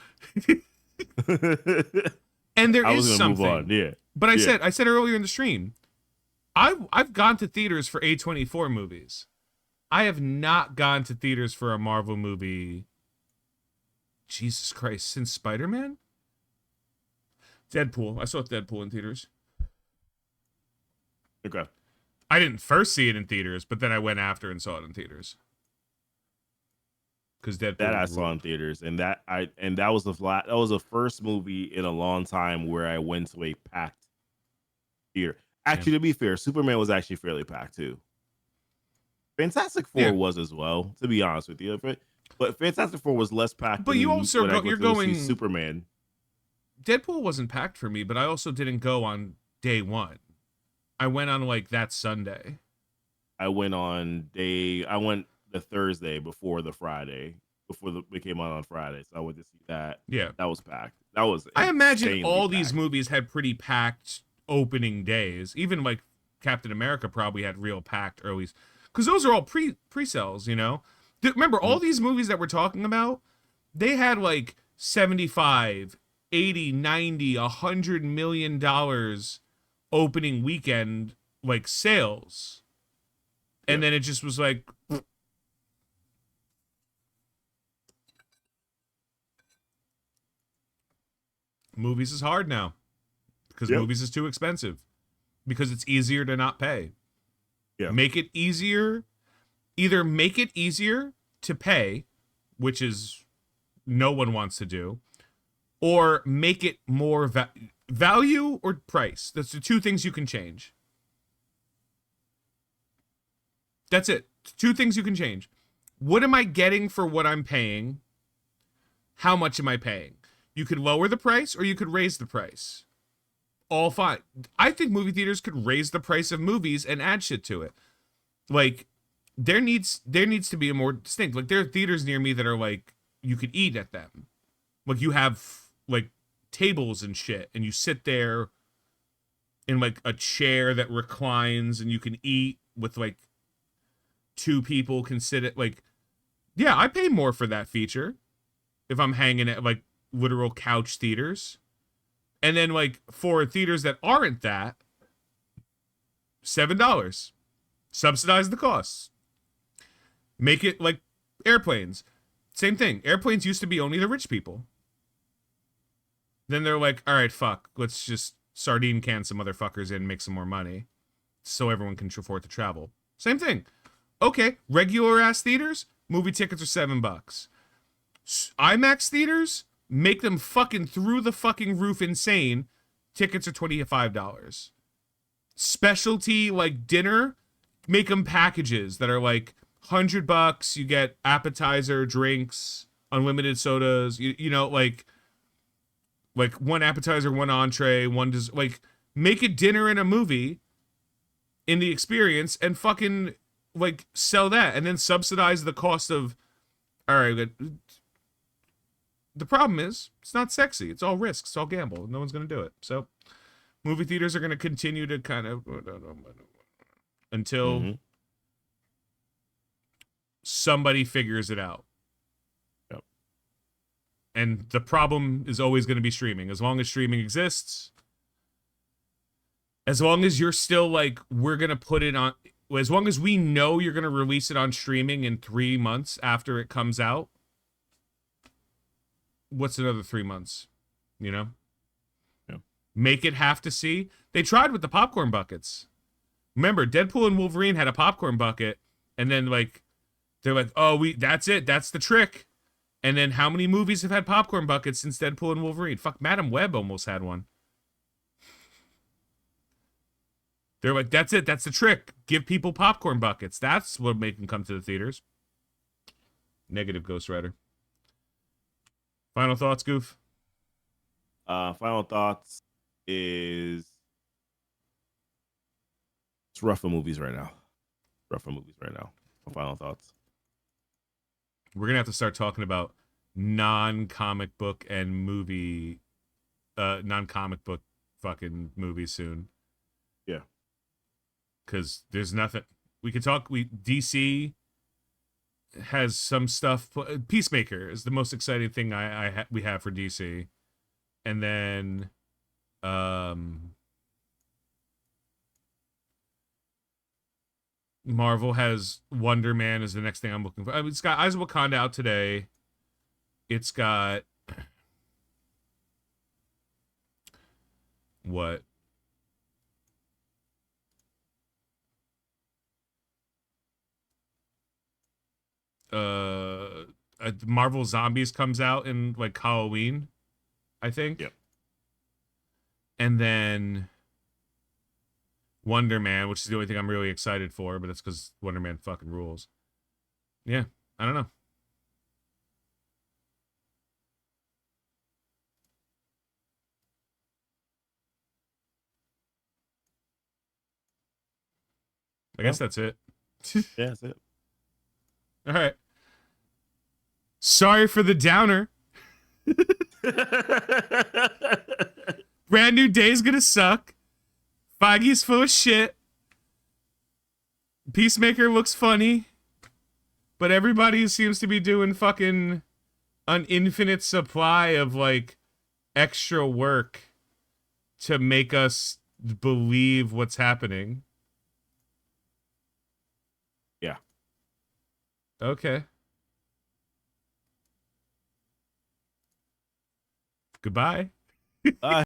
And there I is was gonna move on. something. Yeah. But I Yeah. said earlier in the stream, I've gone to theaters for A24 movies. I have not gone to theaters for a Marvel movie. Jesus Christ, since Spider-Man? Deadpool. I saw Deadpool in theaters. Okay. I didn't first see it in theaters, but then I went after and saw it in theaters. Because That Deadpool I saw in ruled. theaters, and that was that was the first movie in a long time where I went to a packed theater. Yeah. Actually, to be fair, Superman was actually fairly packed too. Fantastic Yeah. Four was as well, to be honest with you. But Fantastic Four was less packed But you than also when I you're went to go see going. Superman. Deadpool wasn't packed for me, but I also didn't go on day one. I went on like that Sunday. I went the Thursday before the Friday, it came out on Friday. So I went to see that. Yeah. That was packed. That was I imagine insanely all these packed. movies had pretty packed opening days. Even like Captain America probably had real packed early, because those are all pre-sales. Remember all Mhm. these movies that we're talking about? They had like 75, 80, 90, $100 million opening weekend like sales, and Yep. then it just was like. Movies is hard now because Yep. movies is too expensive, because it's easier to not pay. Yeah. Make it easier, either make it easier to pay, which is no one wants to do, or make it more value or price. That's the two things you can change. That's it. Two things you can change. What am I getting for what I'm paying? How much am I paying? You could lower the price or you could raise the price. All fine. I think movie theaters could raise the price of movies and add shit to it. Like there needs to be a more distinct. Like there are theaters near me that are like you could eat at them. Like you have like tables and shit, and you sit there in like a chair that reclines, and you can eat with like two people can sit at like Yeah, I pay more for that feature if I'm hanging at like literal couch theaters. And then like for theaters that aren't that, $7. Subsidize the costs. Make it like airplanes. Same thing. Airplanes used to be only the rich people. Then they're like, all right, fuck, let's just sardine can some motherfuckers in and make some more money so everyone can afford to travel. Same thing. Okay, regular ass theaters, movie tickets are $7. IMAX theaters, make them fucking through the fucking roof insane. Tickets are $25. Specialty like dinner, make them packages that are like $100. You get appetizer, drinks, unlimited sodas. You know like one appetizer, one entree, one like make a dinner and a movie in the experience and fucking like sell that and then subsidize the cost of. All right, the problem is it's not sexy. It's all risk. It's all gamble. No one's gonna do it. So movie theaters are gonna continue to kind of until Mm-hmm. somebody figures it out. Yep. And the problem is always going to be streaming. As long as streaming exists, as long as you're still like, we're going to put it on, as long as we know you're going to release it on streaming in 3 months after it comes out, what's another 3 months? You know? Yeah. Make it have to see. They tried with the popcorn buckets. Remember, Deadpool and Wolverine had a popcorn bucket, and then like, they're like, oh, that's it. That's the trick. And then how many movies have had popcorn buckets since Deadpool and Wolverine? Fuck, Madam Web almost had one. They're like, that's it. That's the trick. Give people popcorn buckets. That's what make them come to the theaters. Negative, Ghost Rider. Final thoughts, Goof? Final thoughts is it's rough for movies right now. Rough for movies right now. My final thoughts. We're going to have to start talking about non-comic book and movie, non-comic book fucking movies soon. Yeah. Because there's nothing. We could talk, DC has some stuff. Peacemaker is the most exciting thing we have for DC. And then, Marvel has Wonder Man is the next thing I'm looking for. I mean, it's got Eyes of Wakanda out today. It's got what? Marvel Zombies comes out in like Halloween, I think. Yep. And then Wonder Man, which is the only thing I'm really excited for, but it's because Wonder Man fucking rules. Yeah, I don't know. I guess that's it. Yeah, that's it. All right. Sorry for the downer. Brand new day's gonna suck. Feige's full of shit. Peacemaker looks funny. But everybody seems to be doing fucking an infinite supply of like extra work to make us believe what's happening. Yeah. Okay. Goodbye.